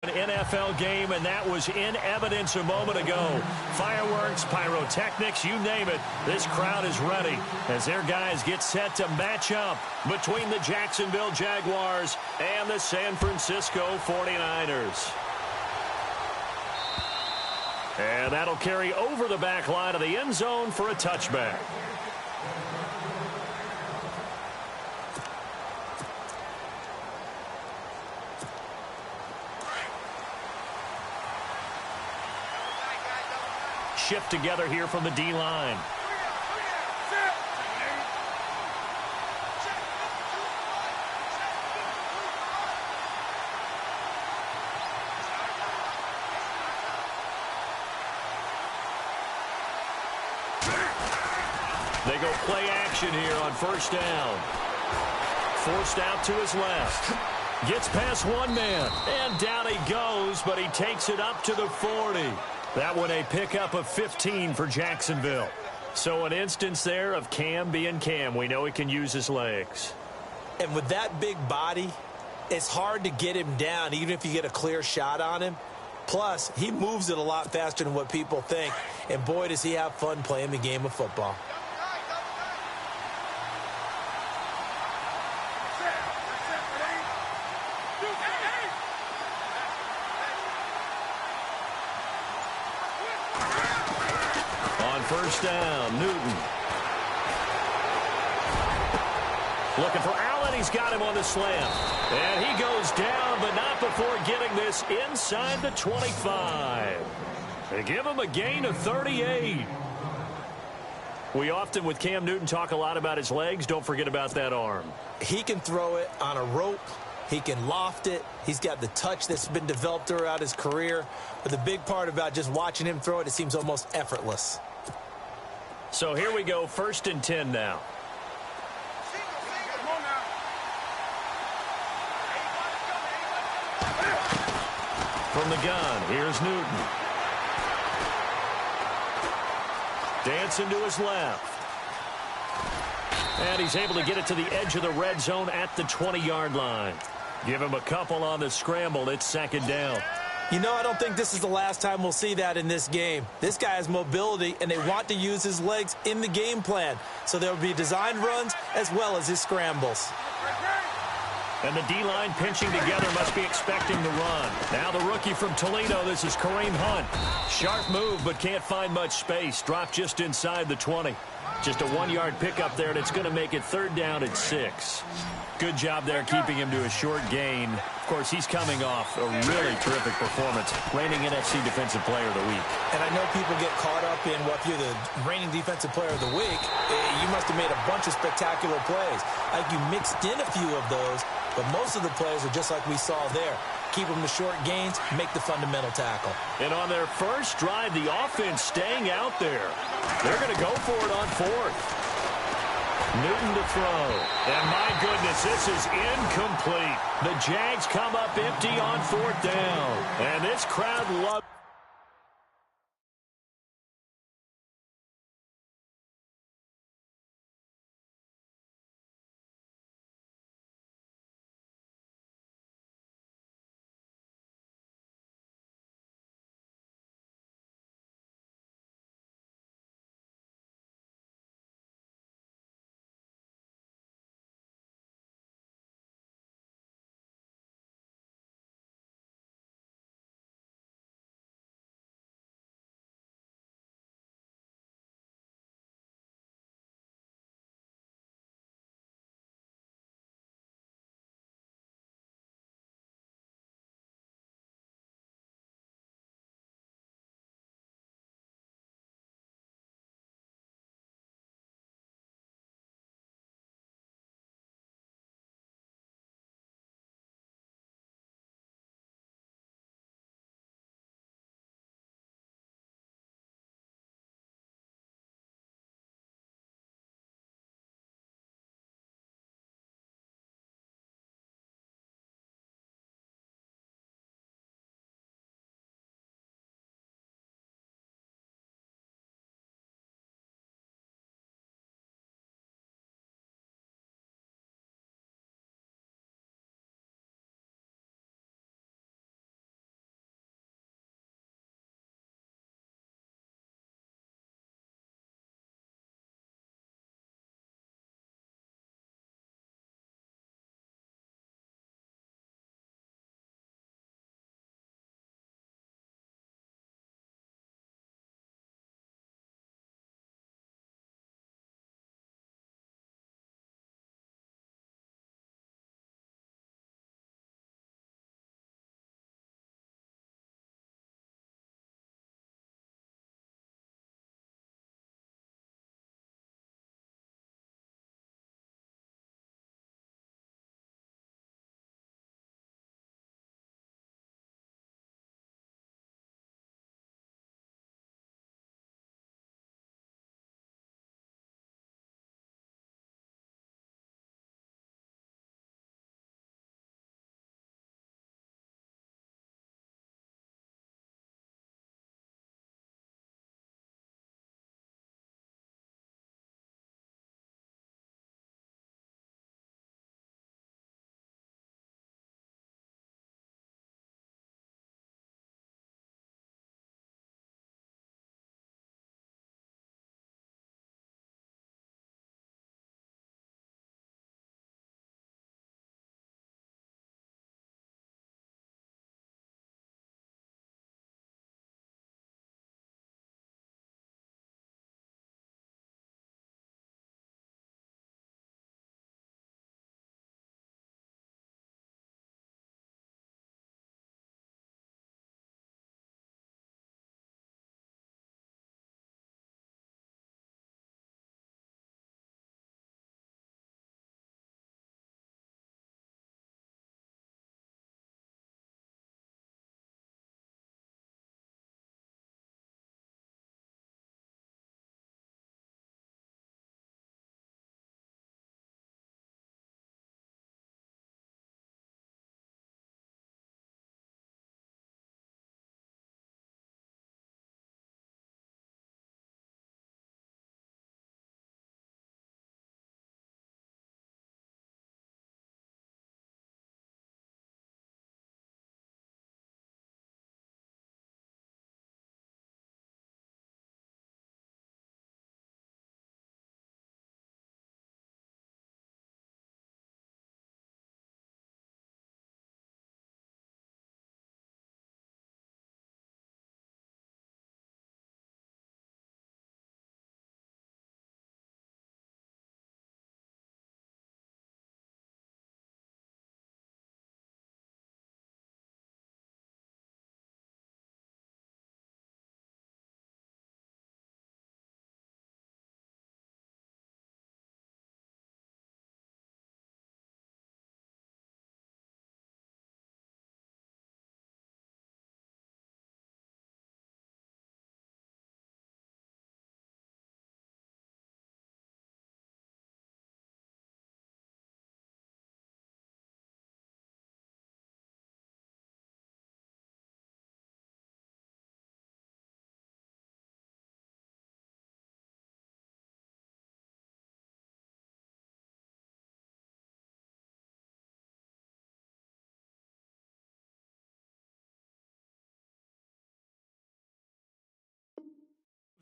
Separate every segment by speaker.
Speaker 1: An NFL game, and that was in evidence a moment ago. Fireworks, pyrotechnics, you name it. This crowd is ready as their guys get set to match up between the Jacksonville Jaguars and the San Francisco 49ers. And that'll carry over the back line of the end zone for a touchback. Shift together here from the D-line. They go play action here on first down. Forced out to his left. Gets past one man. And down he goes, but he takes it up to the 40. That one a pickup of 15 for Jacksonville. So an instance there of Cam being Cam. We know he can use his legs.
Speaker 2: And with that big body, it's hard to get him down, even if you get a clear shot on him. Plus, he moves it a lot faster than what people think. And boy, does he have fun playing the game of football.
Speaker 1: First down, Newton. Looking for Allen. He's got him on the slant. And he goes down, but not before getting this inside the 25. They give him a gain of 38. We often, with Cam Newton, talk a lot about his legs. Don't forget about that arm.
Speaker 2: He can throw it on a rope. He can loft it. He's got the touch that's been developed throughout his career. But the big part about just watching him throw it, it seems almost effortless.
Speaker 1: So here we go, 1st and 10 now. From the gun, here's Newton. Dancing to his left. And he's able to get it to the edge of the red zone at the 20-yard line. Give him a couple on the scramble. It's 2nd down.
Speaker 2: You know, I don't think this is the last time we'll see that in this game. This guy has mobility, and they want to use his legs in the game plan. So there will be designed runs as well as his scrambles.
Speaker 1: And the D-line pinching together must be expecting the run. Now the rookie from Toledo, this is Kareem Hunt. Sharp move, but can't find much space. Dropped just inside the 20. Just a 1-yard pickup there, and it's going to make it 3rd down at 6. Good job there keeping him to a short gain. Of course, he's coming off a really terrific performance, reigning NFC Defensive Player of the Week.
Speaker 2: And I know people get caught up in, well, if you're the reigning Defensive Player of the Week, you must have made a bunch of spectacular plays. I think you mixed in a few of those, but most of the plays are just like we saw there. Keep them to short gains, make the fundamental tackle.
Speaker 1: And on their first drive, the offense staying out there. They're going to go for it on 4th. Newton to throw. And my goodness, this is incomplete. The Jags come up empty on 4th down. And this crowd loves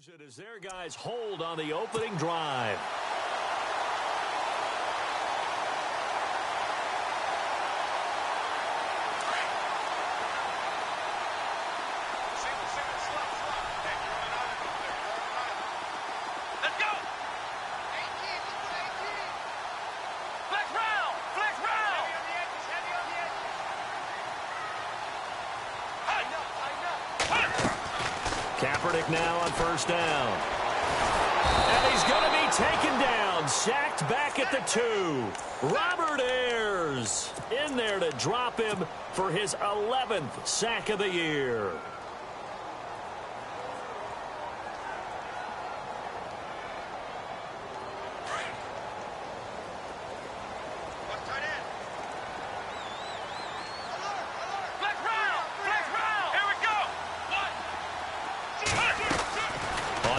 Speaker 1: lose it as their guys hold on the opening drive. Kaepernick now on first down. And he's going to be taken down, sacked back at the 2. Robert Ayers in there to drop him for his 11th sack of the year.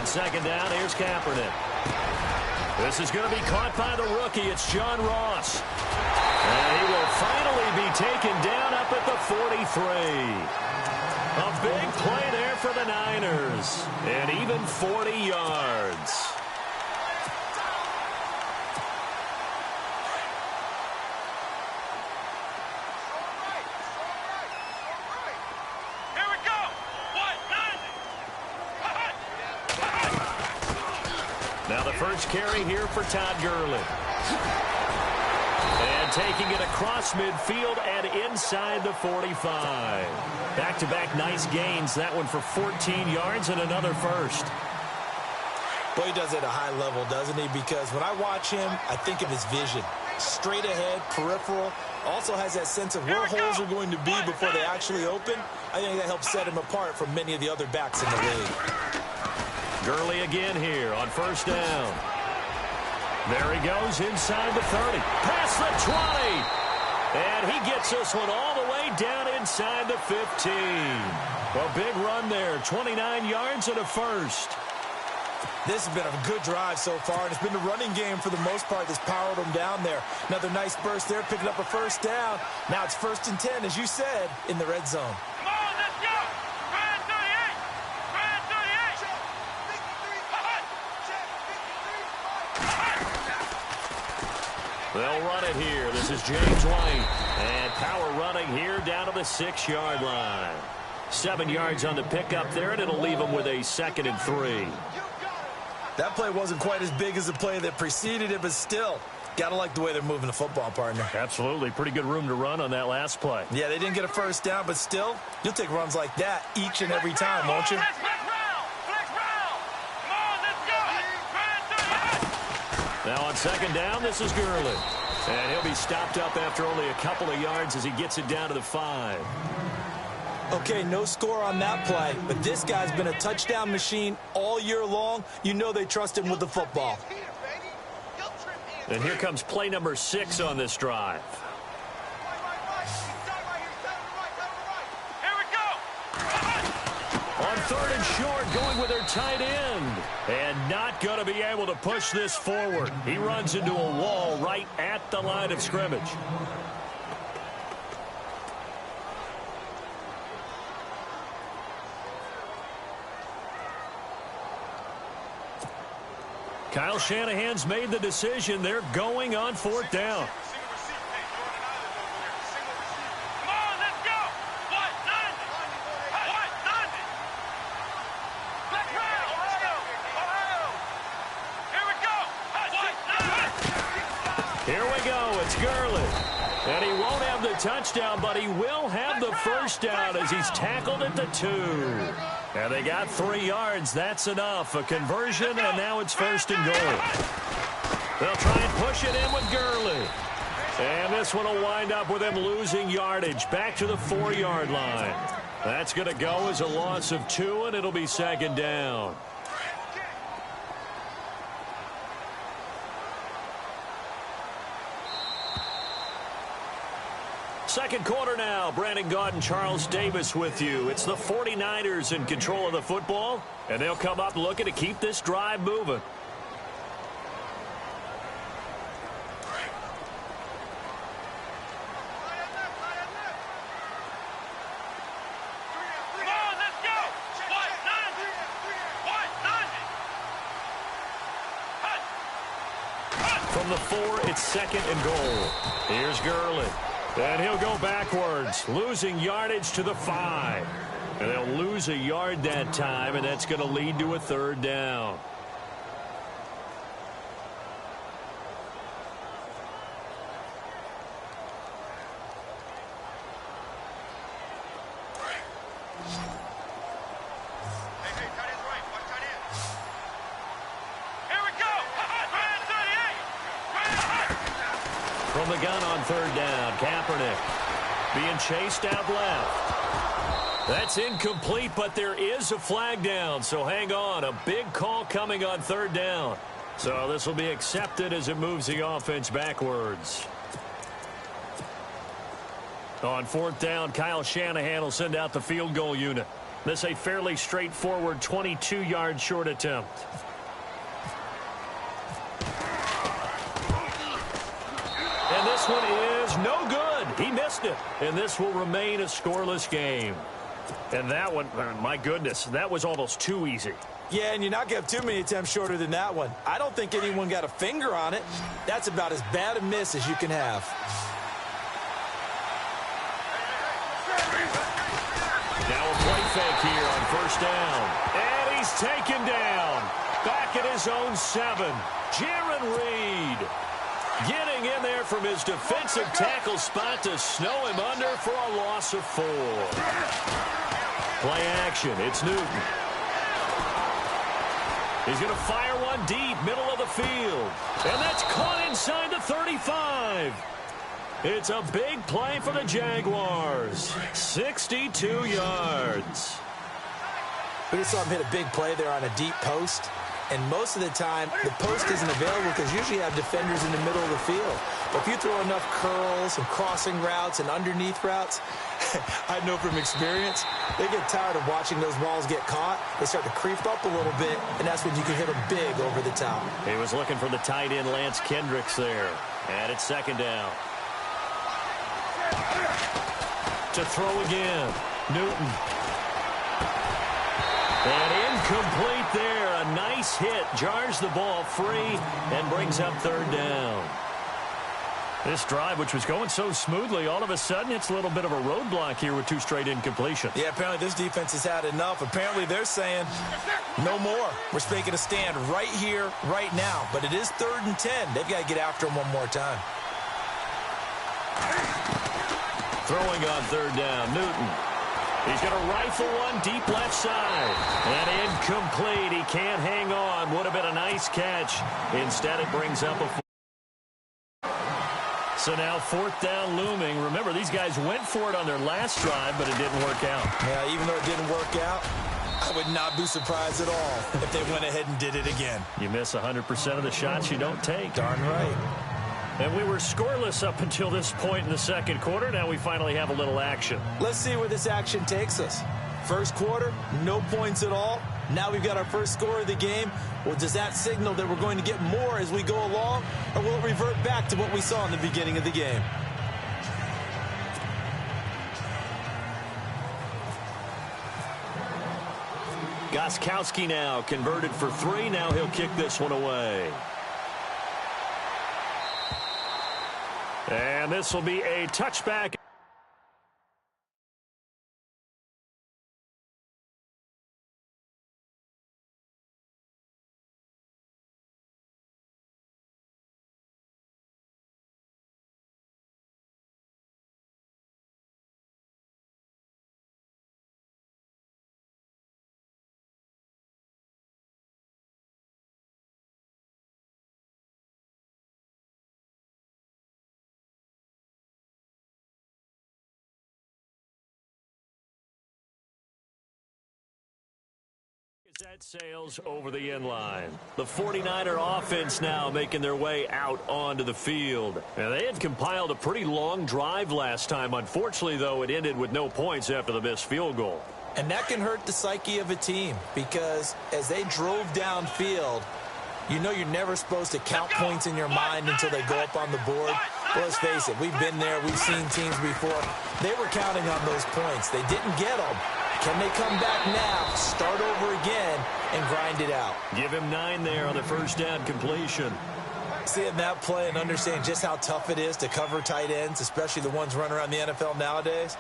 Speaker 1: Second down, here's Kaepernick. This is going to be caught by the rookie. It's John Ross. And he will finally be taken down up at the 43. A big play there for the Niners. And even 40 yards. Now the first carry here for Todd Gurley. And taking it across midfield and inside the 45. Back-to-back nice gains. That one for 14 yards and another first.
Speaker 2: Boy, he does it at a high level, doesn't he? Because when I watch him, I think of his vision. Straight ahead, peripheral. Also has that sense of where holes are going to be before they actually open. I think that helps set him apart from many of the other backs in the league.
Speaker 1: Gurley again here on first down. There he goes inside the 30. Past the 20. And he gets this one all the way down inside the 15. A big run there. 29 yards and a first.
Speaker 2: This has been a good drive so far, and it's been the running game for the most part that's powered them down there. Another nice burst there, picking up a first down. Now it's 1st and 10, as you said, in the red zone.
Speaker 1: They'll run it here. This is James White. And power running here down to the 6-yard line. 7 yards on the pickup there, and it'll leave them with a 2nd and 3.
Speaker 2: That play wasn't quite as big as the play that preceded it, but still, got to like the way they're moving the football, partner.
Speaker 1: Absolutely. Pretty good room to run on that last play.
Speaker 2: Yeah, they didn't get a first down, but still, you'll take runs like that each and every time, won't you?
Speaker 1: Now on 2nd down, this is Gurley. And he'll be stopped up after only a couple of yards as he gets it down to the 5.
Speaker 2: Okay, no score on that play, but this guy's been a touchdown machine all year long. You know they trust him with the football.
Speaker 1: And here comes play number 6 on this drive. On 3rd and short, going with their tight end. And not going to be able to push this forward. He runs into a wall right at the line of scrimmage. Kyle Shanahan's made the decision. They're going on 4th down. Here we go. It's Gurley. And he won't have the touchdown, but he will have the first down as he's tackled at the 2. And they got 3 yards. That's enough. A conversion, and now it's 1st and goal. They'll try and push it in with Gurley. And this one will wind up with him losing yardage back to the 4-yard line. That's going to go as a loss of 2, and it'll be 2nd down. Second quarter now. Brandon Gaudin and Charles Davis with you. It's the 49ers in control of the football, and they'll come up looking to keep this drive moving. From the 4, it's 2nd and goal. Here's Gurley. And he'll go backwards, losing yardage to the 5. And they'll lose a yard that time, and that's going to lead to a 3rd down. From the gun on 3rd down, Kaepernick being chased out left. That's incomplete, but there is a flag down, so hang on. A big call coming on 3rd down. So this will be accepted as it moves the offense backwards. On 4th down, Kyle Shanahan will send out the field goal unit. This a fairly straightforward 22-yard short attempt. And this one is no good. He missed it. And this will remain a scoreless game. And that one, my goodness, that was almost too easy.
Speaker 2: Yeah, and you're not going to have too many attempts shorter than that one. I don't think anyone got a finger on it. That's about as bad a miss as you can have.
Speaker 1: Now a play fake here on 1st down. And he's taken down. Back at his own 7. Jarran Reed getting in there from his defensive tackle spot to snow him under for a loss of 4. Play action. It's Newton. He's going to fire one deep, middle of the field. And that's caught inside the 35. It's a big play for the Jaguars. 62 yards.
Speaker 2: We just saw him hit a big play there on a deep post. And most of the time, the post isn't available because usually you have defenders in the middle of the field. But if you throw enough curls and crossing routes and underneath routes, I know from experience, they get tired of watching those balls get caught. They start to creep up a little bit, and that's when you can hit them big over the top.
Speaker 1: He was looking for the tight end, Lance Kendricks, there. And it's 2nd down. To throw again. Newton. And incomplete there. A nice hit. Jars the ball free and brings up 3rd down. This drive, which was going so smoothly, all of a sudden it's a little bit of a roadblock here with 2 straight incompletions.
Speaker 2: Yeah, apparently this defense has had enough. Apparently they're saying no more. We're making a stand right here, right now. But it is 3rd and 10. They've got to get after him one more time.
Speaker 1: Throwing on 3rd down, Newton. He's going to rifle one deep left side. And incomplete. He can't hang on. Would have been a nice catch. Instead, it brings up a... So now 4th down looming. Remember, these guys went for it on their last drive, but it didn't work out.
Speaker 2: Yeah, even though it didn't work out, I would not be surprised at all if they went ahead and did it again.
Speaker 1: You miss 100% of the shots you don't take.
Speaker 2: Darn right.
Speaker 1: And we were scoreless up until this point in the 2nd quarter. Now we finally have a little action.
Speaker 2: Let's see where this action takes us. 1st quarter, no points at all. Now we've got our first score of the game. Well, does that signal that we're going to get more as we go along? Or will it revert back to what we saw in the beginning of the game?
Speaker 1: Gostkowski now converted for 3. Now he'll kick this one away. And this will be a touchback. That sails over the end line. The 49er offense now making their way out onto the field. And they had compiled a pretty long drive last time. Unfortunately, though, it ended with no points after the missed field goal.
Speaker 2: And that can hurt the psyche of a team because as they drove downfield, you know you're never supposed to count points in your mind until they go up on the board. Well, let's face it, we've been there. We've seen teams before. They were counting on those points. They didn't get them. Can they come back now, start over again, and grind it out?
Speaker 1: Give him 9 there on the 1st down completion.
Speaker 2: seeing that play and understanding just how tough it is to cover tight ends, especially the ones running around the NFL nowadays.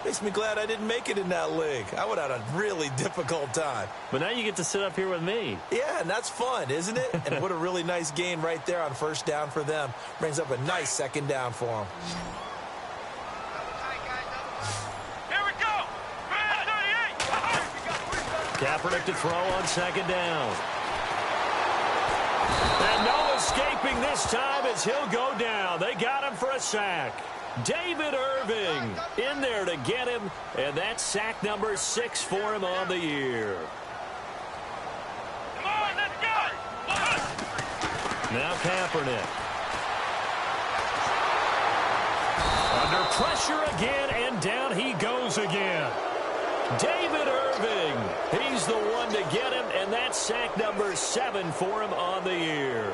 Speaker 2: Makes me glad I didn't make it in that league. I would have had a really difficult time.
Speaker 1: But now you get to sit up here with me.
Speaker 2: Yeah, and that's fun, isn't it? And what a really nice gain right there on first down for them. Brings up a nice second down for them.
Speaker 3: Here we go.
Speaker 1: Kaepernick to throw on second down. And no escaping this time as he'll go down. They got him for a sack. David Irving in there to get him, and that's sack number 6 for him on the year.
Speaker 3: Come on, let's go.
Speaker 1: Now Kaepernick. Under pressure again, and down he goes again. David Irving, he's the one to get him, and that's sack number 7 for him on the year.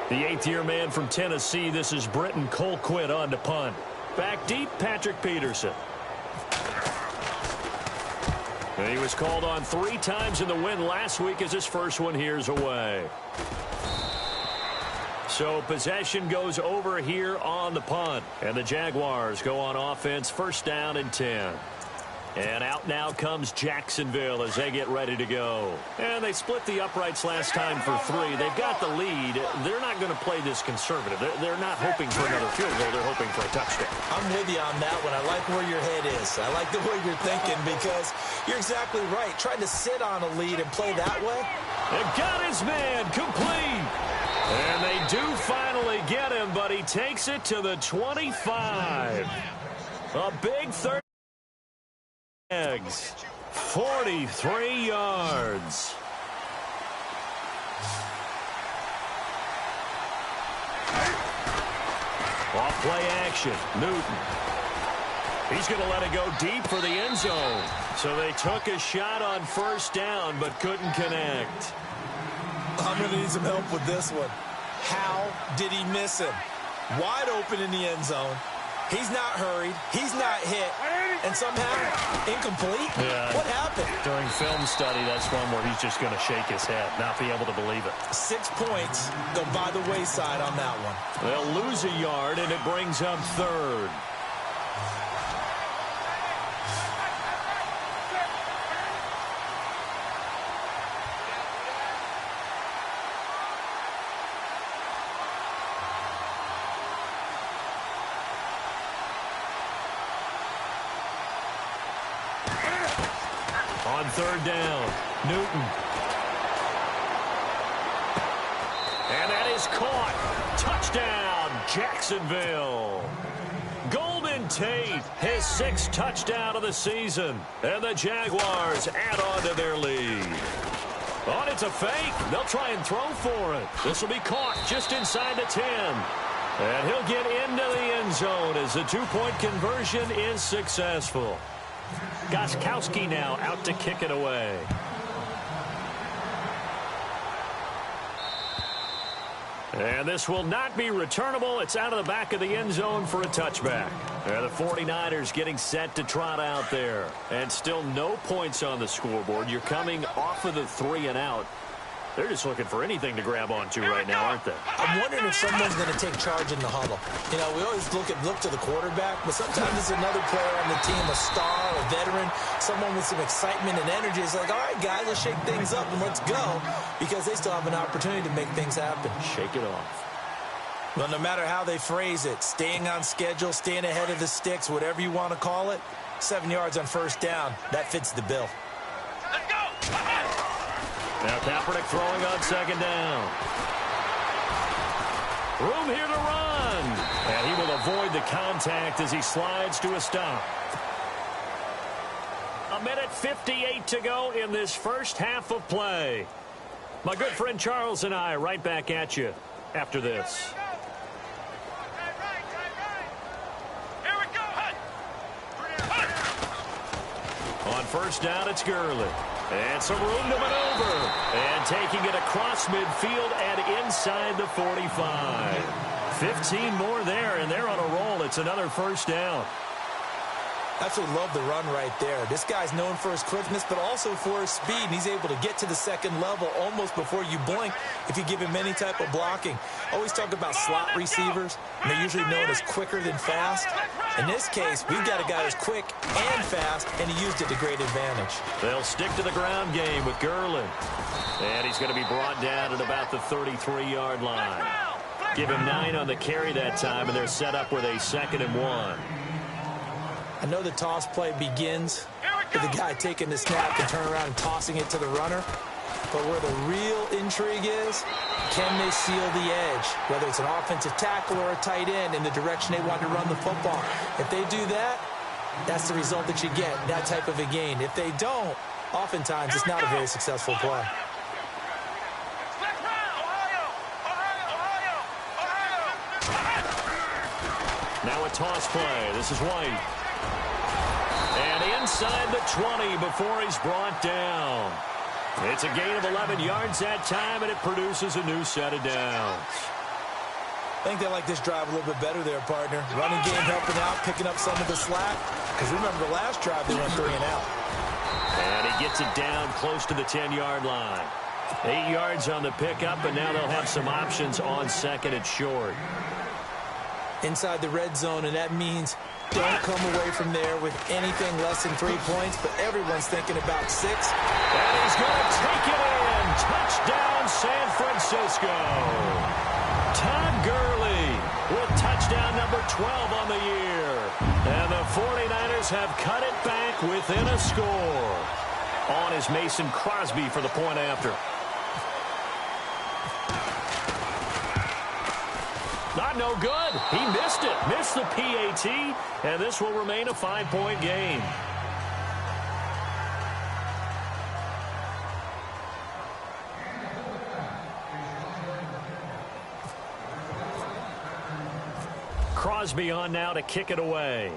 Speaker 1: The 8th-year man from Tennessee, this is Britton Colquitt on to punt. Back deep, Patrick Peterson. And he was called on 3 times in the win last week as his first one here's away. So possession goes over here on the punt. And the Jaguars go on offense, first down and 10. And out now comes Jacksonville as they get ready to go. And they split the uprights last time for 3. They've got the lead. They're not going to play this conservative. They're not hoping for another field goal. They're hoping for a touchdown.
Speaker 2: I'm with you on that one. I like where your head is. I like the way you're thinking because you're exactly right. Trying to sit on a lead and play that way.
Speaker 1: And got his man complete. And they do finally get him, but he takes it to the 25. A big 30. 43 yards. Off play action. Newton. He's going to let it go deep for the end zone. So they took a shot on first down but couldn't connect.
Speaker 2: I'm going to need some help with this one. How did he miss him? Wide open in the end zone. He's not hurried. He's not hit. And somehow, incomplete?
Speaker 1: Yeah.
Speaker 2: What happened?
Speaker 1: During film study, that's one where he's just going to shake his head, not be able to believe it.
Speaker 2: 6 points go by the wayside on that one.
Speaker 1: They'll lose a yard, and it brings up 3rd. On 3rd down, Newton. And that is caught. Touchdown, Jacksonville. Golden Tate, his 6th touchdown of the season. And the Jaguars add on to their lead. Oh, it's a fake. They'll try and throw for it. This will be caught just inside the 10. And he'll get into the end zone as the 2-point conversion is successful. Gostkowski now out to kick it away. And this will not be returnable. It's out of the back of the end zone for a touchback. And the 49ers getting set to trot out there. And still no points on the scoreboard. You're coming off of the 3 and out. They're just looking for anything to grab onto right now, aren't they?
Speaker 2: I'm wondering if someone's going to take charge in the huddle. You know, we always look to the quarterback, but sometimes it's another player on the team, a star, a veteran, someone with some excitement and energy. It's like, all right, guys, let's shake things up and let's go, because they still have an opportunity to make things happen.
Speaker 1: Shake it off.
Speaker 2: Well, no matter how they phrase it, staying on schedule, staying ahead of the sticks, whatever you want to call it, 7 yards on first down, that fits the bill.
Speaker 3: Let's go.
Speaker 1: Now Kaepernick throwing on second down. Room here to run. And he will avoid the contact as he slides to a stop. 1:58 to go in this first half of play. My good friend Charles and I right back at you after this.
Speaker 3: Here we go.
Speaker 1: On first down, it's Gurley. And some room to maneuver. And taking it across midfield and inside the 45. 15 more there, and they're on a roll. It's another first down.
Speaker 2: Absolutely love the run right there. This guy's known for his quickness, but also for his speed. And he's able to get to the second level almost before you blink if you give him any type of blocking. Always talk about slot receivers, and they're usually known as quicker than fast. In this case, we've got a guy who's quick and fast, and he used it to great advantage.
Speaker 1: They'll stick to the ground game with Gurley. And he's going to be brought down at about the 33-yard line. Give him 9 on the carry that time, and they're set up with a 2nd and 1.
Speaker 2: I know the toss play begins with the guy taking the snap and turning around and tossing it to the runner. But where the real intrigue is, can they seal the edge? Whether it's an offensive tackle or a tight end in the direction they want to run the football. If they do that, that's the result that you get, that type of a gain. If they don't, oftentimes it's not a very successful play.
Speaker 1: Now a toss play. This is White. And inside the 20 before he's brought down. It's a gain of 11 yards that time, and it produces a new set of downs.
Speaker 2: I think they like this drive a little bit better there, partner. Running game helping out, picking up some of the slack. Because remember, the last drive they went 3 and out.
Speaker 1: And he gets it down close to the 10-yard line. 8 yards on the pickup, and now they'll have some options on 2nd and short.
Speaker 2: Inside the red zone, and that means don't come away from there with anything less than 3 points, but everyone's thinking about 6.
Speaker 1: And he's going to take it in. Touchdown, San Francisco. Todd Gurley with touchdown number 12 on the year. And the 49ers have cut it back within a score. On is Mason Crosby for the point after. Not no good. He missed it. Missed the PAT, and this will remain a 5-point game. Crosby on now to kick it away.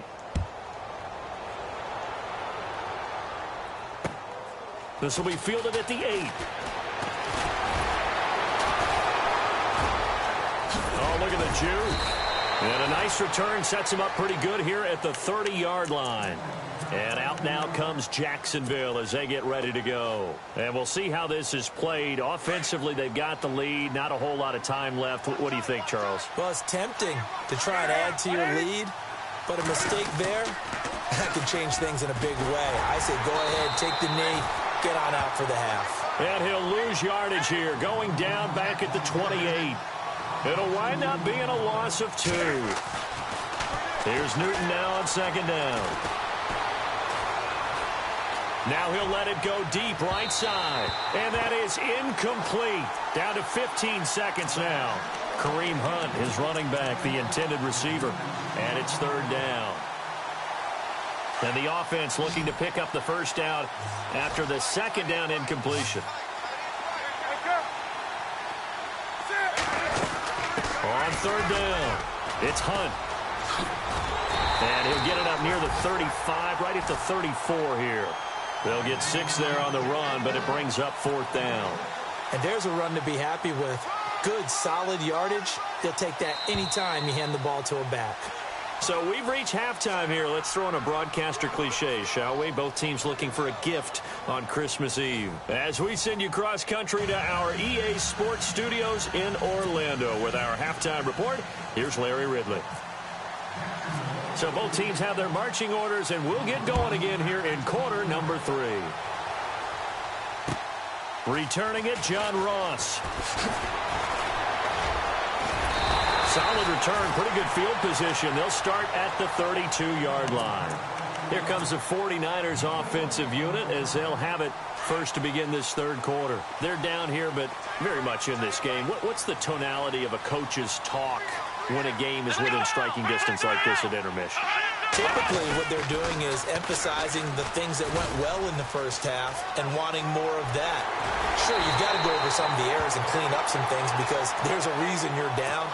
Speaker 1: This will be fielded at the 8. Oh, look at the juke. And a nice return sets him up pretty good here at the 30-yard line. And out now comes Jacksonville as they get ready to go. And we'll see how this is played. Offensively, they've got the lead. Not a whole lot of time left. What do you think, Charles?
Speaker 2: Well, it's tempting to try and add to your lead, but a mistake there, that could change things in a big way. I say go ahead, take the knee, get on out for the half.
Speaker 1: And he'll lose yardage here, going down back at the 28. It'll wind up being a loss of 2. Here's Newton now on 2nd down. Now he'll let it go deep right side. And that is incomplete. Down to 15 seconds now. Kareem Hunt is running back, the intended receiver. And it's 3rd down. And the offense looking to pick up the first down after the 2nd down incompletion. On 3rd down, it's Hunt. And he'll get it up near the 35, right at the 34 here. They'll get 6 there on the run, but it brings up 4th down.
Speaker 2: And there's a run to be happy with. Good, solid yardage. They'll take that anytime you hand the ball to a back.
Speaker 1: So we've reached halftime here. Let's throw in a broadcaster cliche, shall we? Both teams looking for a gift on Christmas Eve. As we send you cross-country to our EA Sports Studios in Orlando with our halftime report, here's Larry Ridley. So both teams have their marching orders, and we'll get going again here in quarter number 3. Returning it, John Ross. Solid return, pretty good field position. They'll start at the 32-yard line. Here comes the 49ers offensive unit as they'll have it first to begin this 3rd quarter. They're down here, but very much in this game. What's the tonality of a coach's talk when a game is within striking distance like this at intermission?
Speaker 2: Typically, what they're doing is emphasizing the things that went well in the first half and wanting more of that. Sure, you've got to go over some of the errors and clean up some things because there's a reason you're down.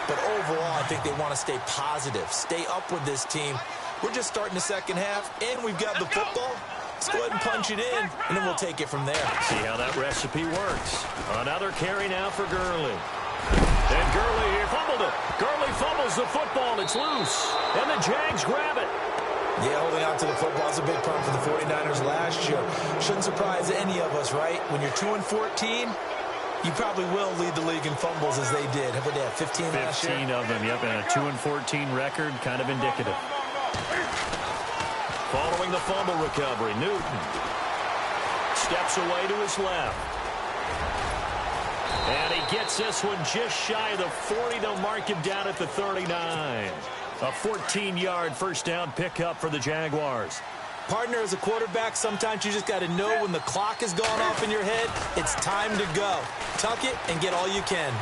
Speaker 2: But overall, I think they want to stay positive, stay up with this team. We're just starting the 2nd half, and we've got the football. Let's go ahead and punch it in, and then we'll take it from there.
Speaker 1: See how that recipe works. Another carry now for Gurley. And Gurley here fumbled it. Gurley fumbles the football. It's loose. And the Jags grab it.
Speaker 2: Yeah, holding on to the football is a big problem for the 49ers last year. Shouldn't surprise any of us, right? When you're 2-14, you probably will lead the league in fumbles as they did. How about that, 15 last year?
Speaker 1: 15 of them, yep, and a 2-14 record, kind of indicative. Following the fumble recovery, Newton steps away to his left. And he gets this one just shy of the 40. They'll mark him down at the 39. A 14-yard first down pickup for the Jaguars.
Speaker 2: Partner, as a quarterback, sometimes you just got to know when the clock is going off in your head, it's time to go. Tuck it and get all you can.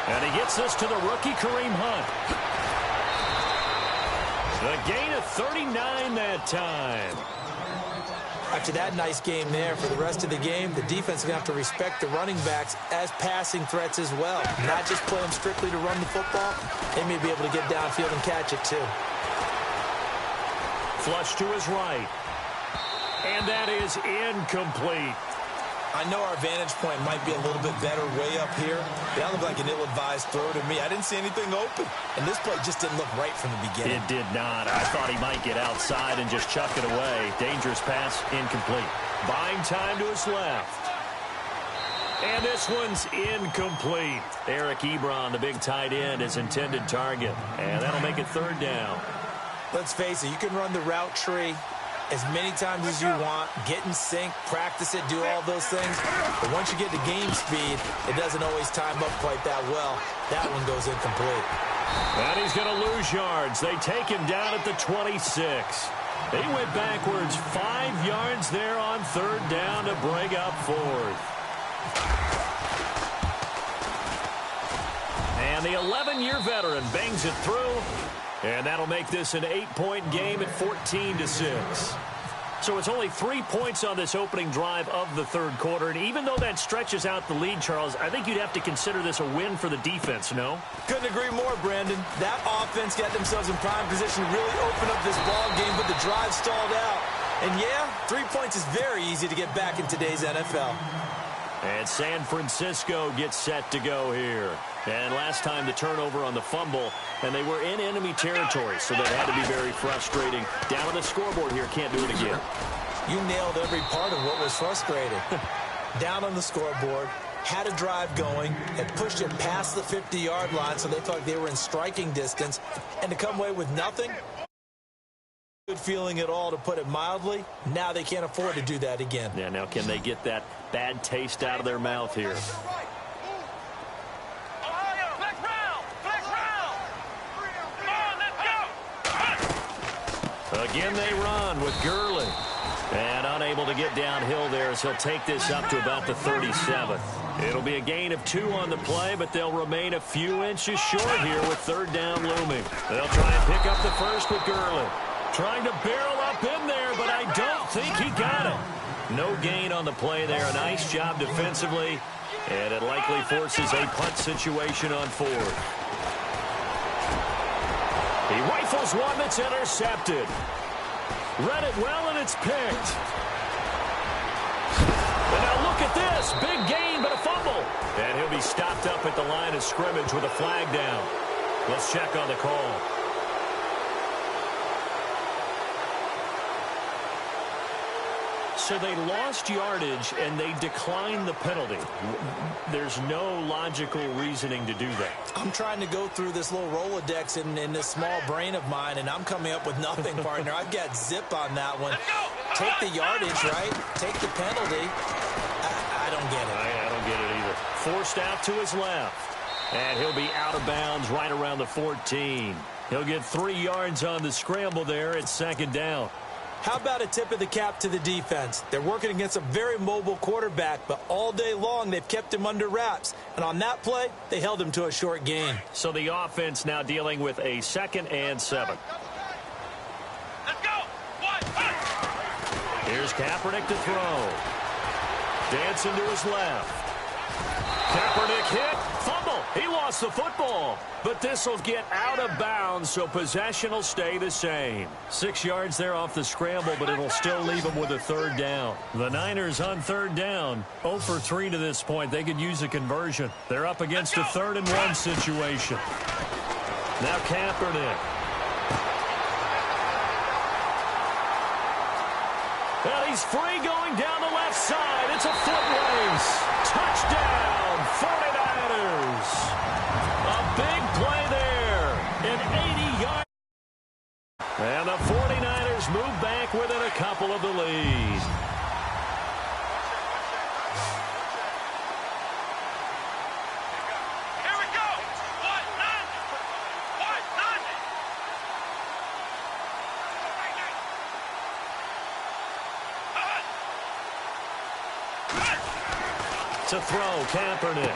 Speaker 1: And he gets this to the rookie, Kareem Hunt. A gain of 39 that time.
Speaker 2: After that nice game there, for the rest of the game, the defense is going to have to respect the running backs as passing threats as well. Not just play them strictly to run the football. They may be able to get downfield and catch it too.
Speaker 1: Flush to his right. And that is incomplete.
Speaker 2: I know our vantage point might be a little bit better way up here. That looked like an ill-advised throw to me. I didn't see anything open. And this play just didn't look right from the beginning.
Speaker 1: It did not. I thought he might get outside and just chuck it away. Dangerous pass, incomplete. Buying time to his left. And this one's incomplete. Eric Ebron, the big tight end, his intended target. And that'll make it third down.
Speaker 2: Let's face it, you can run the route tree as many times as you want, get in sync, practice it, do all those things. But once you get to game speed, it doesn't always time up quite that well. That one goes incomplete.
Speaker 1: And he's going to lose yards. They take him down at the 26. They went backwards 5 yards there on third down to bring up fourth. And the 11-year veteran bangs it through. And that'll make this an 8-point game at 14-6. So it's only 3 points on this opening drive of the third quarter. And even though that stretches out the lead, Charles, I think you'd have to consider this a win for the defense, no?
Speaker 2: Couldn't agree more, Brandon. That offense got themselves in prime position to really open up this ball game, but the drive stalled out. And yeah, 3 points is very easy to get back in today's NFL.
Speaker 1: And San Francisco gets set to go here. And last time the turnover on the fumble, and they were in enemy territory, so that had to be very frustrating. Down on the scoreboard here, can't do it again.
Speaker 2: You nailed every part of what was frustrating. Down on the scoreboard, had a drive going, had pushed it past the 50-yard line, so they thought they were in striking distance, and to come away with nothing, good feeling at all, to put it mildly. Now they can't afford to do that again.
Speaker 1: Yeah, now can they get that bad taste out of their mouth here? Again, they run with Gurley. And unable to get downhill there as he'll take this up to about the 37. It'll be a gain of 2 on the play, but they'll remain a few inches short here with third down looming. They'll try and pick up the first with Gurley. Trying to barrel up in there, but I don't think he got it. No gain on the play there. A nice job defensively, and it likely forces a punt situation on fourth. He rifles one that's intercepted. Read it well, and it's picked. And now look at this. Big gain, but a fumble. And he'll be stopped up at the line of scrimmage with a flag down. Let's check on the call. So they lost yardage, and they declined the penalty. There's no logical reasoning to do that.
Speaker 2: I'm trying to go through this little Rolodex in this small brain of mine, and I'm coming up with nothing, partner. I've got zip on that one. Take the yardage, right? Take the penalty. I don't get it.
Speaker 1: I don't get it either. Forced out to his left. And he'll be out of bounds right around the 14. He'll get 3 yards on the scramble there at second down.
Speaker 2: How about a tip of the cap to the defense? They're working against a very mobile quarterback, but all day long they've kept him under wraps. And on that play, they held him to a short gain.
Speaker 1: So the offense now dealing with a 2nd and 7.
Speaker 3: Let's go.
Speaker 1: Here's Kaepernick to throw. Dancing to his left. Kaepernick hit. Fumble. He lost the football. But this will get out of bounds, so possession will stay the same. 6 yards there off the scramble, but it'll still leave them with a third down. The Niners on third down, 0 for 3 to this point. They could use a conversion. They're up against a 3rd and 1 situation. Now Kaepernick And he's free going down the left side. It's a foot race. Touchdown, 49ers. A big play there. An 80-yard. And the 49ers move back within a couple of the lead.
Speaker 3: Here we go. What? None.
Speaker 1: To throw, Kaepernick.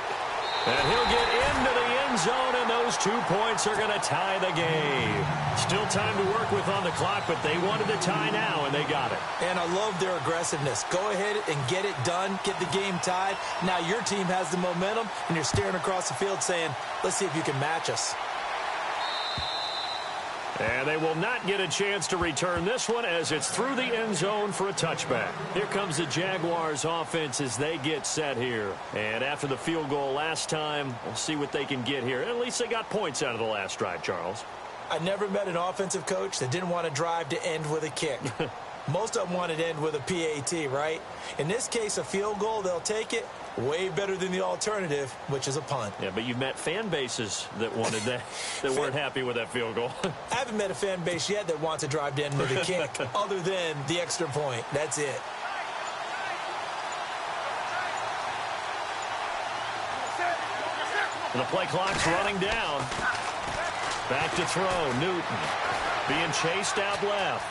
Speaker 1: And he'll get into the end zone, and those 2 points are going to tie the game. Still time to work with on the clock, but they wanted to tie now, and they got it.
Speaker 2: And I love their aggressiveness. Go ahead and get it done, get the game tied. Now your team has the momentum, and you're staring across the field saying, let's see if you can match us.
Speaker 1: And they will not get a chance to return this one as it's through the end zone for a touchback. Here comes the Jaguars offense as they get set here. And after the field goal last time, we'll see what they can get here. At least they got points out of the last drive, Charles.
Speaker 2: I never met an offensive coach that didn't want to drive to end with a kick. Most of them wanted to end with a PAT, right? In this case, a field goal, they'll take it. Way better than the alternative, which is a punt.
Speaker 1: Yeah, but you've met fan bases that wanted that, that weren't happy with that field goal.
Speaker 2: I haven't met a fan base yet that wants to drive to end with a kick other than the extra point. That's it.
Speaker 1: The play clock's running down. Back to throw, Newton. Being chased out left.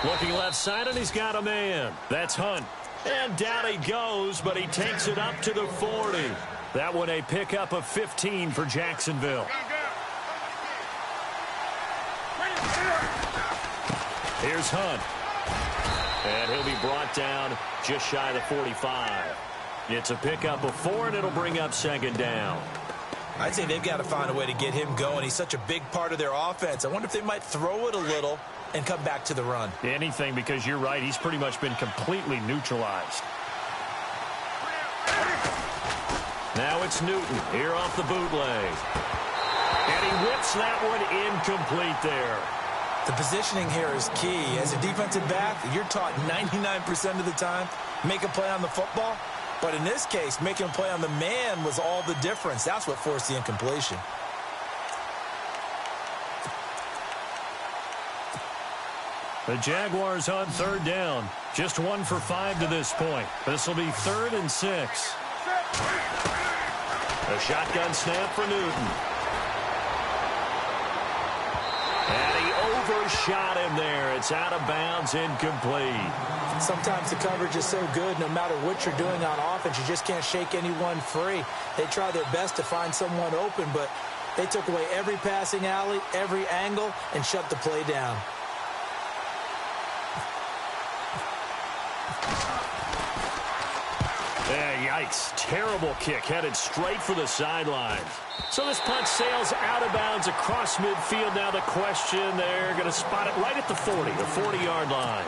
Speaker 1: Looking left side, and he's got a man. That's Hunt. And down he goes, but he takes it up to the 40. That one a pickup of 15 for Jacksonville. Here's Hunt. And he'll be brought down just shy of the 45. It's a pickup of 4, and it'll bring up second down.
Speaker 2: I'd say they've got to find a way to get him going. He's such a big part of their offense. I wonder if they might throw it a little and come back to the run.
Speaker 1: Anything, because you're right. He's pretty much been completely neutralized. Now it's Newton here off the bootleg. And he whips that one incomplete there.
Speaker 2: The positioning here is key. As a defensive back, you're taught 99% of the time, make a play on the football. But in this case, making a play on the man was all the difference. That's what forced the incompletion.
Speaker 1: The Jaguars on third down. Just 1 for 5 to this point. This will be 3rd and 6. A shotgun snap for Newton. And he overshot him there. It's out of bounds, incomplete.
Speaker 2: Sometimes the coverage is so good, no matter what you're doing on offense, you just can't shake anyone free. They try their best to find someone open, but they took away every passing alley, every angle, and shut the play down.
Speaker 1: Yikes. Terrible kick headed straight for the sidelines. So this punt sails out of bounds across midfield. Now the question, they're going to spot it right at the 40, the 40-yard line.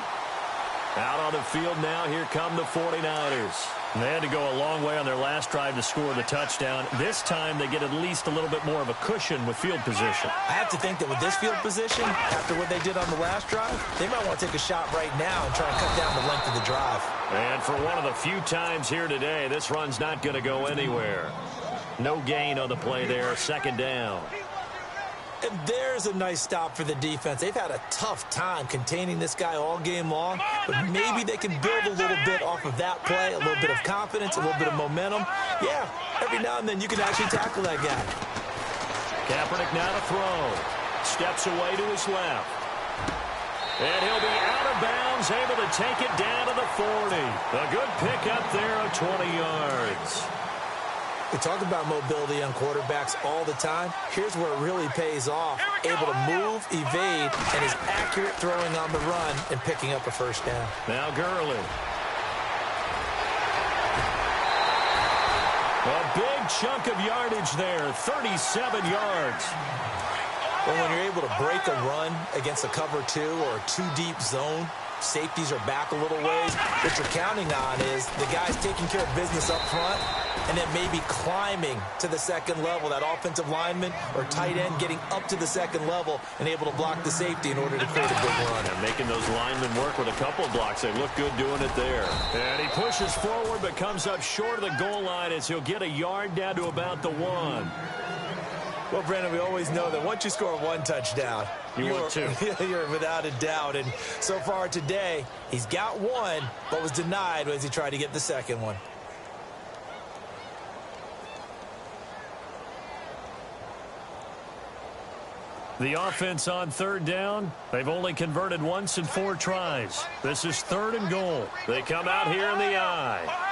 Speaker 1: Out on the field now, here come the 49ers. And they had to go a long way on their last drive to score the touchdown. This time they get at least a little bit more of a cushion with field position.
Speaker 2: I have to think that with this field position, after what they did on the last drive, they might want to take a shot right now and try and cut down the length of the drive.
Speaker 1: And for one of the few times here today, this run's not going to go anywhere. No gain on the play there, second down.
Speaker 2: And there's a nice stop for the defense. They've had a tough time containing this guy all game long, but maybe they can build a little bit off of that play, a little bit of confidence, a little bit of momentum. Yeah, every now and then you can actually tackle that guy.
Speaker 1: Kaepernick now to throw. Steps away to his left. And he'll be out of bounds, able to take it down to the 40. A good pickup there of 20 yards.
Speaker 2: We talk about mobility on quarterbacks all the time. Here's where it really pays off. Able to move, evade, and is accurate throwing on the run and picking up a first down.
Speaker 1: Now Gurley. A big chunk of yardage there, 37 yards.
Speaker 2: Well, when you're able to break a run against a cover 2 or a 2-deep zone, safeties are back a little ways. What you're counting on is the guys taking care of business up front, and then maybe climbing to the second level. That offensive lineman or tight end getting up to the second level and able to block the safety in order to create a big run.
Speaker 1: And making those linemen work with a couple of blocks. They look good doing it there. And he pushes forward but comes up short of the goal line as he'll get a yard down to about the 1.
Speaker 2: Well, Brandon, we always know that once you score one touchdown,
Speaker 1: you're
Speaker 2: without a doubt. And so far today, he's got one, but was denied as he tried to get the second one.
Speaker 1: The offense on third down. They've only converted once in 4 tries. This is 3rd and goal. They come out here in the I.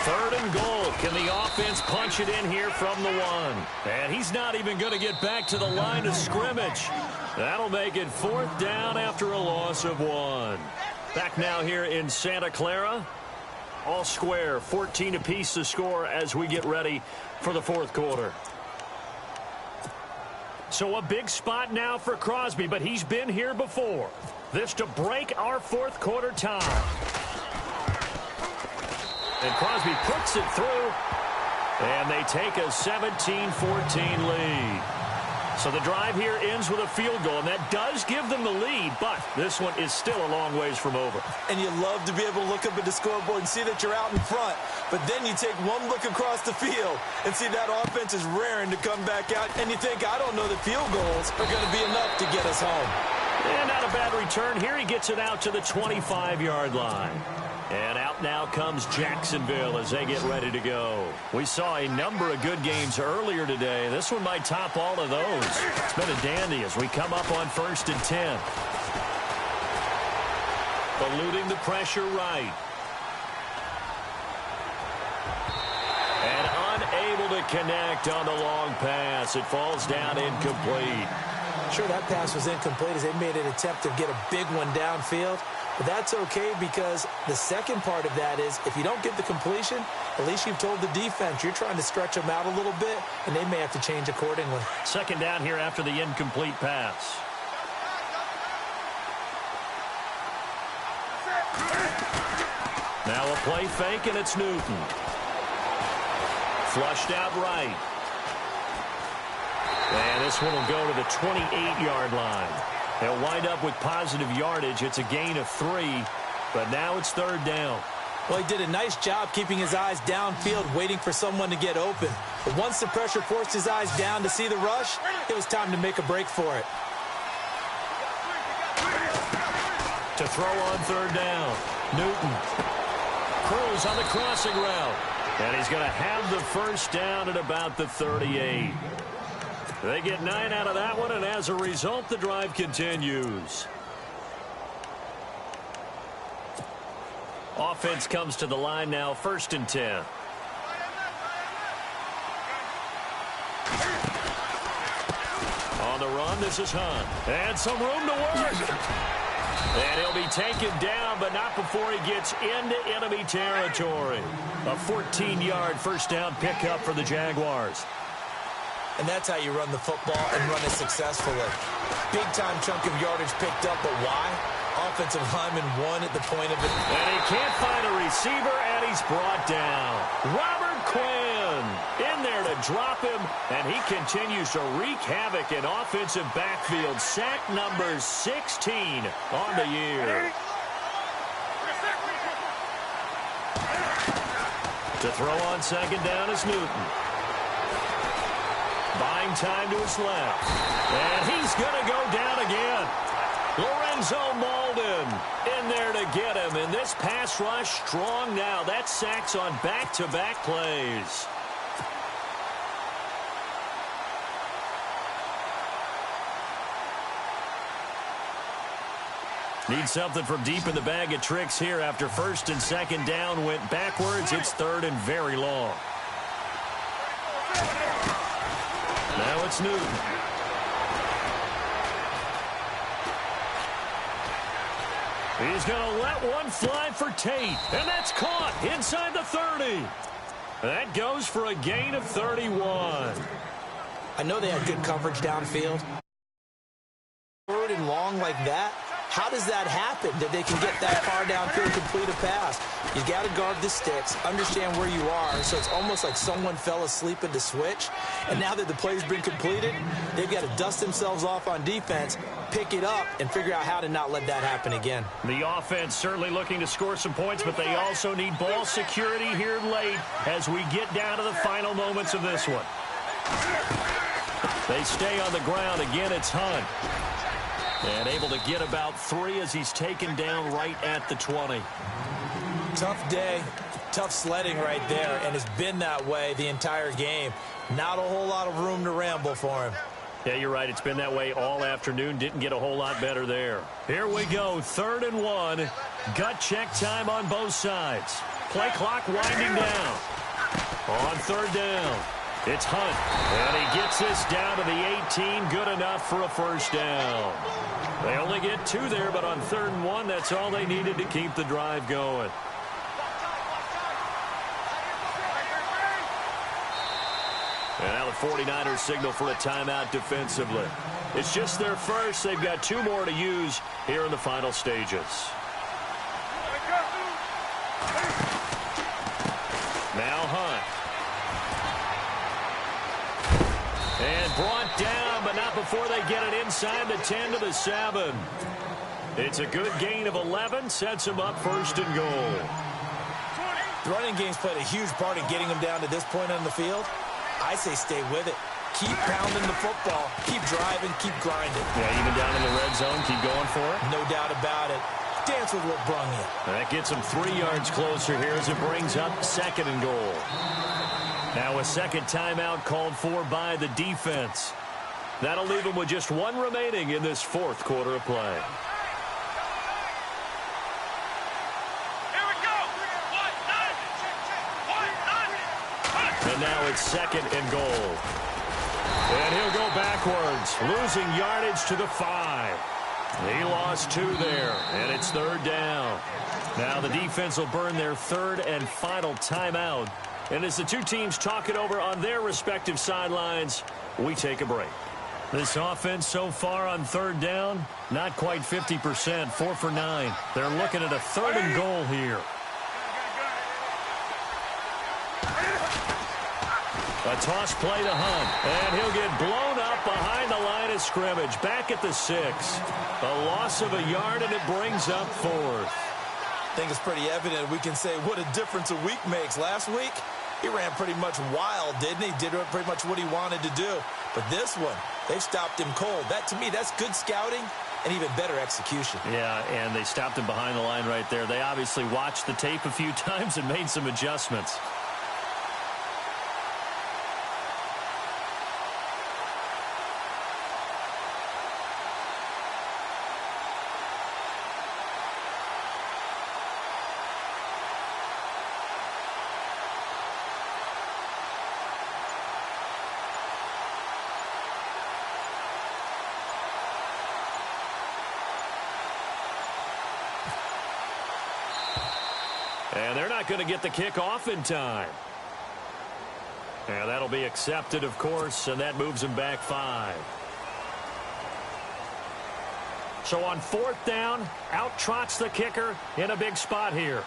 Speaker 1: 3rd and goal. Can the offense punch it in here from the 1? And he's not even going to get back to the line of scrimmage. That'll make it 4th down after a loss of 1. Back now here in Santa Clara. All square, 14 apiece to score as we get ready for the 4th quarter. So a big spot now for Crosby, but he's been here before. This to break our 4th quarter tie. And Crosby puts it through, and they take a 17-14 lead. So the drive here ends with a field goal, and that does give them the lead, but this one is still a long ways from over.
Speaker 2: And you love to be able to look up at the scoreboard and see that you're out in front, but then you take one look across the field and see that offense is raring to come back out, and you think, I don't know that field goals are going to be enough to get us home.
Speaker 1: And not a bad return here. He gets it out to the 25-yard line. And out now comes Jacksonville as they get ready to go. We saw a number of good games earlier today. This one might top all of those. It's been a dandy as we come up on 1st and 10. Eluding the pressure right. And unable to connect on the long pass. It falls down incomplete.
Speaker 2: Sure, that pass was incomplete as they made an attempt to get a big one downfield. But that's okay because the second part of that is if you don't get the completion, at least you've told the defense you're trying to stretch them out a little bit, and they may have to change accordingly.
Speaker 1: 2nd down here after the incomplete pass. Now a play fake, and it's Newton. Flushed out right. And this one will go to the 28-yard line. They'll wind up with positive yardage. It's a gain of 3, but now it's 3rd down.
Speaker 2: Well, he did a nice job keeping his eyes downfield, waiting for someone to get open. But once the pressure forced his eyes down to see the rush, it was time to make a break for it.
Speaker 1: To throw on 3rd down, Newton. Cruz on the crossing route. And he's going to have the 1st down at about the 38. They get 9 out of that one, and as a result, the drive continues. Offense comes to the line now, 1st and 10. On the run, this is Hunt. And some room to work. And he'll be taken down, but not before he gets into enemy territory. A 14-yard 1st down pickup for the Jaguars.
Speaker 2: And that's how you run the football and run it successfully. Big-time chunk of yardage picked up, but why? Offensive lineman won at the point of it.
Speaker 1: And he can't find a receiver, and he's brought down. Robert Quinn in there to drop him, and he continues to wreak havoc in offensive backfield. Sack number 16 on the year. To throw on 2nd down is Newton. Buying time to his left. And he's going to go down again. Lorenzo Malden in there to get him. And this pass rush strong now. That's sacks on back-to-back plays. Need something from deep in the bag of tricks here after 1st and 2nd down went backwards. It's 3rd and very long. Now it's Newton. He's going to let one fly for Tate. And that's caught inside the 30. That goes for a gain of 31.
Speaker 2: I know they had good coverage downfield. Third and long like that, How does that happen that they can get that far downfield, complete a pass? You got to guard the sticks, understand where you are, so it's almost like someone fell asleep at the switch, and now that the play's been completed, they've got to dust themselves off on defense, pick it up, and figure out how to not let that happen again.
Speaker 1: The offense certainly looking to score some points, but they also need ball security here late as we get down to the final moments of this one. They stay on the ground. Again, it's Hunt. And able to get about 3 as he's taken down right at the 20.
Speaker 2: Tough day, tough sledding right there, and it's been that way the entire game. Not a whole lot of room to ramble for him.
Speaker 1: Yeah, you're right. It's been that way all afternoon. Didn't get a whole lot better there. Here we go, 3rd and 1. Gut check time on both sides. Play clock winding down. On 3rd down, it's Hunt. And he gets this down to the 18. Good enough for a first down. They only get 2 there, but on 3rd and 1, that's all they needed to keep the drive going. And now the 49ers signal for a timeout defensively. It's just their first. They've got 2 more to use here in the final stages. Now Hunt. And brought down, but not before they get it inside the 10 to the 7. It's a good gain of 11. Sets them up 1st and goal.
Speaker 2: The running game's played a huge part in getting them down to this point on the field. I say stay with it. Keep pounding the football. Keep driving. Keep grinding.
Speaker 1: Yeah, even down in the red zone, keep going for it.
Speaker 2: No doubt about it. Dance with what brung you.
Speaker 1: That gets them 3 yards closer here as it brings up 2nd and goal. Now a second timeout called for by the defense. That'll leave them with just 1 remaining in this 4th quarter of play. And now it's 2nd and goal. And he'll go backwards, losing yardage to the 5. He lost 2 there, and it's 3rd down. Now the defense will burn their 3rd and final timeout. And as the 2 teams talk it over on their respective sidelines, we take a break. This offense so far on 3rd down, not quite 50%, 4 for 9. They're looking at a 3rd and goal here. A toss play to Hunt, and he'll get blown up behind the line of scrimmage, back at the 6. A loss of a yard, and it brings up 4th.
Speaker 2: I think it's pretty evident we can say what a difference a week makes. Last week, he ran pretty much wild, didn't he? Did pretty much what he wanted to do. But this one, they've stopped him cold. That, to me, that's good scouting and even better execution.
Speaker 1: Yeah, and they stopped him behind the line right there. They obviously watched the tape a few times and made some adjustments. And they're not going to get the kick off in time. And that'll be accepted, of course, and that moves them back 5. So on 4th down, out trots the kicker in a big spot here.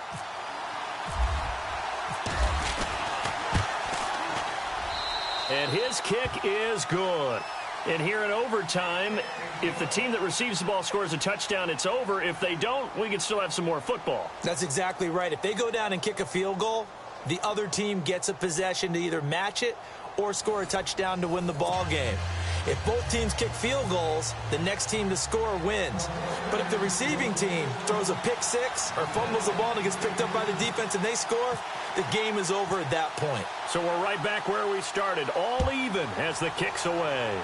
Speaker 1: And his kick is good. And here in overtime, if the team that receives the ball scores a touchdown, it's over. If they don't, we can still have some more football.
Speaker 2: That's exactly right. If they go down and kick a field goal, the other team gets a possession to either match it or score a touchdown to win the ball game. If both teams kick field goals, the next team to score wins. But if the receiving team throws a pick 6 or fumbles the ball and it gets picked up by the defense and they score, the game is over at that point.
Speaker 1: So we're right back where we started, all even as the kick's away.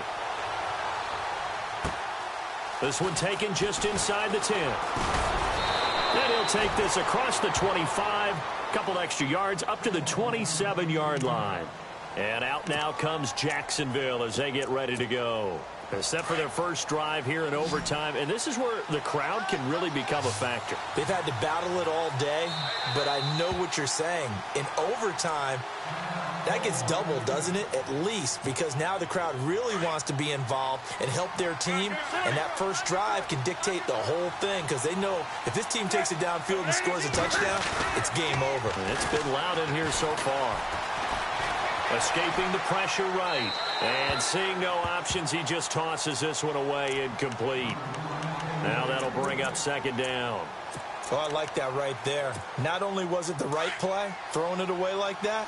Speaker 1: This one taken just inside the 10. And he'll take this across the 25, couple extra yards up to the 27-yard line. And out now comes Jacksonville as they get ready to go. They're set for their first drive here in overtime, and this is where the crowd can really become a factor.
Speaker 2: They've had to battle it all day, but I know what you're saying. In overtime, That gets doubled, doesn't it? At least, because now the crowd really wants to be involved and help their team, and that first drive can dictate the whole thing because they know if this team takes it downfield and scores a touchdown, it's game over.
Speaker 1: It's been loud in here so far. Escaping the pressure right. And seeing no options, he just tosses this one away incomplete. Now that'll bring up second down.
Speaker 2: Oh, I like that right there. Not only was it the right play, throwing it away like that,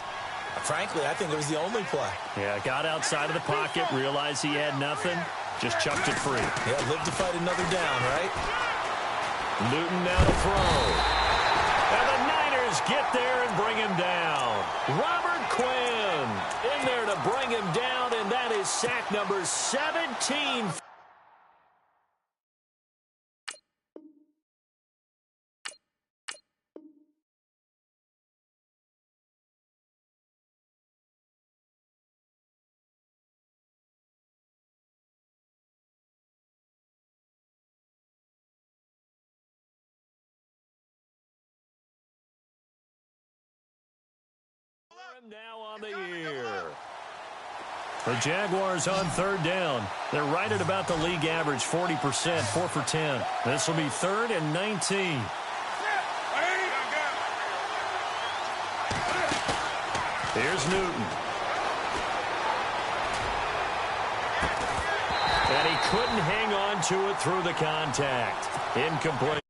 Speaker 2: frankly, I think it was the only play.
Speaker 1: Yeah, got outside of the pocket, realized he had nothing, just chucked it free.
Speaker 2: Yeah, live to fight another down, right?
Speaker 1: Newton now to throw. And the Niners get there and bring him down. Robert Quinn in there to bring him down, and that is sack number 17. Now on the year. The Jaguars on third down. They're right at about the league average, 40%, 4 for 10. This will be 3rd and 19. Here's Newton. And he couldn't hang on to it through the contact. Incomplete.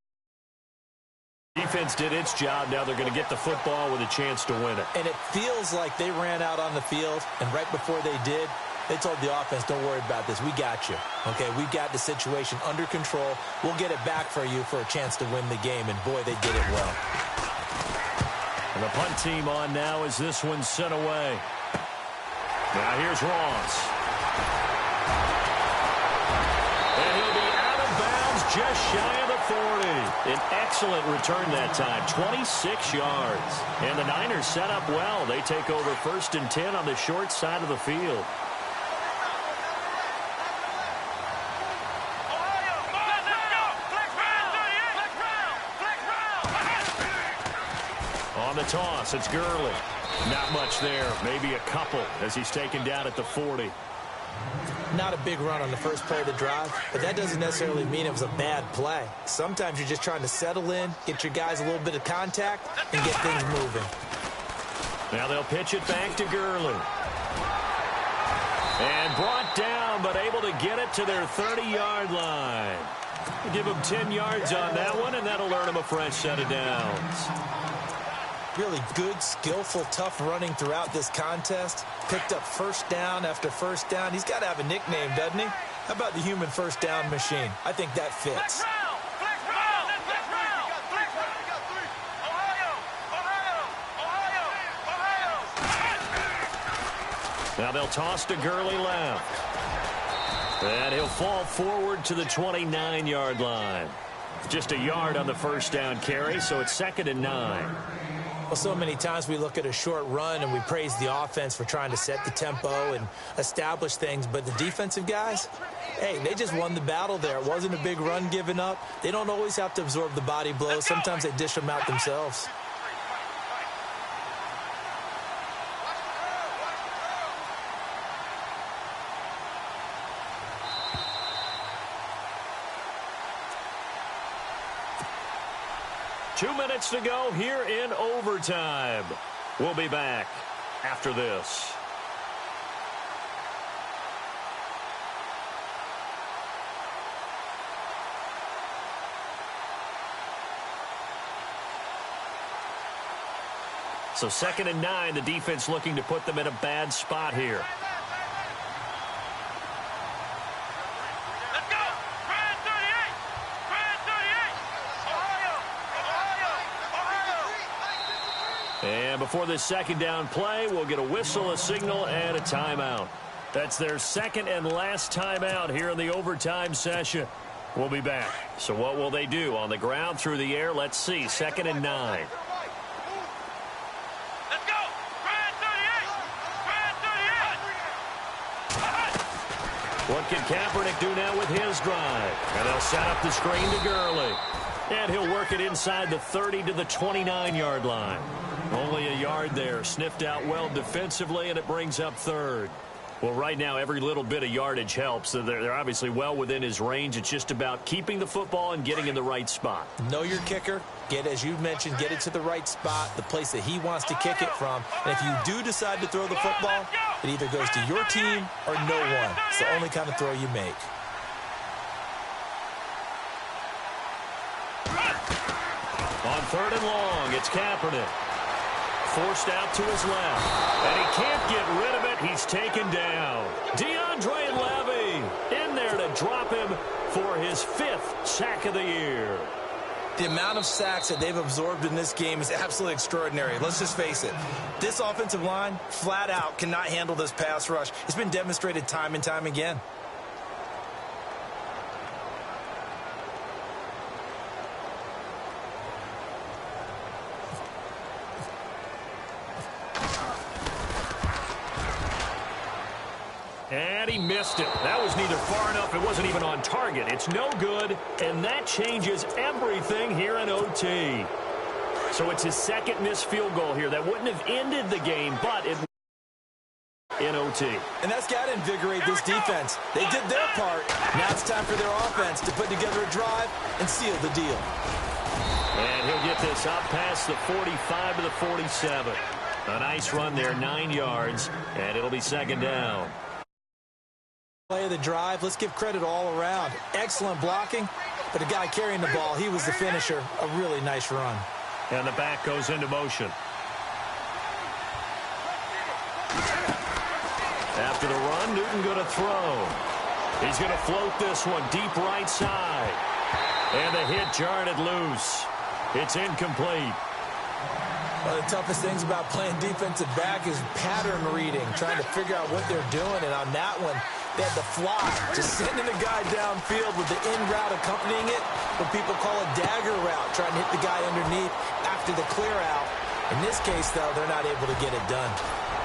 Speaker 1: Defense did its job. Now they're going to get the football with a chance to win it.
Speaker 2: And it feels like they ran out on the field, and right before they did, they told the offense, don't worry about this. We got you. Okay, we got the situation under control. We'll get it back for you for a chance to win the game, and boy, they did it well.
Speaker 1: And the punt team on now as this one's sent away. Now here's Ross. And he'll be out of bounds just shy of the 40. An excellent return that time, 26 yards. And the Niners set up well. They take over 1st and 10 on the short side of the field. On the toss, it's Gurley. Not much there, maybe a couple as he's taken down at the 40.
Speaker 2: Not a big run on the first play of the drive, but that doesn't necessarily mean it was a bad play. Sometimes you're just trying to settle in, get your guys a little bit of contact, and get things moving.
Speaker 1: Now they'll pitch it back to Gurley. And brought down, but able to get it to their 30-yard line. Give them 10 yards on that one, and that'll earn them a fresh set of downs.
Speaker 2: Really good, skillful, tough running throughout this contest. Picked up first down after first down. He's got to have a nickname, doesn't he? How about the human first down machine? I think that fits.
Speaker 1: Now they'll toss to Gurley left. And he'll fall forward to the 29-yard line. Just a yard on the first down carry, so it's 2nd and 9.
Speaker 2: Well, so many times we look at a short run and we praise the offense for trying to set the tempo and establish things, but the defensive guys, hey, they just won the battle there. It wasn't a big run given up. They don't always have to absorb the body blows. Sometimes they dish them out themselves.
Speaker 1: Two minutes to go here in overtime. We'll be back after this. So 2nd and 9, the defense looking to put them in a bad spot here. And before this second down play, we'll get a whistle, a signal, and a timeout. That's their 2nd and last timeout here in the overtime session. We'll be back. So what will they do? On the ground, through the air? Let's see. 2nd and 9.
Speaker 3: Let's go!
Speaker 1: What can Kaepernick do now with his drive? And they'll set up the screen to Gurley. And he'll work it inside the 30 to the 29-yard line. Only a yard there. Sniffed out well defensively, and it brings up third. Well, right now, every little bit of yardage helps. So they're obviously well within his range. It's just about keeping the football and getting in the right spot.
Speaker 2: Know your kicker. As you mentioned, get it to the right spot, the place that he wants to kick it from. And if you do decide to throw the football, it either goes to your team or no one. It's the only kind of throw you make.
Speaker 1: On third and long, it's Kaepernick. Forced out to his left. And he can't get rid of it. He's taken down. DeAndre Levy in there to drop him for his 5th sack of the year.
Speaker 2: The amount of sacks that they've absorbed in this game is absolutely extraordinary. Let's just face it. This offensive line, flat out, cannot handle this pass rush. It's been demonstrated time and time again.
Speaker 1: And he missed it. That was neither far enough. It wasn't even on target. It's no good, and that changes everything here in OT. So it's his 2nd missed field goal here. That wouldn't have ended the game, but it in OT.
Speaker 2: And that's got to invigorate this defense. They did their part. Now it's time for their offense to put together a drive and seal the deal.
Speaker 1: And he'll get this up past the 45 to the 47. A nice run there, 9 yards, and it'll be 2nd down.
Speaker 2: Play of the drive, let's give credit all around. Excellent blocking, but the guy carrying the ball, he was the finisher. A really nice run.
Speaker 1: And the back goes into motion. After the run, Newton going to throw. He's going to float this one deep right side. And the hit jarred it loose. It's incomplete.
Speaker 2: One of the toughest things about playing defensive back is pattern reading, trying to figure out what they're doing. And on that one, they had the fly, just sending a guy downfield with the in route accompanying it, what people call a dagger route, trying to hit the guy underneath after the clear out. In this case, though, they're not able to get it done.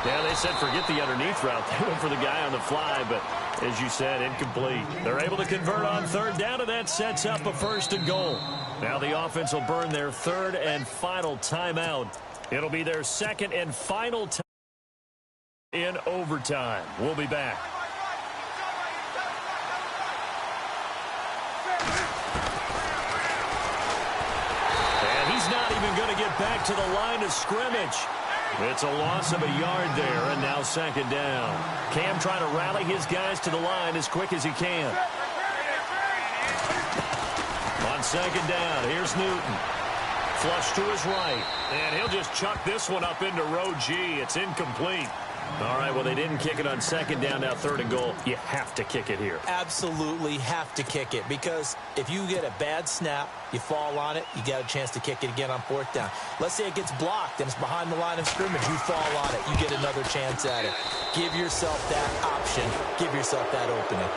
Speaker 1: Yeah, they said forget the underneath route. They went for the guy on the fly, but as you said, incomplete. They're able to convert on 3rd down, and that sets up a 1st and goal. Now the offense will burn their 3rd and final timeout. It'll be their 2nd and final time in overtime. We'll be back. And he's not even going to get back to the line of scrimmage. It's a loss of a yard there, and now 2nd down. Cam trying to rally his guys to the line as quick as he can. On 2nd down, here's Newton. Flush to his right, and he'll just chuck this one up into row G. It's incomplete. All right, well, they didn't kick it on 2nd down, now 3rd and goal. You have to kick it here.
Speaker 2: Absolutely have to kick it, because if you get a bad snap, you fall on it, you got a chance to kick it again on 4th down. Let's say it gets blocked and it's behind the line of scrimmage. You fall on it, you get another chance at it. Give yourself that option. Give yourself that opening.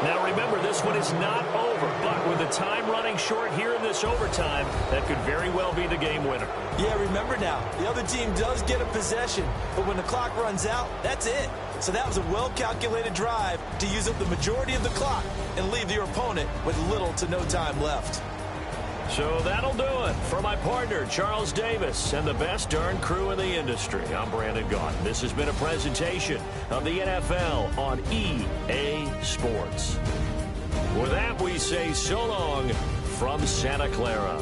Speaker 1: Now, remember, this one is not over, but with the time running short here in this overtime, that could very well be the game winner.
Speaker 2: Yeah, remember now, the other team does get a possession, but when the clock runs out, that's it. So that was a well-calculated drive to use up the majority of the clock and leave your opponent with little to no time left.
Speaker 1: So that'll do it for my partner, Charles Davis, and the best darn crew in the industry. I'm Brandon Gaudin. This has been a presentation of the NFL on EA Sports. With that, we say so long from Santa Clara.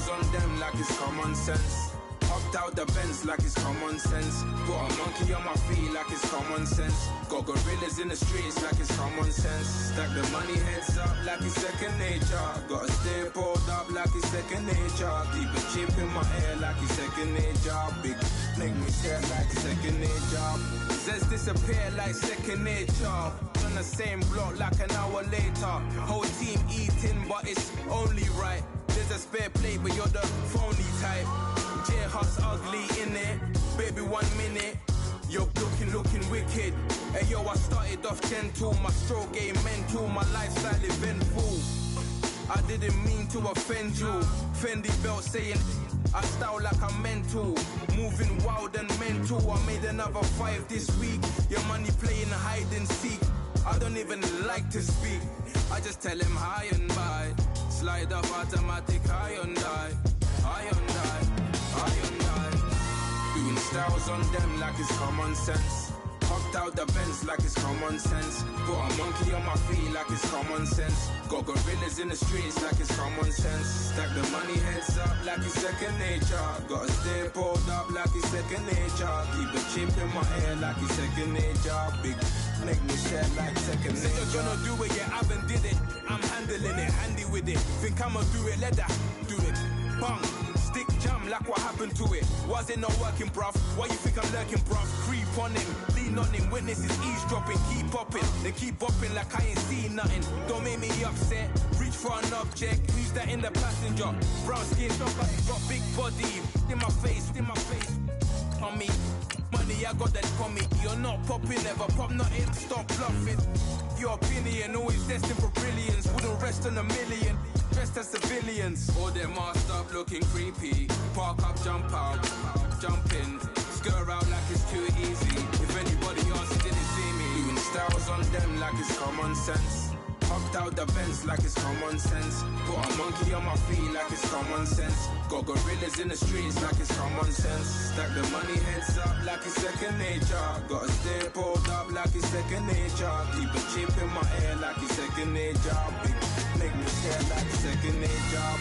Speaker 4: On them like it's common sense. Up out the Benz like it's common sense. Got a monkey on my feet like it's common sense. Got gorillas in the streets like it's common sense. Stack the money heads up like it's second nature. Gotta stay pulled up like it's second nature. Keep a chip in my hair like it's second nature. Big make me stare like second nature. Says disappear like second nature. On the same block like an hour later. Whole team eating but it's only right. There's a spare plate but you're the phony type. J-Hus ugly in it. Baby 1 minute. You're looking wicked. Hey yo, I started off gentle. My stroke game mental. My lifestyle eventful. I didn't mean to offend you. Fendi belt saying I style like I'm mental. Moving wild and mental. I made another 5 this week. Your money playing hide and seek. I don't even like to speak. I just tell him high and by. Slide up automatic Hyundai. Hyundai. Hyundai. Doing styles on them like it's common sense. Hopped out the Benz like it's common sense. Got a monkey on my feet like it's common sense. Got gorillas in the streets like it's common sense. Stack the money heads up like it's second nature. Gotta stay pulled up like it's second nature. Keep a chip in my hair like it's second nature. Big make me share like second nature. Said you're gonna do it, yeah, I haven't did it. I'm handling it, handy with it. Think I'ma do it, let that do it. Bang. Stick jam like what happened to it. Was it not working, bruv? Why you think I'm lurking, bruv? Creep on him, lean on him. Witnesses eavesdropping, keep popping. They keep bopping like I ain't seen nothing. Don't make me upset. Reach for an object. Who's that in the passenger? Brown skin, got big body. In my face, on me. Money, I got that from me. You're not popping, never pop nothing. Stop bluffing. Your opinion always destined for brilliance. Wouldn't rest on a million. Dressed as civilians. All them masked up looking creepy. Park up, jump out, jump in. Skirt out like it's too easy. If anybody else didn't see me. Doing styles on them like it's common sense. Hopped out the Benz like it's common sense. Got a monkey on my feet like it's common sense. Got gorillas in the streets like it's common sense. Stack the money heads up like it's second nature. Gotta stay pulled up like it's second nature. Keep a chip in my hair like it's second nature. Big make me share like second nature.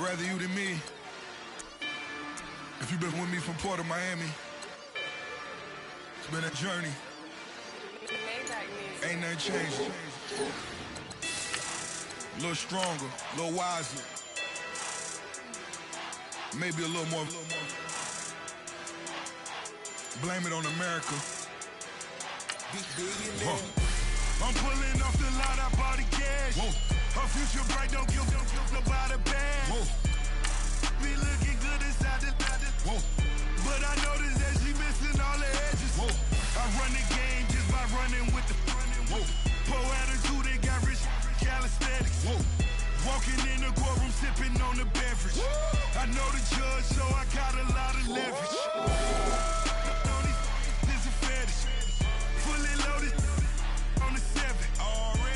Speaker 5: Rather you than me. If you've been with me from Port of Miami, it's been a journey. Ain't nothing changed. A little stronger, a little wiser. Maybe a little more. Blame it on America. I'm pulling off the lot, I bought the cash. Whoa. Her future bright, don't give nobody bad. Whoa. Be looking good inside the whoa. But I noticed that she missing all the edges. Whoa. I run the game just by running with the whoa. Poor attitude, they got rich calisthenics. Whoa. Walking in the courtroom, sipping on the beverage. Whoa. I know the judge, so I got a lot of leverage. This a fetish. Fully loaded on the 7.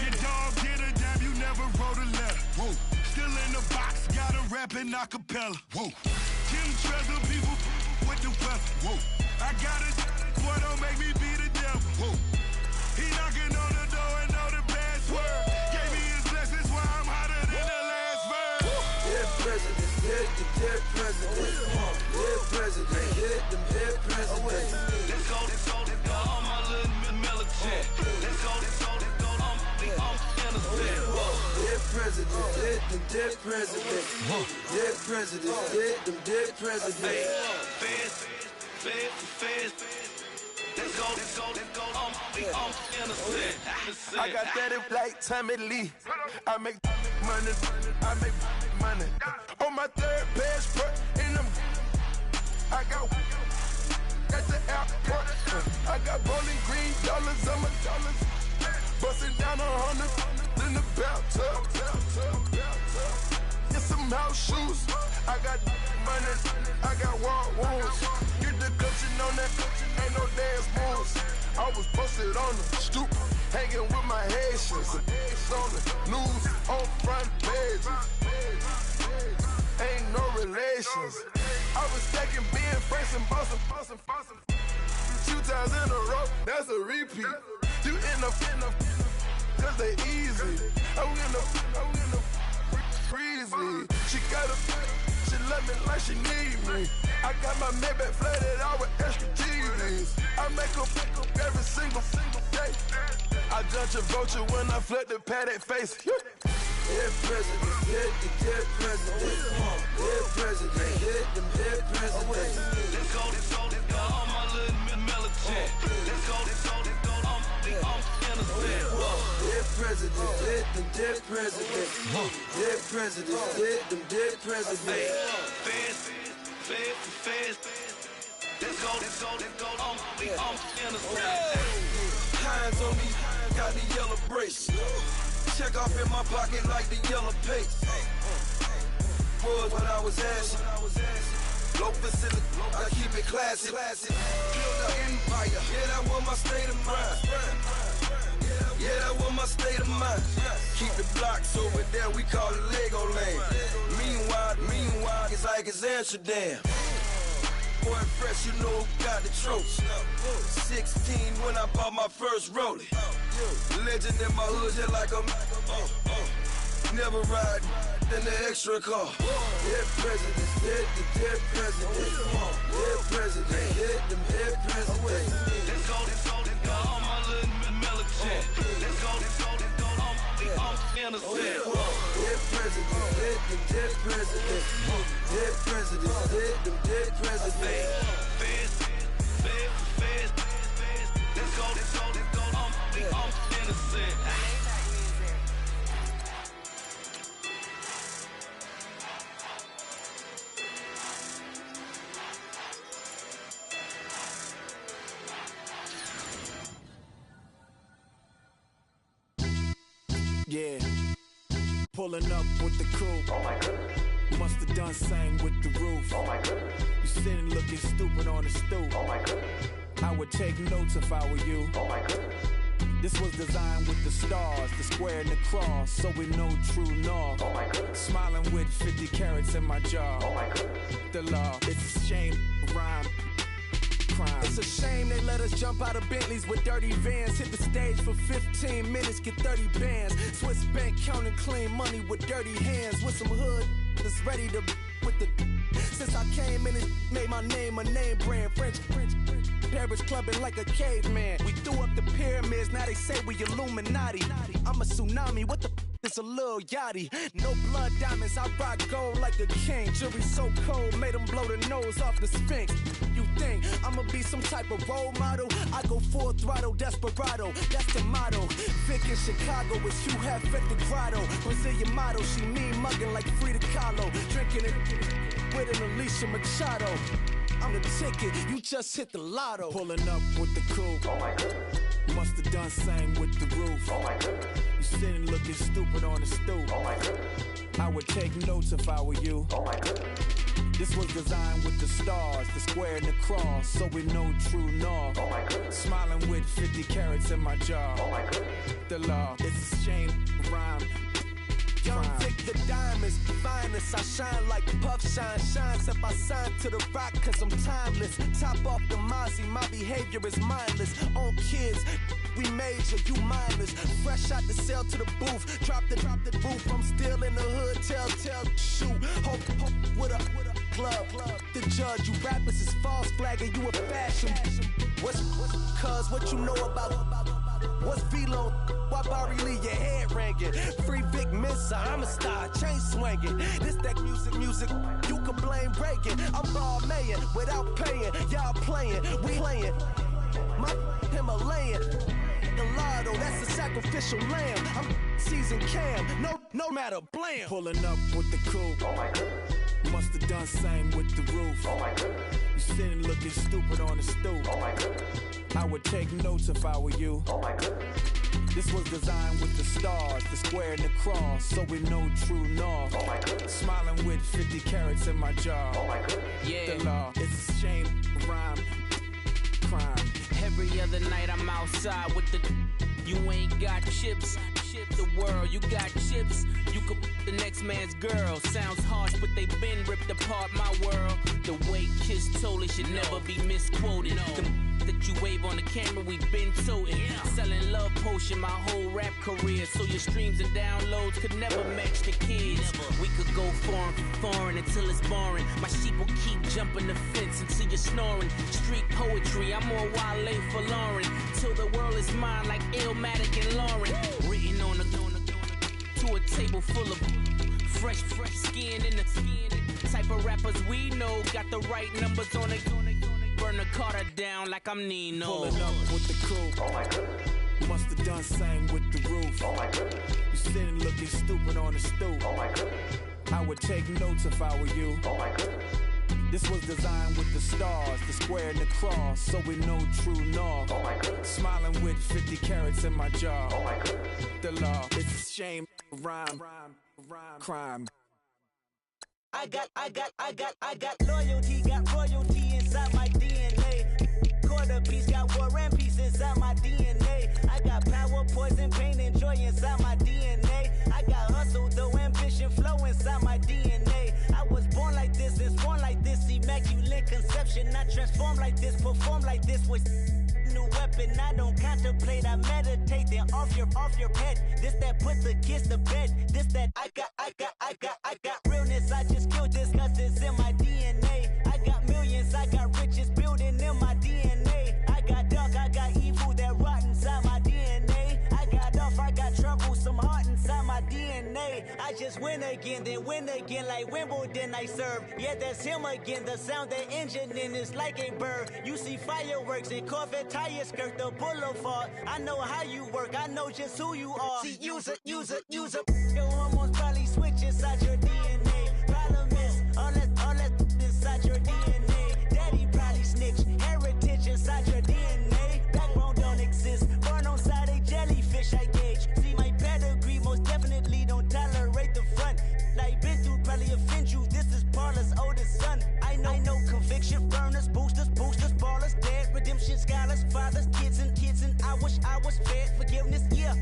Speaker 5: Your dog did a damn, you never wrote a letter. Whoa. Still in the box, got a rapping acapella. Whoa. Kim Treasure, people with the weapon. Whoa. I got it, boy, don't make me be the devil. Whoa. He knocking on the door and know the password. Gave me his blessings while I'm hotter than the last verse.
Speaker 6: Dead president, dead president. Dead president, dead president.
Speaker 3: Let's go, all my little militant. Let's go, I'm innocent.
Speaker 6: Dead president, dead president. Dead president, dead president.
Speaker 3: Feds. Let's go, I'm innocent.
Speaker 6: I got that in like Tommy Lee. I make
Speaker 5: money. I make money. On my third passport, in them, I got at the airport. I got bowling green dollars on my dollars. Busting down 100 in the bathtub. Get some house shoes. I got money. I got wall wounds. Get the coaching on that. Ain't no dance moves. I was posted on the stoop, hanging with my Haitians. On the news, on front pages. Ain't no relations. I was stacking being friends and bossing. 2 times in a row, that's a repeat. You end up, cause they easy. I'm in the freezy. She got a, she love me like she need me. I got my Maybach flooded out with extra TVs. I make up every single day. I judge a vulture when I flip the Patek face.
Speaker 6: Dead president, dead president, dead president, dead president.
Speaker 3: Let's go, all my little militant. Let's go, I'm innocent.
Speaker 6: Dead president, dead president, dead president, dead president. Fast. Let's go, I'm innocent. Hands on me, got the yellow brace. Check off in my pocket like the yellow paste. Was what I was asking. Low facility, I keep it classy. Build an empire, yeah, that was my state of mind. Yeah, that was my state of mind. Keep the blocks over there, we call it Lego land. Meanwhile, it's like it's Amsterdam. Boy fresh, you know who got the tropes. 16 when I bought my first rollie. Legend in my hood, just like a never ride in the extra car. Dead presidents, dead presidents, dead presidents, dead presidents.
Speaker 3: Let's go, all my little militant. Let's go, I'm innocent.
Speaker 6: Dead presidents, dead presidents, dead presidents, dead presidents.
Speaker 3: Fast. Let's go, I'm innocent.
Speaker 7: Yeah, pulling up with the crew. Oh my goodness. Must have done same with the roof. Oh my goodness. You sitting looking stupid on the stoop. Oh my goodness. I would take notes if I were you. Oh my goodness. This was designed with the stars, the square and the cross, so we know true north. Oh my goodness. Smiling with 50 carats in my jaw. Oh my goodness. The law, it's a shame, rhyme. Crime. It's a shame they let us jump out of Bentleys with dirty vans. Hit the stage for 15 minutes, get 30 bands. Swiss bank counting clean money with dirty hands. With some hood that's ready to with the. Since I came in and made my name a name brand. French. Paris clubbing like a caveman. We threw up the pyramids, now they say we Illuminati. I'm a tsunami, what the is a little yachty. No blood diamonds, I rock gold like a king. Jury so cold, made them blow the nose off the Sphinx. You think I'ma be some type of role model? I go full throttle, desperado, that's the motto. Vic in Chicago, it's Hugh Hef at the grotto. Brazilian model, she mean mugging like Frida Kahlo. Drinking it with an Alicia Machado. I'm the ticket, you just hit the lotto. Pulling up with the crew. Oh my goodness. Must have done same with the roof. Oh my goodness. You sitting looking stupid on the stoop. Oh my goodness. I would take notes if I were you. Oh my goodness. This was designed with the stars, the square and the cross, so we know true north. Oh my goodness. Smiling with 50 carats in my jaw. Oh my goodness. The law, it's a shame, rhyme. Young Vic the diamonds, finest. I shine like Puff shines if I sign to the rock cause I'm timeless. Top off the Mozzie, my behavior is mindless. On kids, we major, you mindless. Fresh out the cell to the booth, drop the roof. I'm still in the hood, tell, shoot. Hope with a club. The judge, you rappers is false flagging, you a fashion. What's cuz what you know about? What's Velo? Why Barry Lee, your head ringing? Free Vic Mensa, I'm a star, chain swinging. This that music, you can blame Reagan. I'm ball mayin' without paying, y'all playing, we playing. My Himalayan, the lotto, that's a sacrificial lamb. I'm season Cam, no matter, blam. Pulling up with the coupe. Oh my goodness. Must have done same with the roof. Oh my goodness. You sitting looking stupid on the stoop. Oh my goodness. I would take notes if I were you. Oh my goodness. This was designed with the stars, the square and the cross, so we know true north. Oh my goodness. Smiling with 50 carats in my jaw. Oh my goodness. Yeah. The law, it's a shame, rhyme, crime.
Speaker 8: Every other night I'm outside with the. You ain't got chips. The world, you got chips. You could the next man's girl. Sounds harsh, but they been ripped apart my world. The way Kiss told it should never be misquoted. The that you wave on the camera, we been toting. Selling love potion my whole rap career. So your streams and downloads could never match the kids. We could go foreign until it's boring. My sheep will keep jumping the fence until you're snoring. Street poetry, I'm more Wale for Lauren. Till the world is mine like Illmatic and Lauren. Written on a to a table full of fresh skin in the skin. Type of rappers we know got the right numbers on it. Burn the Carter down like I'm Nino.
Speaker 7: Pulling up with the coupe. Oh my goodness. Must have done same with the roof. Oh my goodness. You sitting looking stupid on the stoop. Oh my goodness. I would take notes if I were you. Oh my goodness. This was designed with the stars, the square and the cross, so we know true north. Oh my goodness. Smiling with 50 carats in my jaw. Oh my goodness. The law, it's a shame, rhyme, crime.
Speaker 9: I got loyalty, got royalty inside my DNA. Quarter piece, got war and peace inside my DNA. I got power, poison, pain, and joy inside my DNA. I got hustle, though ambition, flow inside my DNA. I was born like this, and born like this, immaculate conception. I transform like this, perform like this with new weapon. I don't contemplate, I meditate. Then off your head. This that put the kids to bed. This that I got realness. I just killed this 'cause it's in my DNA. I got millions, I got riches building in my DNA. I got dark, I got evil that rot inside my DNA. I got off, I got trouble, some heart inside my DNA. I just win again, then win again like Wimbledon I serve. Yeah, that's him again. The sound that engine in is like a bird. You see fireworks and Corvette tires skirt the boulevard. I know how you work, I know just who you are. See, use it. Your hormones probably switch inside your DNA. Problem is, all that inside your DNA. Daddy probably snitch, heritage inside your DNA. Backbone don't exist, born on side a jellyfish I gauge. See my pedigree, most definitely don't tolerate the front. Like been through, probably offend you, this is Paula's oldest son. I know conviction, burners, boosters, ballers, dead, redemption, scholars, fathers, kids and I wish I was fed. Forgiveness, yeah.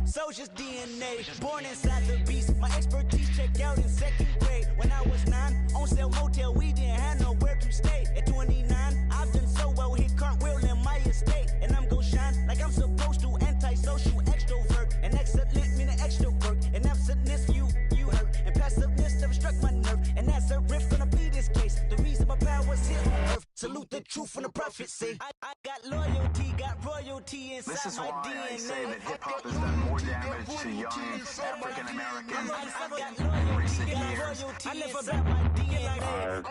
Speaker 9: Soldier's DNA, born inside the beast. My expertise checked out in second grade. When I was 9, on sale motel, we didn't have nowhere to stay. At 29, I've done so well, hit cartwheel in my estate. And I'm gon' shine like I'm supposed to, antisocial extrovert. And excellent meaning extra work. And absentness, you hurt. And passiveness never struck my nerve. And that's a riff, gonna be this case. The reason my power's here on earth. Salute the truth from the prophecy. I got loyalty, got royalty inside
Speaker 10: this is
Speaker 9: my
Speaker 10: why
Speaker 9: DNA.
Speaker 10: I say that hip-hop has done more damage to young African Americans in recent years.
Speaker 9: I live inside my DNA.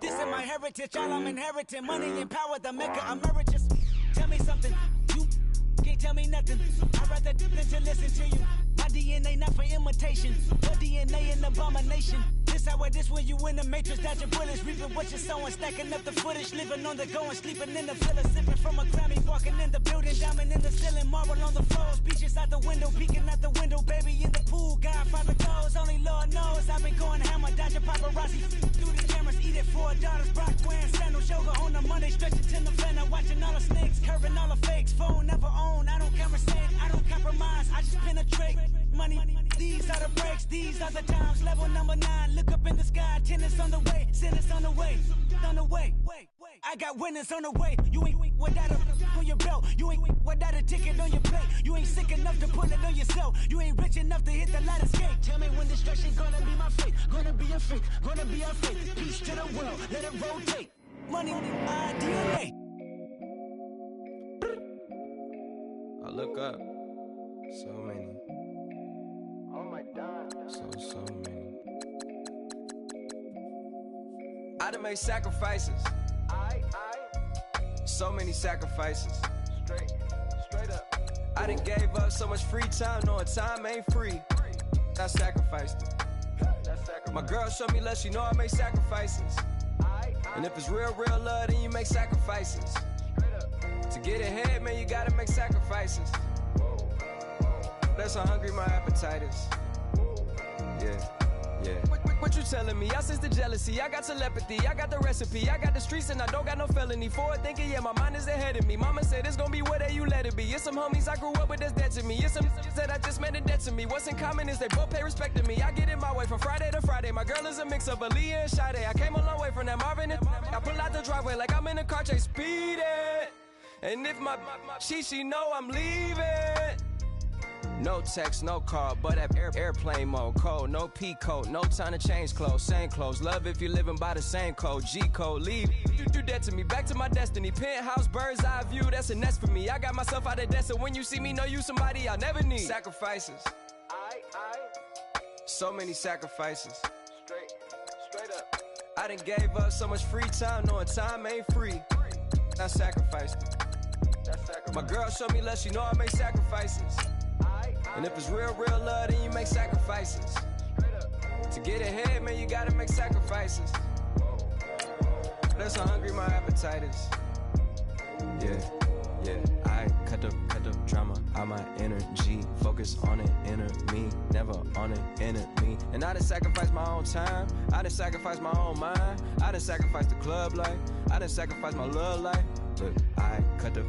Speaker 9: This is my heritage, all I'm inheriting. Money and power, the maker emeritus. Tell me something, you can't tell me nothing. I'd rather than to listen to you. My DNA not for imitation. Your DNA an abomination. This how this when you in the matrix, dodging bullets, reaping what you're sowing, stacking up the footage, living on the go and sleeping in the villa, sipping from a Grammy, walking in the building, diamond in the ceiling, marble on the floors, beaches out the window, peeking out the window, baby in the pool, Godfather goes, only Lord knows, I've been going hammer, dodging paparazzi, through the cameras, eat it for $4, Brock wearing sandals, yoga on a Monday, stretching to November, watching all the snakes, curving all the fakes, phone never own, I don't conversate, I don't compromise, I just penetrate, money, these are the breaks, these are the times, level number 9, look up in the sky, tennis on the way, sinners on the way, I got winners on the way, you ain't without a on your belt, you ain't without a ticket on your plate, you ain't sick enough to pull it on yourself, you ain't rich enough to hit the ladder skate, tell me when destruction gonna be my fate, gonna be a fate, gonna be our fate, peace to the world, let it rotate, money, DNA.
Speaker 11: I look up, so many.
Speaker 9: Oh my God.
Speaker 11: So many. I done made sacrifices. So many sacrifices.
Speaker 9: Straight up.
Speaker 11: I done gave up so much free time, knowing time ain't free. I sacrificed it. My girl showed me love, she know I make sacrifices. And if it's real, real love, then you make sacrifices. To get ahead, man, you gotta make sacrifices. That's how hungry my appetite is. Yeah. What you telling me? I sense the jealousy, I got telepathy, I got the recipe, I got the streets and I don't got no felony. Forward thinking, yeah, my mind is ahead of me. Mama said it's gonna be whatever you let it be. It's some homies I grew up with that's dead to me. It's some that I just met in debt to me. What's in common is they both pay respect to me. I get it my way from Friday to Friday. My girl is a mix of Aaliyah and Sade. I came a long way from that Marvin and I pull out the driveway like I'm in a car chase speeding. And if my she know I'm leaving. No text, no call, but at airplane mode. Code, no P code, no time to change clothes. Same clothes, love if you're living by the same code. G code, leave. You do that to me, back to my destiny. Penthouse, bird's eye view, that's a nest for me. I got myself out of debt, so when you see me, know you somebody I'll never need. Sacrifices. So many sacrifices. Straight up. I done gave up so much free time, knowing time ain't free. I sacrificed it. My girl showed me love, she know I make sacrifices. And if it's real, real love, then you make sacrifices. To get ahead, man, you gotta make sacrifices. That's how hungry my appetite is. Yeah. I cut the drama out my energy. Focus on the inner me, never on the enemy. And I done sacrificed my own time. I done sacrificed my own mind. I done sacrificed the club life. I done sacrificed my love life. Look, I cut the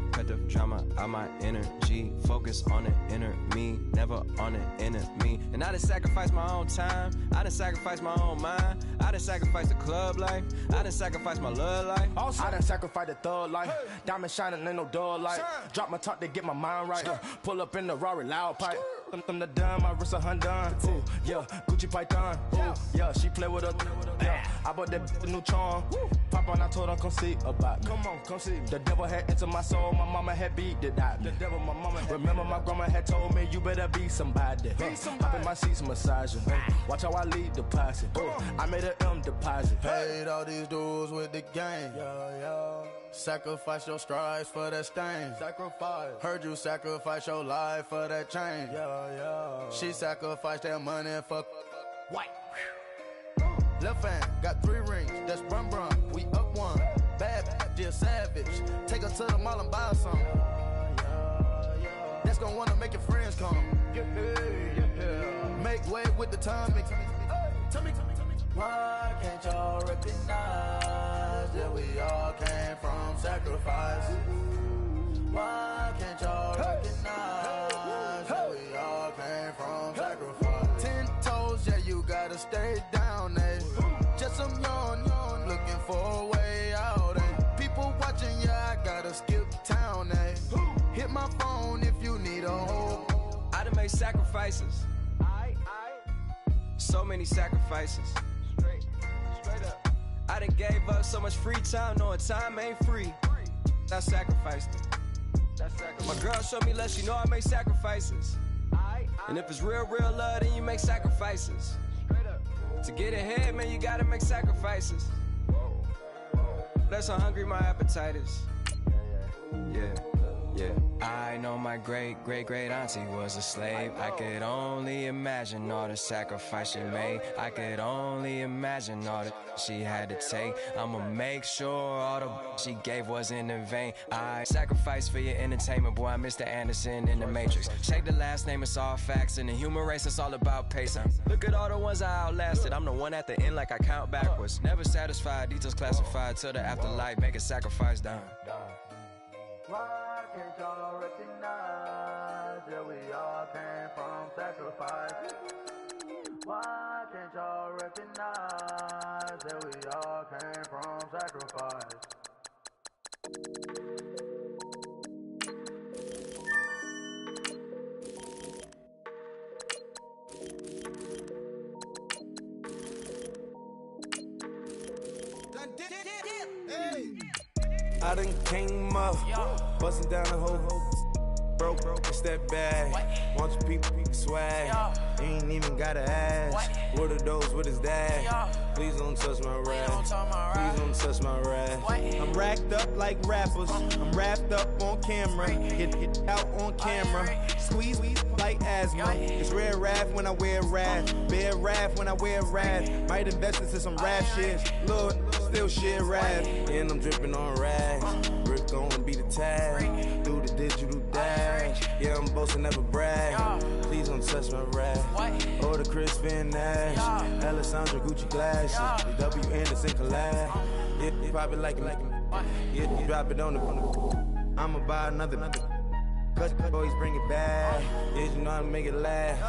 Speaker 11: drama out my energy. Focus on the inner me, never on the enemy. And I done sacrificed my own time. I done sacrificed my own mind. I done sacrificed the club life. I done sacrificed my love life.
Speaker 12: I done sacrificed the thug life. Diamond shining, ain't no dull light. Drop my top to get my mind right. Pull up in the Rari loud pipe. Them the dime, my wrist a Hyundai. Ooh, yeah, Gucci Python. Ooh, yeah, she play with her. Yeah, I bought that new charm. Pop on, I told her come see about me. Come on, come see me. The devil had entered my soul, my mama had beat it out. The devil, my mama. Remember my grandma had told me you better be somebody. Hop in my seats, massaging. Watch how I lead the posse. I made an M deposit.
Speaker 13: Paid all these dues with the game. Sacrifice your strides for that stain.
Speaker 12: Sacrifice.
Speaker 13: Heard you sacrifice your life for that change. She sacrificed that money for
Speaker 12: white.
Speaker 13: Left hand got 3 rings. That's brum brum. We up one. Bad, dear savage. Take her to the mall and buy some. That's gonna wanna make your friends come. Make way with the timing. Tell me.
Speaker 14: Why can't y'all recognize that we all came from sacrifice? Why can't y'all recognize that we all came from sacrifice?
Speaker 13: 10 toes, yeah, you gotta stay down, eh? Just some yawn, looking for a way out, eh? People watching, yeah, I gotta skip town, eh? Hit my phone if you need a hold.
Speaker 11: I done made sacrifices. So many sacrifices. Straight up. I done gave up so much free time, knowing time ain't free. I sacrificed it. My girl showed me love, she know I make sacrifices. And if it's real, real love, then you make sacrifices. To get ahead, man, you gotta make sacrifices. That's how hungry my appetite is. Yeah. I know my great auntie was a slave. I could only imagine all the sacrifice she made. I could only imagine all that she had to take. I'ma make sure all the she gave wasn't in vain. I sacrificed for your entertainment, boy. I'm Mr. Anderson in the Matrix. Check the last name, it's all facts. In the human race, it's all about pacing. Look at all the ones I outlasted. I'm the one at the end like I count backwards. Never satisfied, details classified till the afterlife. Make a sacrifice down.
Speaker 14: Why can't y'all recognize that we all came from sacrifice? Why can't y'all recognize that we all came from sacrifice?
Speaker 12: I done came up, bustin' down the whole
Speaker 15: broke, step back. Want your people swag. You ain't even gotta ask. What are those with his dad? Please don't touch my rap. Please don't touch my rap.
Speaker 16: I'm racked up like rappers. I'm wrapped up on camera. Get out on camera. Squeeze like asthma. It's rare wrath when I wear wrath. Bear wrath when I wear wrath. Might invest into some rap shit. Lord, still shit rap.
Speaker 15: And I'm dripping on rags. Rick gonna be the tag. Do the digital dash. Yeah, I'm boasting, never brag. Please don't touch my rap. Or the Chris Van Nash. Alessandra Gucci glasses. The W Anderson collab. Yeah, you probably like it. Yeah, you drop it on the. I'ma buy another. Cause boys bring it back. Yeah, you know how to make it last.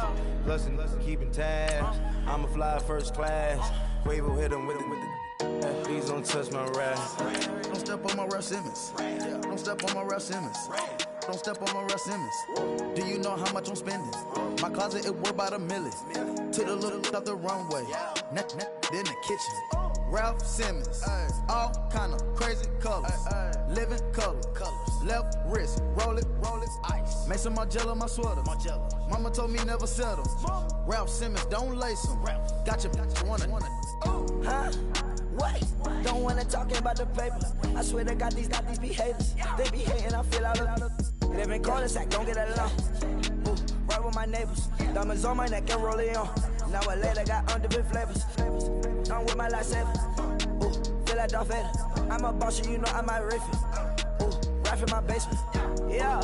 Speaker 15: Plus and keeping tabs. I'ma fly first class. Quavo hit him with it. Please don't touch my rap.
Speaker 13: Don't step on my Ralph Simmons. Don't step on my Ralph Simmons. Don't step on my Ralph Simmons. Do you know how much I'm spending? My closet is worth about $1 million. To the little up the runway. Then the kitchen. Ralph Simmons. All kind of crazy colors. Living color. Left wrist. Roll it. Ice. Mason Margiela, my sweater. Mama told me never settle. Ralph Simmons, don't lace him. Got your wanna.
Speaker 17: Huh? What? Don't wanna talk about the paper. I swear to God, these be haters. They be hating, I feel out of. They been calling sack, don't get along. Ooh, right with my neighbors. Diamonds on my neck and roll it on. Now I later got underbit flavors. I'm with my lightsaber. Ooh, feel like Darth Vader. I'm a boss, you know I might riff it. Ooh, right in my basement. Yeah.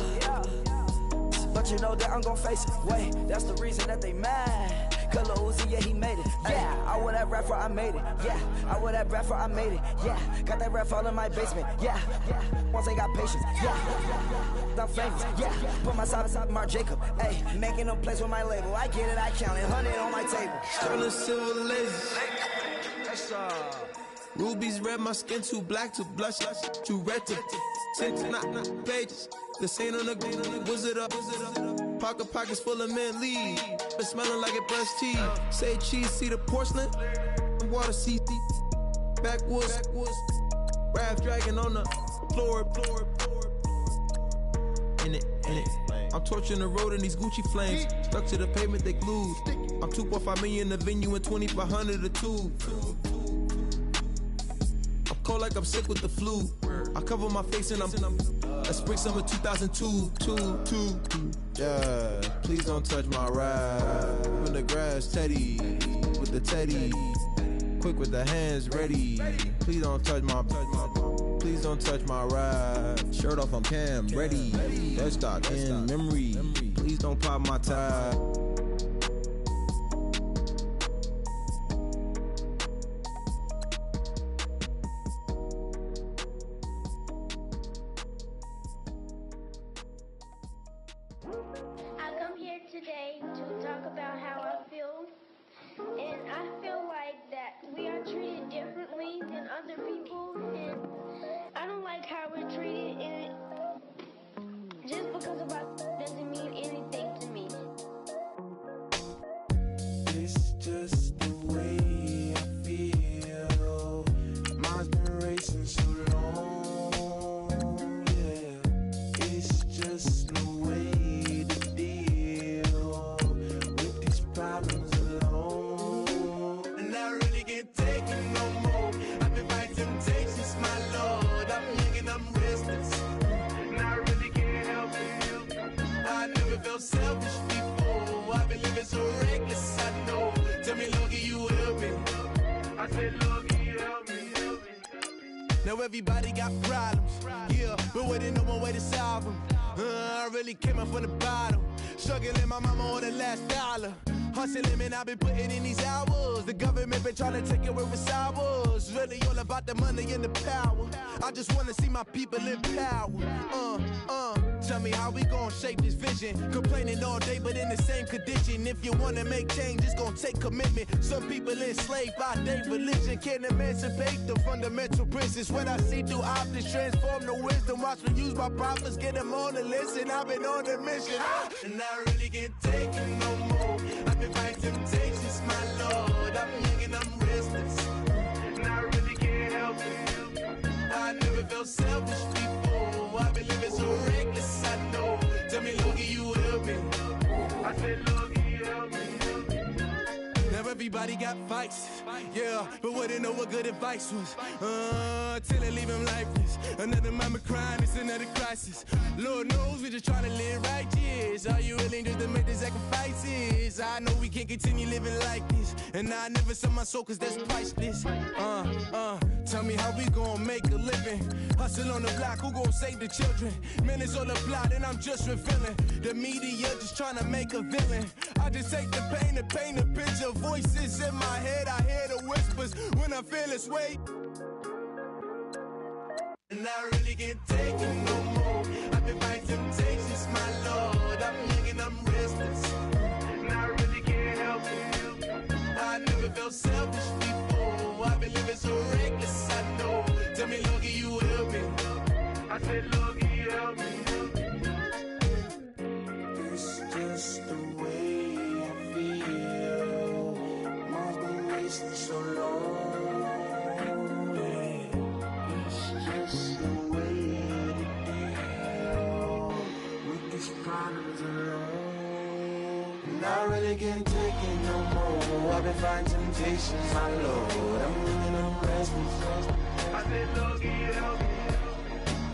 Speaker 17: But you know that I'm gon' face it. Wait, that's the reason that they mad. Color Uzi, yeah, he made it. Yeah, I wear that rap for I made it. Yeah, I wear that rap for I made it. Yeah, got that rap all in my basement. Yeah, once I got patience. Yeah, I'm famous. Yeah, put my side beside Marc Jacob. Hey, making them plays with my label. I get it, I count it. 100 on my table.
Speaker 18: Sterling silver laser. Rubies red, my skin too black to blush. Too red to tint, not pages. The saint on the wizard up. Pockets full of mint leaves. Been smelling like it brushed teeth. Say cheese, see the porcelain. Water, see backwoods. Raft dragging on the floor. In it. I'm torching the road in these Gucci flames. Stuck to the pavement, they glued. I'm 2.5 million the venue and 2,500 a tube. I'm cold like I'm sick with the flu. I cover my face and I'm a spring summer 2002. Yeah, please don't touch my ride. In the grass, Teddy, with the Teddy. Quick with the hands ready. Please don't touch my ride. Shirt off, I'm Cam, ready. Dead stock in memory. Please don't pop my tie.
Speaker 19: Today to talk about how I feel, and I feel like that we are treated differently than other people, and I don't like how we're treated, and just because of our doesn't mean anything to me.
Speaker 15: It's just the way I feel. Mine's been racing so long, yeah. It's just the way. Problems alone, and I really can't take it no more. I've been fighting temptations, my lord. I'm young and I'm restless, and I really can't help it. I never felt selfish before. I've been living so reckless, I know. Tell me, Lord, can you help me? I said, Lord, can you help me? Now everybody got problems, yeah, but waiting no more way to solve them. I really came up from the bottom, struggling my mama on the last dollar. Hustling, man, I've been putting in these hours. The government been trying to take away with ours. Really all about the money and the power. I just wanna see my people in power. Tell me how we gon' shape this vision. Complaining all day, but in the same condition. If you wanna make change, it's gon' take commitment. Some people enslaved by their religion can't emancipate the fundamental principles. What I see through optics transform the wisdom. Watch me use my prophets, get them on the list, and I've been on the mission. And I really can't take it no more. I've been fighting temptations, my lord. I'm young and I'm restless, and I really can't help it. I never felt selfish before. I've been living so reckless, I know. Tell me, Lord,
Speaker 18: everybody got vices. Yeah, but wouldn't know what good advice was. Till they leave him lifeless. Another mama crying, it's another crisis. Lord knows we just trying to live righteous. Are you willing just to make the sacrifices? I know we can't continue living like this, and I never sell my soul cause that's priceless. Tell me how we gon' make a living. Hustle on the block, who gon' save the children? Minutes on the plot and I'm just revealing. The media just trying to make a villain. I just take the pain and paint a picture. Voices in my head, I hear the whispers when I feel this way. And I really can't take it no more. I've been fighting temptations, my Lord. I'm young and I'm restless, and I really can't help it. I never felt selfish before. I've been living so reckless, I know. Tell me, Lord, can you help me? I said, Lord, can you help me?
Speaker 15: It's just the way I feel. Must be wasting so long. It's just the way to deal with these problems alone. And I really can't take it no more. I've been fighting temptations, my Lord. I'm living on restless. I said, Lord, can you help me?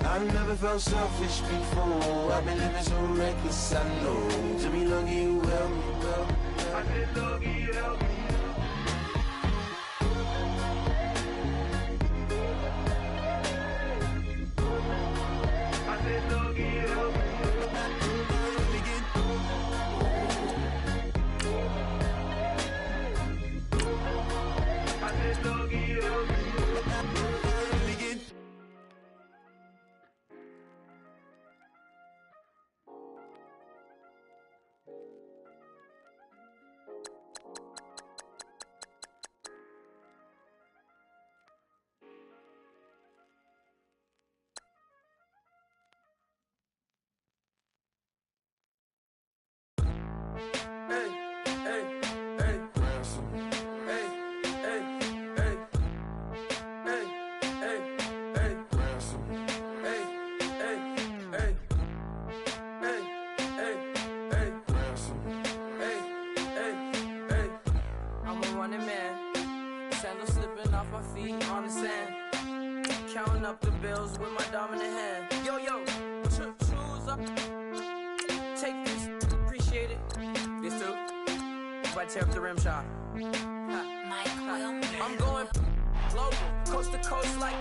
Speaker 15: I've never felt selfish before. I've been living so reckless, I know. To be lucky you help me, girl. I said, Lord, can you help me? I said, Lord, can you help me? I said, Lord, can you help me?
Speaker 8: Tear up the rim shot. I'm going global, coast to coast like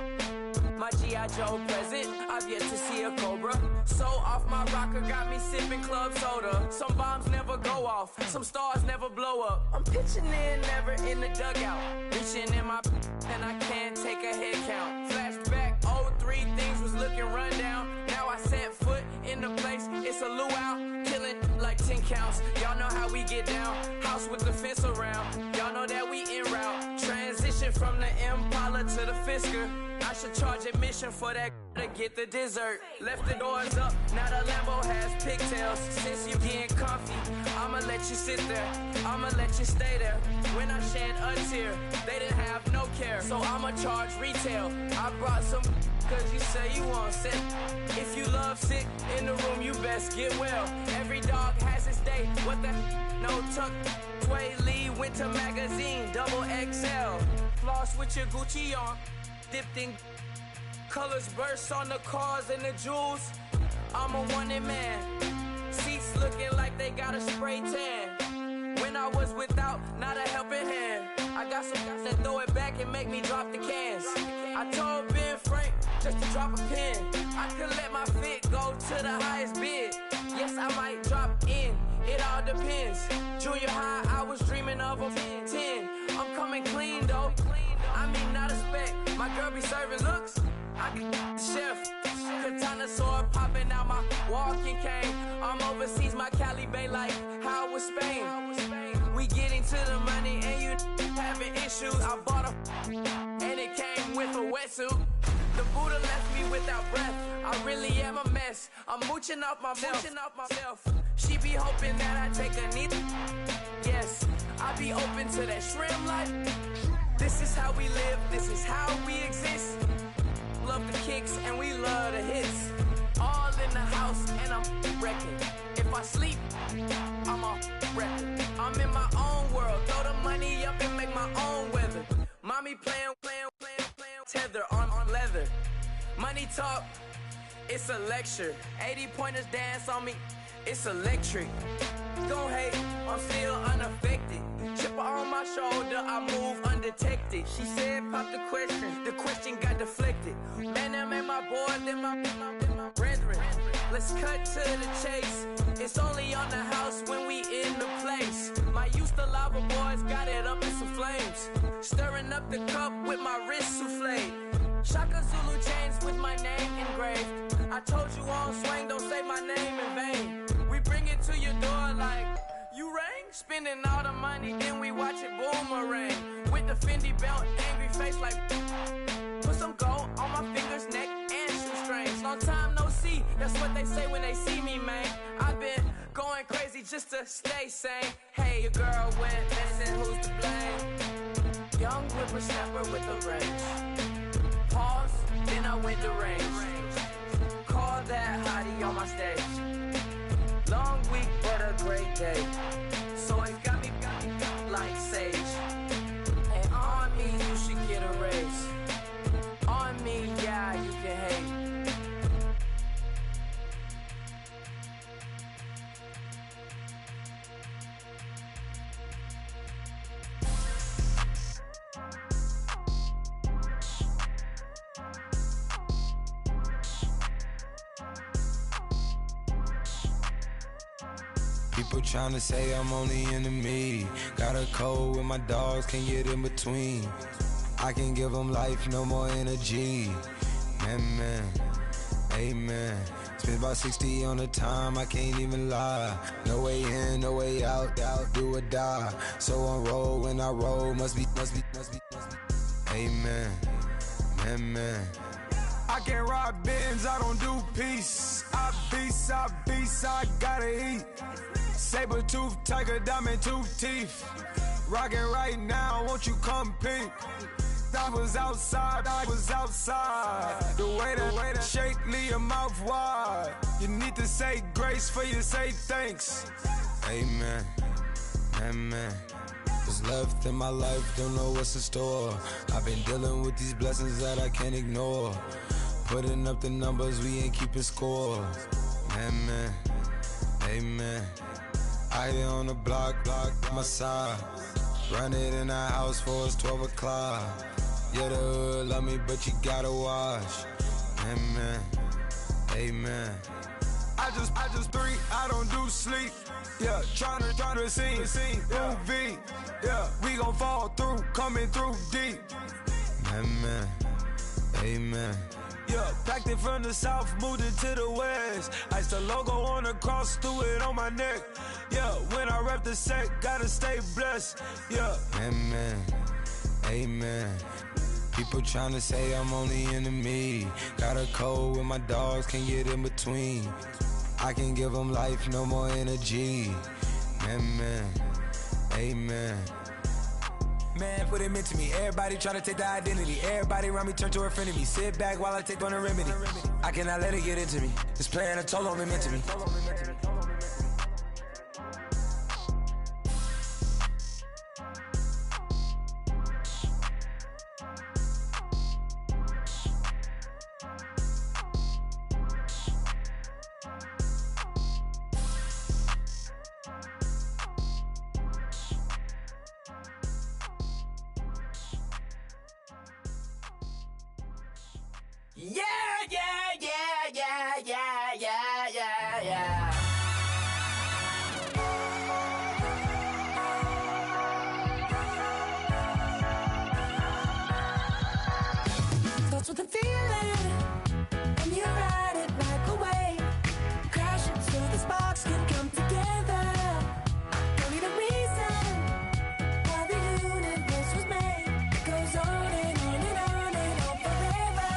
Speaker 8: my G.I. Joe present. I've yet to see a Cobra. So off my rocker got me sipping club soda. Some bombs never go off, some stars never blow up. I'm pitching in, never in the dugout. Reaching in my and I can't take a head count. Flashback, 03, things was looking run down. Now I set foot in the place, it's a luau. Killing like 10 counts, y'all know how we get down. House with the fence around, y'all know that we en route. Transition from the Impala to the Fisker. I should charge admission for that to get the dessert. Left the doors up, now the Lambo has pigtails. Since you getting comfy, I'ma let you sit there, I'ma let you stay there. When I shed a tear, they didn't have no care. So I'ma charge retail, I brought some cause you say you want sick. If you love sick in the room, you best get well. Every dog has its day, what the no tuck. Sway Lee Winter Magazine, double XL. Floss with your Gucci on, dipped in colors burst on the cars and the jewels. I'm a wanted man, seats looking like they got a spray tan. When I was without, not a helping hand. I got some guys that throw it back and make me drop the cans. I told Ben Frank just to drop a pin. I could let my fit go to the highest bid. Yes, I might drop in, it all depends. Junior high, I was dreaming of a 10. I'm coming clean though, I mean not a spec. My girl be serving looks, I get the chef. Katana sword popping out my walking cane. I'm overseas, my Cali Bay like how was Spain. We getting to the money and you having issues. I bought a and it came with a wetsuit. The Buddha left me without breath. I really am a mess. I'm mooching off myself. She be hoping that I take a knee. Yes, I be open to that shrimp life. This is how we live. This is how we exist. Love the kicks and we love the hits. All in the house and I'm wrecking. If I sleep, I'm a wreck. I'm in my own world. Throw the money up and make
Speaker 20: Mommy playing tether on leather. Money talk, it's a lecture. 80-pointers dance on me, it's electric. Don't hate, I'm still unaffected. Chipper on my shoulder, I move undetected. She said pop the question got deflected. Man, that made my boy, then my brethren. Let's cut to the chase. It's only on the house when we in the place. My used to lava boys got it up in some flames. Stirring up the cup with my wrist souffle. Shaka Zulu chains with my name engraved. I told you on swing, don't say my name in vain. We bring it to your door like, you rang? Spending all the money, then we watch it boomerang. With the Fendi belt, angry face like, put some gold on my fingers, neck, and shoestrings. Long time no see, that's what they say when they see me, man. I've been going crazy just to stay sane. Hey, your girl went missing, who's to blame? Young whippersnapper with the range. Pause, then I went to range. Call that hottie on my stage. Long week, but a great day. So it got me like sage. And on me, you should get a raise. On me, yeah, you can hate.
Speaker 21: People tryna say I'm only enemy. Got a cold with my dogs, can't get in between. I can give them life, no more energy. Man, amen. Spent about 60 on the time, I can't even lie. No way in, no way out, do or die. So on roll, when I roll, must be. Amen, man.
Speaker 22: I can ride Benz, I don't do peace. I beast, I gotta eat. Saber tooth, tiger, diamond tooth teeth. Rockin' right now, won't you come peep? I was outside. The way to shake, leave your mouth wide. You need to say grace for you say thanks.
Speaker 21: Amen, amen. What's left in my life, don't know what's in store. I've been dealing with these blessings that I can't ignore. Putting up the numbers, we ain't keeping score. Amen, amen. I here on the block, my side. Run it in the house for it's 12 o'clock. Yeah, the hood love me, but you gotta watch. Amen, amen.
Speaker 22: I just three, I don't do sleep. Yeah, tryna see. UV. Yeah, we gon' fall through, coming through deep.
Speaker 21: Amen, amen.
Speaker 22: Yeah, packed it from the south, moved it to the west. Iced the logo on the cross, threw it on my neck. Yeah, when I rep the set, gotta stay blessed. Yeah.
Speaker 21: Amen, amen. People tryna say I'm only enemy. Got a cold with my dogs, can't get in between. I can give them life, no more energy. Amen, amen.
Speaker 22: Man, what it meant to me. Everybody try to take the identity. Everybody around me turn to a friend of me. Sit back while I take on a remedy. I cannot let it get into me. It's playing a toll on me, meant to me.
Speaker 20: Yeah.
Speaker 23: That's what the feeling, and you ride it like away. Crash it so the sparks can come together. Don't need a reason why the universe was made. It goes on and on and on and on forever.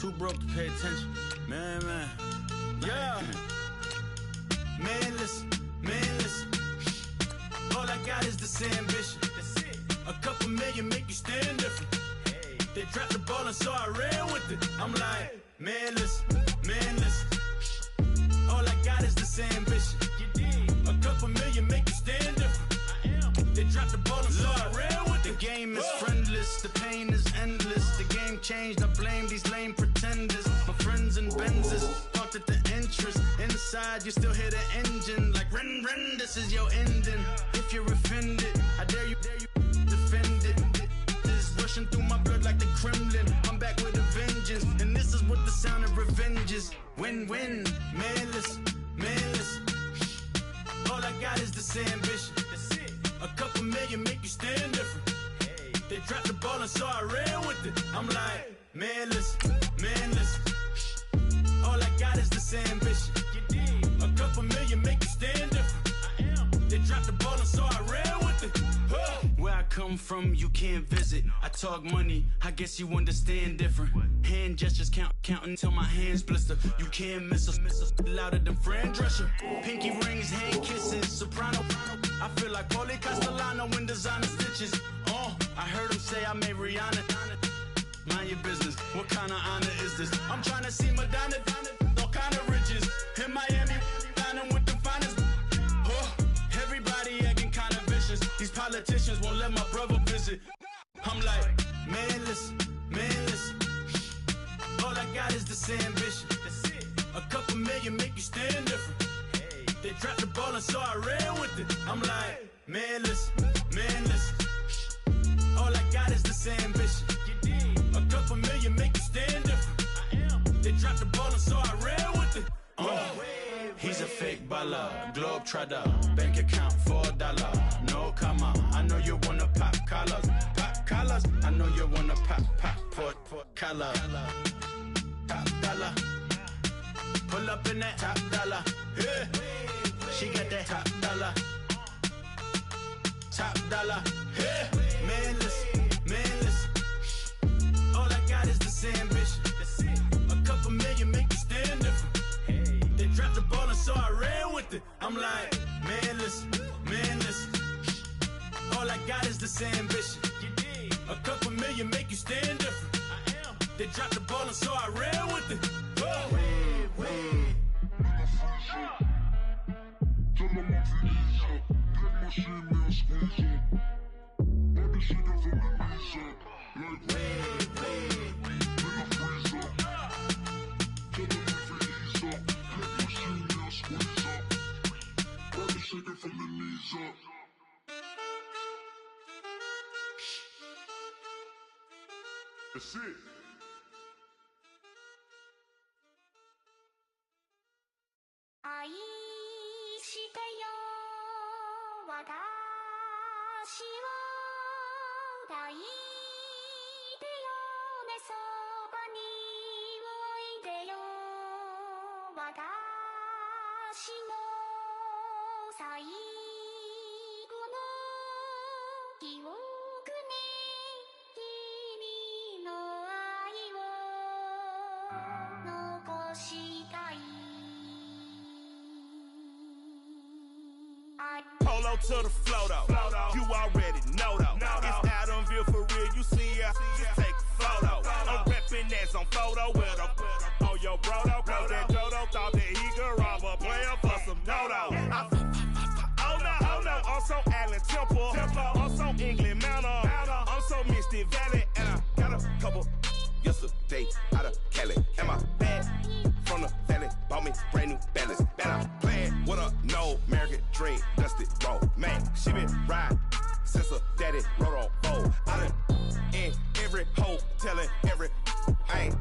Speaker 1: Too broke to pay attention. Man. Yeah. Man, listen. All I got is this ambition. A couple million make you stand different. They dropped the ball and so I ran with it. I'm like, man, listen. All I got is this ambition. A couple million make you stand different. They dropped the ball and so I ran with it. The game is friendless, the pain is endless. The game changed, I blame these lame pretenders. My friends and Benzes parked at the entrance. Inside, you still hear the engine. Like, ren, this is your ending. If you're offended, I dare you defend it. This rushing through my blood like the Kremlin. I'm back with a vengeance, and this is what the sound of revenge is. Win-win, man, listen. All I got is this ambition. A couple million make you stand different. They dropped the ball and so I ran with it. I'm like, man, listen. All I got is this ambition. A couple million make you stand different. They dropped the ball and so I ran with it. Where I come from, you can't visit. I talk money, I guess you understand different. Hand gestures counting till my hands blister. You can't miss us louder than Fran Drescher. Pinky rings, hand kisses, soprano. I feel like Paulie Castellano in designer stitches. I heard him say I made Rihanna. Mind your business, what kind of honor is this? I'm trying to see Madonna, all kind of riches. In Miami, dining with the finest. Everybody acting kind of vicious. These politicians won't let my brother visit. I'm like, man, listen. All I got is this ambition. A couple million make you stand different. They dropped the ball and so I ran with it. I'm like, man, listen. All I got is this ambition. A couple million make you stand different. They dropped the ball and so I ran with it. He's a fake baller, globe trotter, bank account $4, no comma. I know you wanna pop collars. I know you wanna pop collar. Top dollar, pull up in that top dollar. Yeah, she got that top dollar. Yeah, man, listen. All I got is this ambition. A couple million make you stand different. They dropped the ball and so I ran with it. I'm like, man, listen. All I got is this ambition. A couple million make you stand different. They dropped the ball and so I ran with it.
Speaker 5: That's it.
Speaker 23: 愛してよ私を抱いてよねそばにおいでよ私の最後の記憶に君の愛を残したい
Speaker 5: Polo to the flow though. You already know though. It's Adamville for real. You see ya? Just take a photo. I'm reppin' that's on photo with a on your bro though. Cause that Jodo thought that he could rob a player for some no-no. Oh no, I'm so Allen Temple. I'm so England Manor. I'm so Misty Valley. And I got a couple yesterday out of Cali. And my bag from the valley bought me brand new balance. And I'm playing with a no American dream, dusty road. Man, she been riding since her daddy rode on bold. I done in every hole, telling every I ain't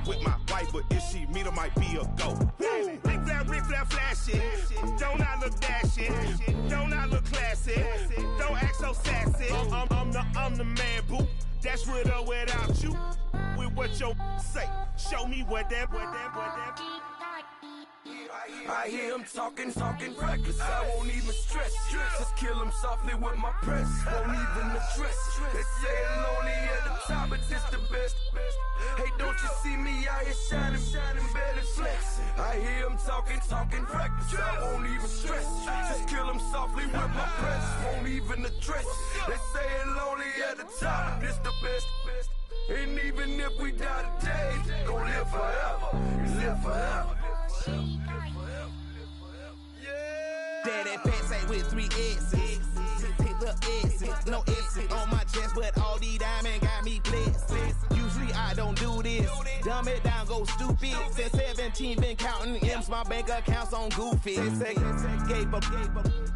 Speaker 5: with my wife, but if she meet her, might be a go. Rick flat flashing. Don't I look dashing? Don't I look classy? Don't act so sassy. I'm the man, boo. That's with or without you. With what your say. Show me what that.
Speaker 6: I hear him talking reckless. I won't even stress. Just kill him softly with my press. Won't even address. They say lonely at the top, but it's the best. Hey, don't you see me out here shining, barely flexing. I hear him talking reckless. I won't even stress it. Just kill him softly with my press. Won't even address it. They say it lonely at the top. This the best. And even if we die today, gon' live forever. Live forever.
Speaker 2: Daddy pants ain't with 3 X's. Pick the X's, no X's on my chest, but all these diamonds got me blessed. Usually I don't do this. Dumb it down, go stupid. Since 17 been counting M's, my bank account's on goofy. Gave up.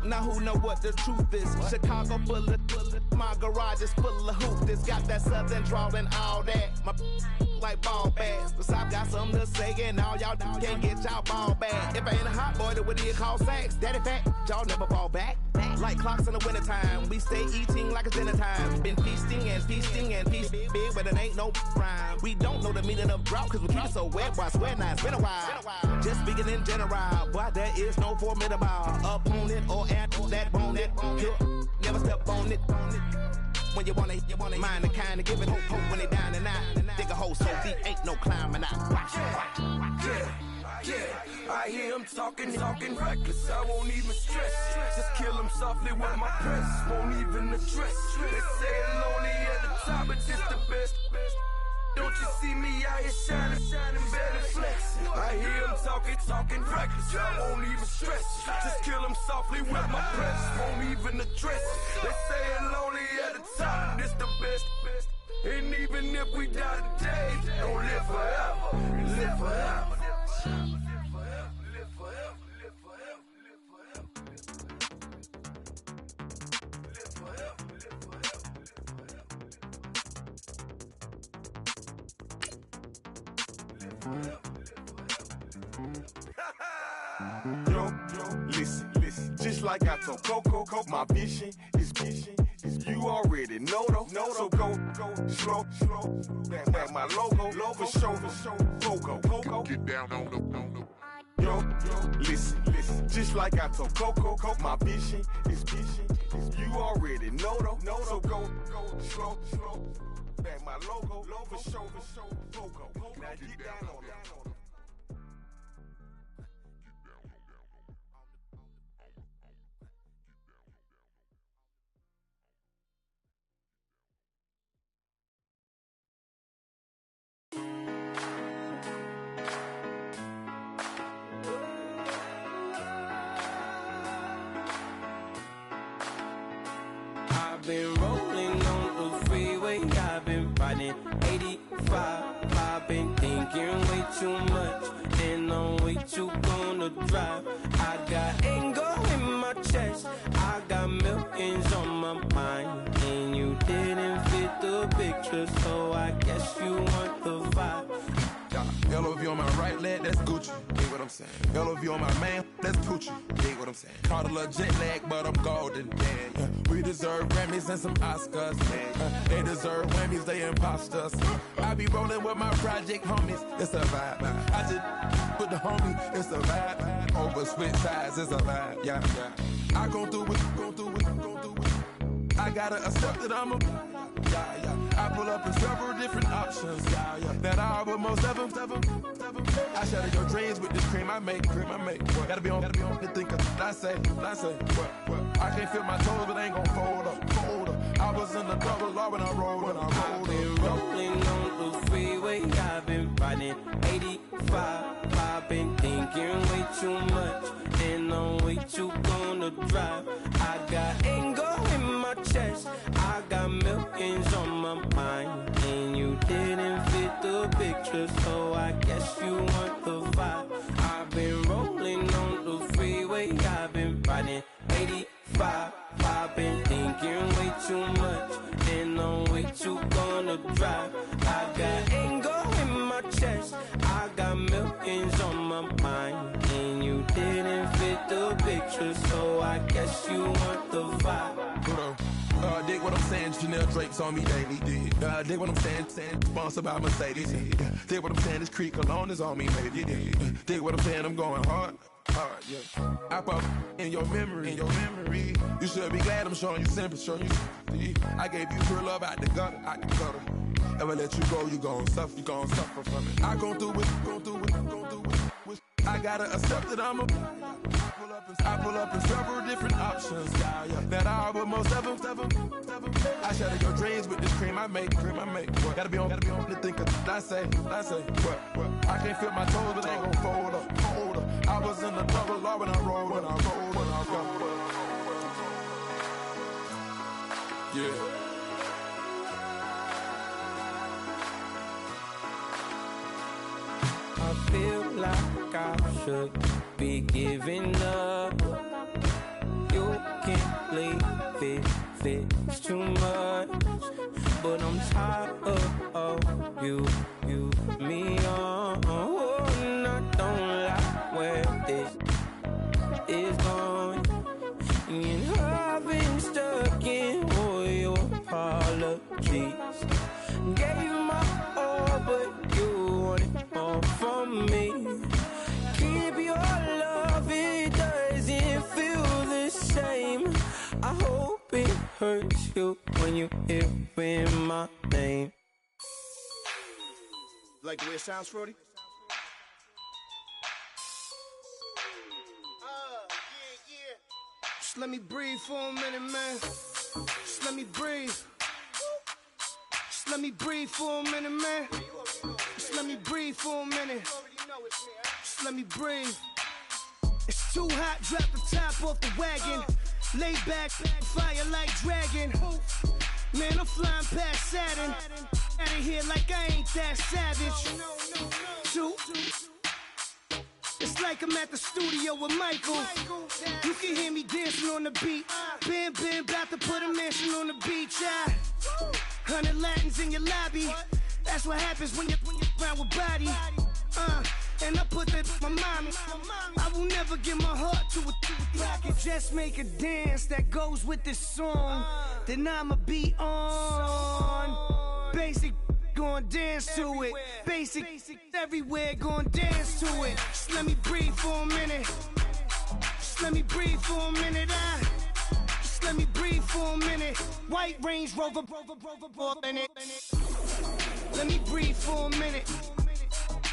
Speaker 2: Now who know what the truth is? Chicago full of my garage is full of hoopers. Got that southern drawl and all that. My like ball bags. The South got something to say, and all y'all can't get y'all ball back. If I ain't a hot boy, then what do you call sacks? Daddy fat, y'all never fall back. Like clocks in the wintertime, we stay eating like it's dinner time. Been feasting and feasting and feasting big, but it ain't no rhyme. We don't know the meaning of drought, cause we keep it so wet. Why I swear now, it's been a while. Just speaking in general, boy, there is no formidable opponent or at that bone it. Never step on it. When you want it, mind the kind of give it hope when they down and out. Dig a hole so deep, ain't no climbing out.
Speaker 6: Yeah, I hear him talking reckless. I won't even stress. Just kill him softly with my press. Won't even address. They say it lonely at the top, but just the best. Don't you see me out here shining, barely flexing? I hear him talking reckless. I won't even stress. Just kill him softly with my press. Won't even address. They say it lonely at the top, this the best. And even if we die today, don't live forever. Live forever.
Speaker 3: Yo, listen, just like I told Coco, my vision is you already know though. So go, slow, back my logo, for show, Coco, get down on the. Yo, listen, just like I told Coco, my vision is you already know though. So go, slow, back my logo, for show, Coco, now get down on it.
Speaker 4: Been rolling on the freeway, I've been riding 85. I've been thinking way too much, and I'm way too gonna drive. I got anger in my chest, I got millions on my mind, and you didn't fit the picture, so I guess you want the vibe.
Speaker 3: LOV on my right leg, that's Gucci. Dig what I'm saying? LOV on my man, that's Poochie. Dig what I'm saying? Caught a little jet lag, but I'm golden. Yeah. We deserve Grammys and some Oscars. They deserve Whammies, they imposters. I be rolling with my project homies, it's a vibe. I just put the homie, it's a vibe. Over switch sides, it's a vibe. Yeah. I gon' do it. I gotta accept that I'm a. I pull up in several different options. That I would most ever. I shatter your dreams with this cream I make. Gotta be on the thinker. I say. What? I can't feel my toes, but ain't gon' fold up. I was in the double law when I rolled.
Speaker 4: I've been rolling on the freeway. I've been riding 85. I've been thinking way too much, and I'm way too gonna drive. I got anger in my chest, I got millions on my mind, and you didn't fit the picture, so I guess you want the vibe. I've been rolling on the freeway, I've been riding 85. I've been thinking way too much, and I'm way too gonna drive. I got anger in my chest, I got millions on my mind, and you didn't fit the picture, so I guess you want the vibe.
Speaker 3: Dig what I'm saying? Chanel drapes on me daily. Dig what I'm saying? Sponsored by Mercedes. Dig what I'm saying? This Creek cologne is on me, baby. Dig what I'm saying? I'm going hard, yeah. I pop in your memory, You should be glad I'm showing you sympathy, I gave you pure love out the gutter, Ever let you go, you gon' suffer from it. I gon' do it. I gotta accept that I'm a. I pull up in several different options, that I would most ever. I shatter your dreams with this cream I make. What? Gotta be on the think of I say. What? I can't feel my toes, but they gon' fold up. I was in the double law when I rolled. Yeah.
Speaker 4: I feel like I should be giving up. You can't leave it's too much. But I'm tired of you, me on. And I don't like where this is going. And I've been stuck in all your apologies. Gave my all, but you wanted more from me. Keep your love, it doesn't feel the same. I hope it hurts you when you hear my name.
Speaker 12: Like the way it sounds, Frody? Just let me breathe for a minute, man. Just let me breathe. Just let me breathe for a minute, man. Just let me breathe for a minute. Just let me breathe. It's too hot, drop the top off the wagon. Lay back, fire like dragon. Man, I'm flying past Saturn. Out of here like I ain't that savage. Two. It's like I'm at the studio with Michael. You can hear me dancing on the beat. Bam, about to put a mansion on the beach. 100 Latins in your lobby. That's what happens when you're around with body. And I put that in my mommy. I will never give my heart to a I can just make a dance that goes with this song. Then I'ma be on. Basic, gon' dance to it. Basic, everywhere, gon' dance to it. Just let me breathe for a minute. Just let me breathe for a minute. Just let me breathe for a minute. White Range Rover, in it. Let me breathe for a minute.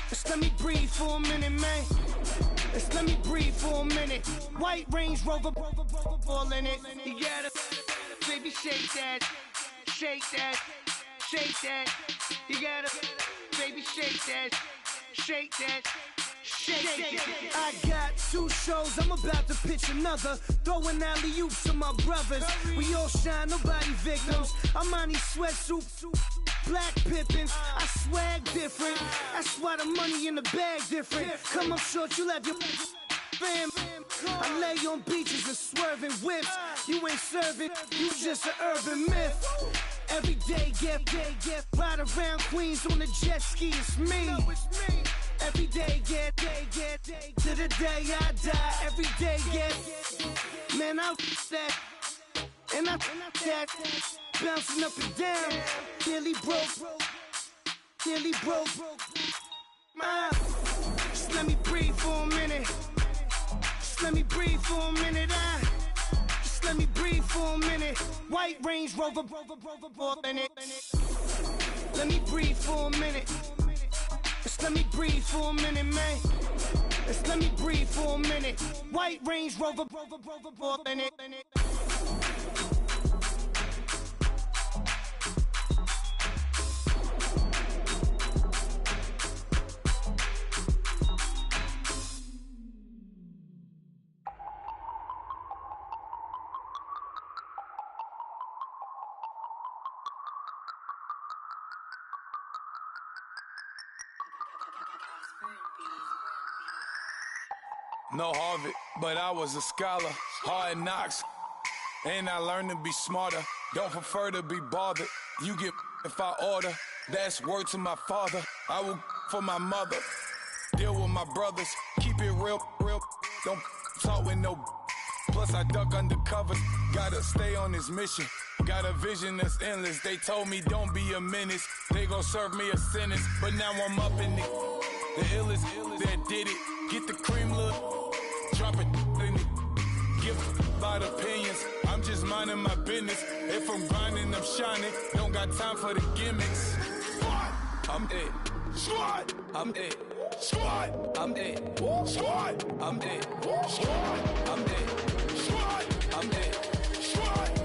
Speaker 12: Just let me breathe for a minute, man. Just let me breathe for a minute. White Range Rover, ball in it. You gotta, baby, shake that, shake that, shake that. You gotta, baby, shake that, shake that. Shake. I got 2 shows, I'm about to pitch another. Throwing alley-oops to my brothers. We all shine, nobody victims. I'm on these sweatsuits. Black Pippins, I swag different. That's why the money in the bag different. Come up short, you have your fam. I lay on beaches and swerving whips. You ain't serving, you just an urban myth. Every day, get ride around Queens on the jet ski, it's me. Every day, get to the day I die. Every day, get man, I that. And I that bouncing up and down, nearly broke. Just let me breathe for a minute. Just let me breathe for a minute. Just let me breathe for a minute. White Range Rover, in it. Let me breathe for a minute. Just let me breathe for a minute, man. Just let me breathe for a minute. White Range Rover, in it.
Speaker 21: No Harvard, but I was a scholar. Hard knocks, and I learned to be smarter. Don't prefer to be bothered. You get if I order. That's word to my father. I will for my mother. Deal with my brothers. Keep it real. Don't talk with no. Plus I duck undercover. Gotta stay on this mission.
Speaker 3: Got a vision that's endless. They told me don't be a menace. They gon' serve me a sentence, but now I'm up in it. The illest that did it. Get the cream, look. Drop it in it. Give about opinions. I'm just minding my business. If I'm grinding, I'm shining. Don't got time for the gimmicks. I'm it. Squad. I'm it. Squad. I'm it. Squad. I'm it. Squad. I'm it. Squad. I'm it. Squad.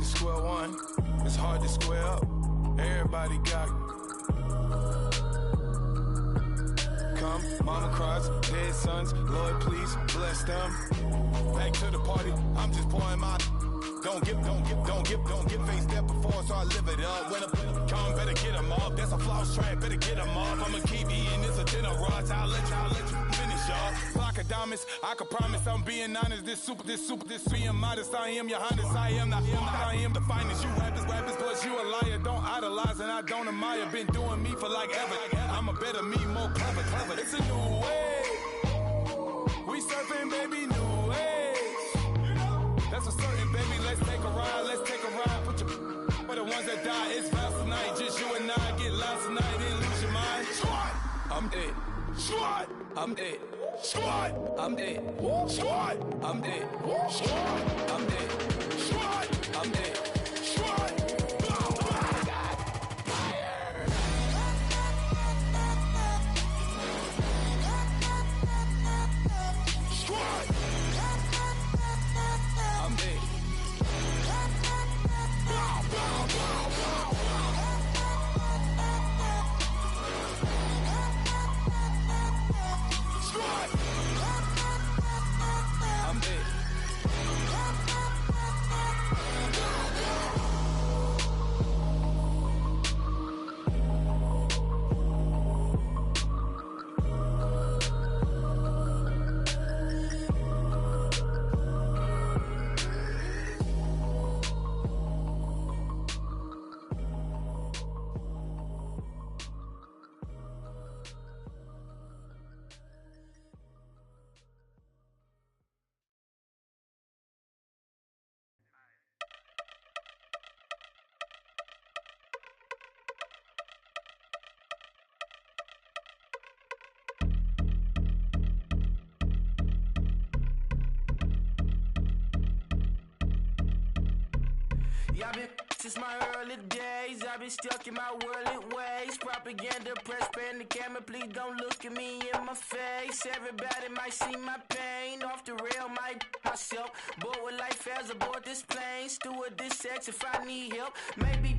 Speaker 3: Square one, it's hard to square up. Everybody got come, mama cries, dead sons. Lord, please bless them. Back to the party, I'm just pouring my. Don't get face step before, so I live it up. When a come, better get them up. That's a floss track, better get them up. I'ma keep eating this a dinner rush. I'll let you finish, y'all. Block of diamonds, I can promise I'm being honest. This being modest. I am your highness. I am the finest. You rappers, plus you a liar. Don't idolize and I don't admire. Been doing me for like ever. I'm a better me, more clever. It's a new way. We surfing, baby, new way. That's a certain, baby. Let's take a ride. Put your for the ones that die. It's fast tonight. Just you and I get lost tonight and lose your mind. Squad, I'm it. Squad, I'm it. Squad, I'm it. Squad, I'm it. Squad, I'm it. Squad, I'm it. Squad.
Speaker 2: I've been since my early days, I've been stuck in my worldly ways. Propaganda, press, pan the camera, please don't look at me in my face. Everybody might see my pain, off the rail, might myself. Bored with life as aboard this plane. Steward this sex if I need help. Maybe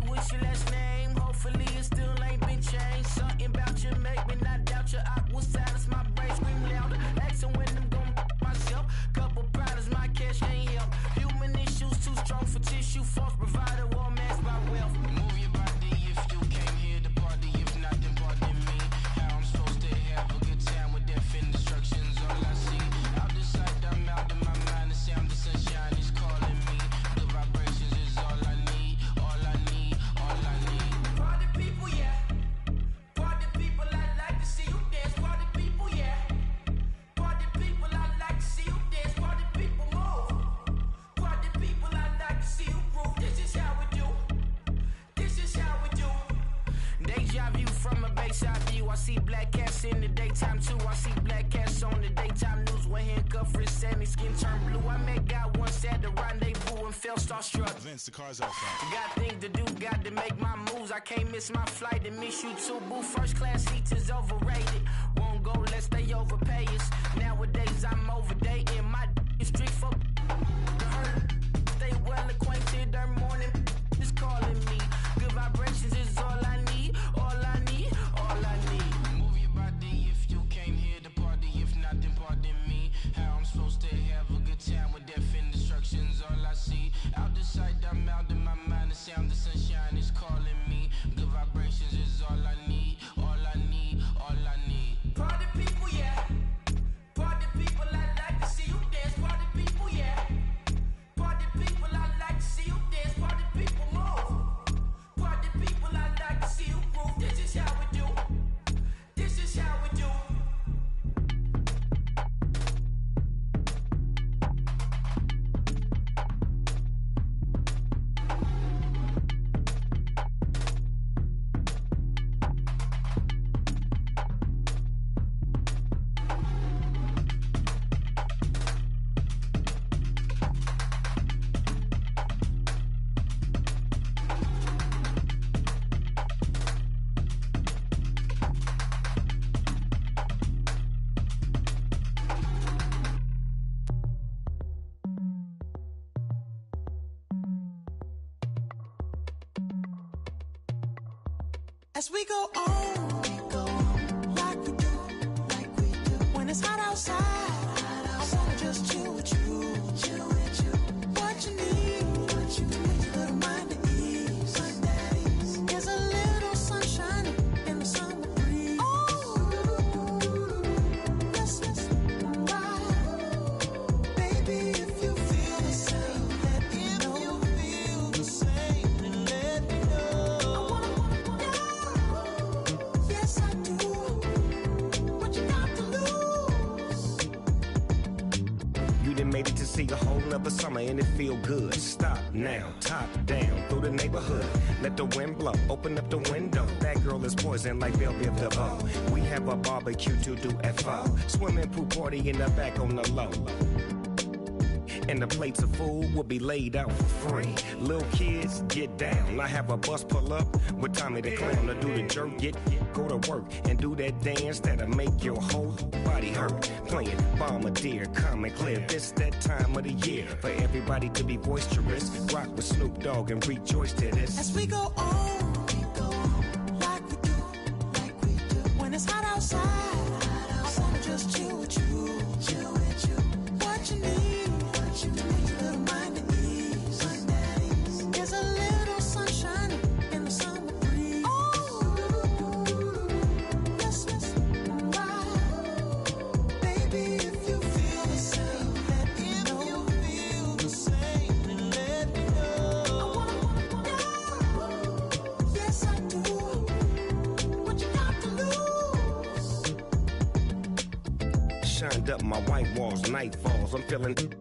Speaker 2: what's your last name? Hopefully it still ain't been changed. Something about you make me not doubt your awkward silence. My brain scream louder. Asking when I'm gon' myself. Couple problems, my cash ain't help. Human issues too strong for tissue. False provider, war masked by wealth. Move your body if you came here to party. If not, then pardon me. How I'm supposed to have a good time with death and destruction's all I see. Out the sight, I'm out of my mind. The sound of sunshine is calling me. The vibrations is all I need. All I need, all I need. Party people, yeah. Party people, I'd like to see you dance. Party people, yeah. Party people, I'd like to see you dance. Party people, move. Party people, I'd like to see you groove. This is how we do. This is how we do. Deja vu from a bayside view. I see black cats in the daytime too. I see black cats on the daytime news. When handcuffed, wrist and his skin turned blue. I met God once at the rendezvous and felt starstruck.
Speaker 5: Vince, the car's outside.
Speaker 2: Got things to do, got to make my moves. I can't miss my flight and miss you too. Boo, first class seats is overrated. Won't go, let's stay overpay us. Nowadays I'm overdating. My is strict for the hurt. Stay well acquainted. Their morning is calling me. Good vibrations is all I need. All I need, all I need. Move your body if you came here to party. If not, then pardon me. How I'm supposed to have a good time with death and destruction's all I see. Out
Speaker 23: As we go on, like we do. When it's hot outside, I wanna just chill with you. What you need, a little mind to ease. There's a little sunshine in the summer breeze. Yes, right. Baby, if you feel the same, let me know. If you feel the same, then let me know. Yes, I do. What you got to lose?
Speaker 7: You done made it to see a whole nother summer and it feel good. Stop now, top down through the neighborhood. Let the wind blow, open up the window. That girl is poison like Velvet DeVoe. We have a barbecue to do at 4. Swimming pool party in the back on the low. And the plates of food will be laid out for free. Little kids, get down. I have a bus pull up with Tommy the Clown to do the jerk. Go to work and do that dance that'll make your whole body hurt. Playing Bombardier, calm and clear. This that time of the year for everybody to be boisterous. Rock with Snoop Dogg and rejoice to this.
Speaker 23: As we go on, like we do. When it's hot outside, I wanna just chill with you. What you need, a little mind to ease. There's a little sunshine in the summer breeze. Yes, right. Baby, if you feel the same, let me know. If you feel the same, then let me know. Yes, I do. What you got to lose?
Speaker 7: Shined up my white walls, night falls. I'm feeling good.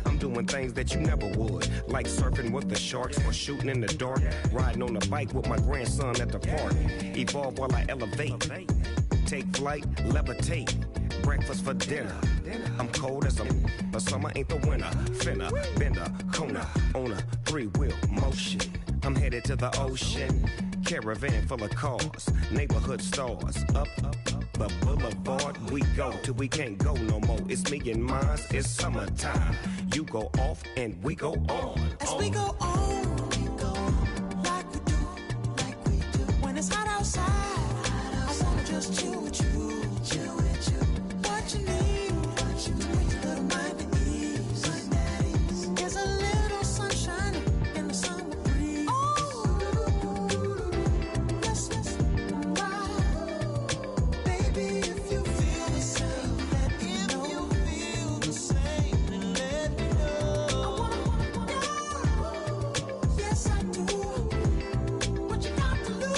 Speaker 7: I'm doing things that you never would, like surfing with the sharks or shooting in the dark. Riding on a bike with my grandson at the park. Evolve while I elevate. Take flight, levitate. Breakfast for dinner. I'm cold as but summer ain't the winter. Finna, bender, Kona, on a 3-wheel motion. I'm headed to the ocean. Caravan full of cars, neighborhood stars. Up the boulevard we go till we can't go no more. It's me and mine, it's summertime. You go off and we go on.
Speaker 23: As we go on, like we do. When it's hot outside, I wanna just chill with you. What you need, a little mind to ease. There's a little sunshine in the summer breeze. Yes, right. Baby, if you feel the same, let me know. If you feel the same, then let me know. Yes, I do. What you got to lose?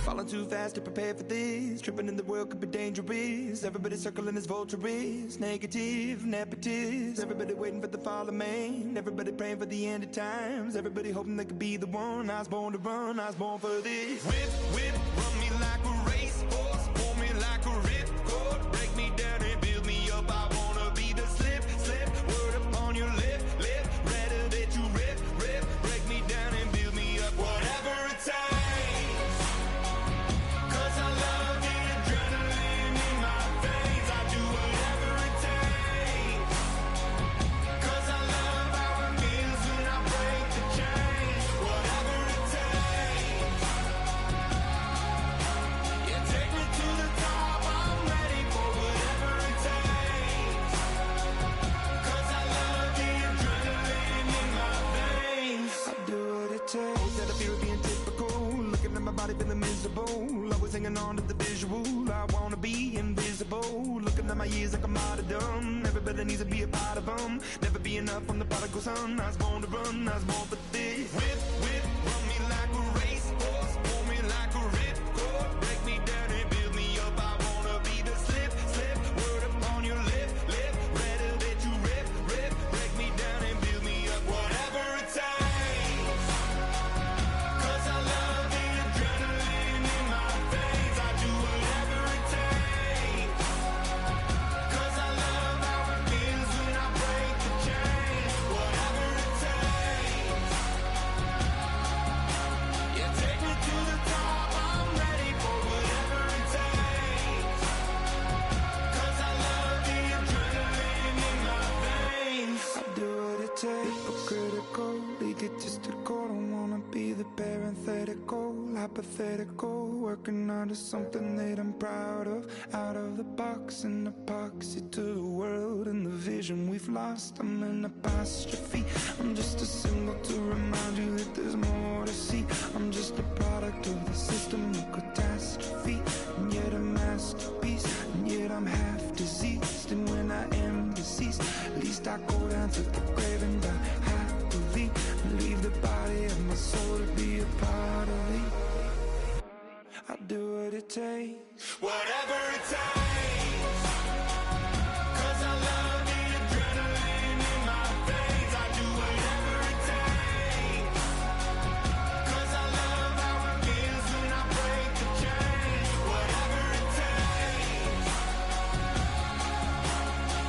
Speaker 9: Falling too fast to prepare for this. Tripping in the world could be dangerous. Everybody circling as vultures. Negative, nepotist. Everybody waiting for the fall of man. Everybody praying for the end of times. Everybody hoping they could be the one. I was born to run, I was born for this. Whip, run me like a racehorse. Pull me like a ripcord. Break me down and build me up. I wanna be the slip. Word up on your lip. Rather that you rip. Break me down and build me up. Whatever it takes. Instead of fear of being typical, looking at my body feeling miserable, always hanging on to the visual. I wanna be invisible, looking at my years like I'm martyrdom. Everybody needs to be a part of them. Never be enough on the prodigal son. I was born to run, I was born for this. Whip, run me like a racehorse, pull me like a ripcord. Break me down and build me up. I wanna be the slip. Word up on your lip. Rather that you rip. Break me down and build me up. Whatever it takes. typical. Don't wanna be the parenthetical, hypothetical, working onto something that I'm proud of. Out of the box, an epoxy to the world and the vision we've lost. I'm an apostrophe. I'm just a symbol to remind you that there's more to see. I'm just a product of the system of catastrophe, and yet a masterpiece, and yet I'm half diseased. And when I am deceased, at least I go down to the grave and die happily, and leave the body of my soul to be a part of it. I'll do what it takes,
Speaker 15: whatever it takes, 'cause I love the adrenaline in my veins. I do whatever it takes, 'cause I love how it feels when I break the chains. Whatever it takes,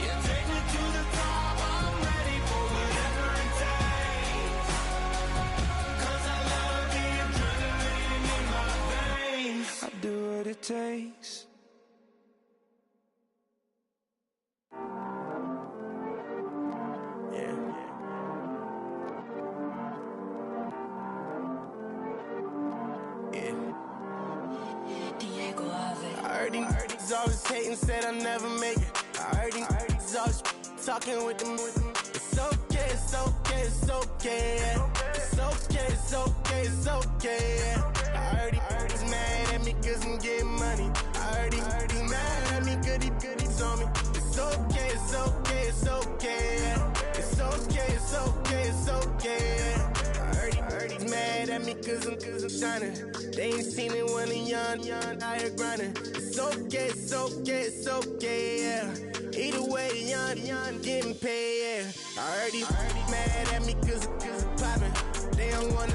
Speaker 15: you take me to the top, I'm ready for whatever it takes, 'cause I love the adrenaline in my veins.
Speaker 9: I'll do what it takes.
Speaker 6: I heard these always hating, said I never make it. I heard these always talking with them. It's okay, it's okay, it's okay. It's okay, it's okay, it's okay. I heard he's mad at me 'cause I'm getting money. I heard he's mad at me 'cause he's on me. It's okay, it's okay, it's okay. It's okay, it's okay, it's okay. I heard he's mad at me 'cause I'm shining. They ain't seen it when I'm young, out here grinding. It's okay, it's okay, it's okay, yeah. Either way, young, getting paid, yeah. I heard he's mad at me 'cause I'm popping. They don't want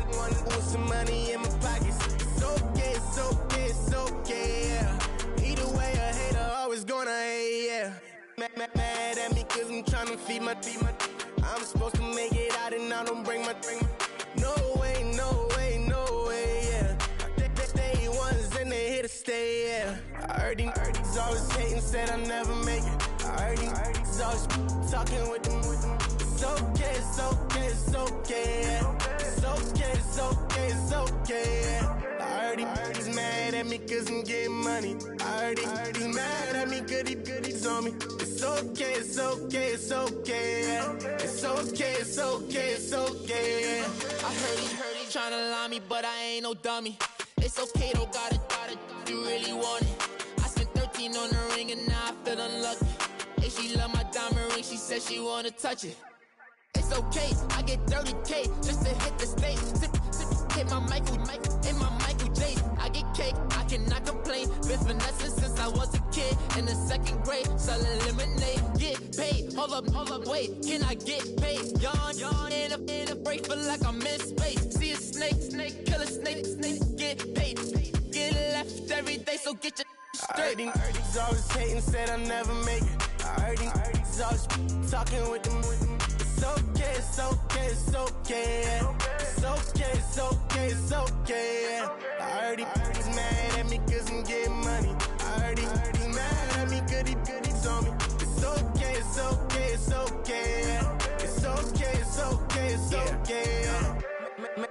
Speaker 6: with some money in my pockets. It's okay, it's okay, it's okay, yeah. Either way, a hater always gonna hate, yeah. Mad at me 'cause I'm tryna feed my I'm supposed to make it out and I don't bring my no way, no way, no way, yeah. They ones and they here to stay, yeah. I heard he's always hating, said I never make it. I heard he's always talking with them. It's okay, it's okay, it's okay, yeah. It's okay, it's okay, it's okay, yeah. I heard he's mad at me 'cause I'm getting money. I heard he's mad at me 'cause he's on me. It's okay, it's okay, it's okay, yeah. It's okay, it's okay, it's okay, yeah.
Speaker 2: I heard he tryna lie me, but I ain't no dummy. It's okay, though, gotta, you really want it. I spent 13 on the ring and now I feel unlucky. Hey, she love my diamond ring, she said she wanna touch it. It's okay, I get 30K just to hit the stage. Hit my Michael, in my Michael J. I get cake, I cannot complain. Been finessing since I was a kid in the 2nd grade, selling lemonade. Get paid, hold up, wait, can I get paid? Yawn, in a break, feel like I'm in space. See a snake, kill a snake, get paid. Get left every day, so get your straight.
Speaker 6: I heard he's always hating, said I never make it. I heard he's always talking with them. It's okay, it's okay, it's okay, yeah. It's okay, it's okay, it's okay, yeah. I heard he's mad at me 'cause I'm getting money. I heard he's mad at me 'cause he's on me. It's okay, it's okay, it's okay, yeah. It's okay, it's okay, it's okay, yeah.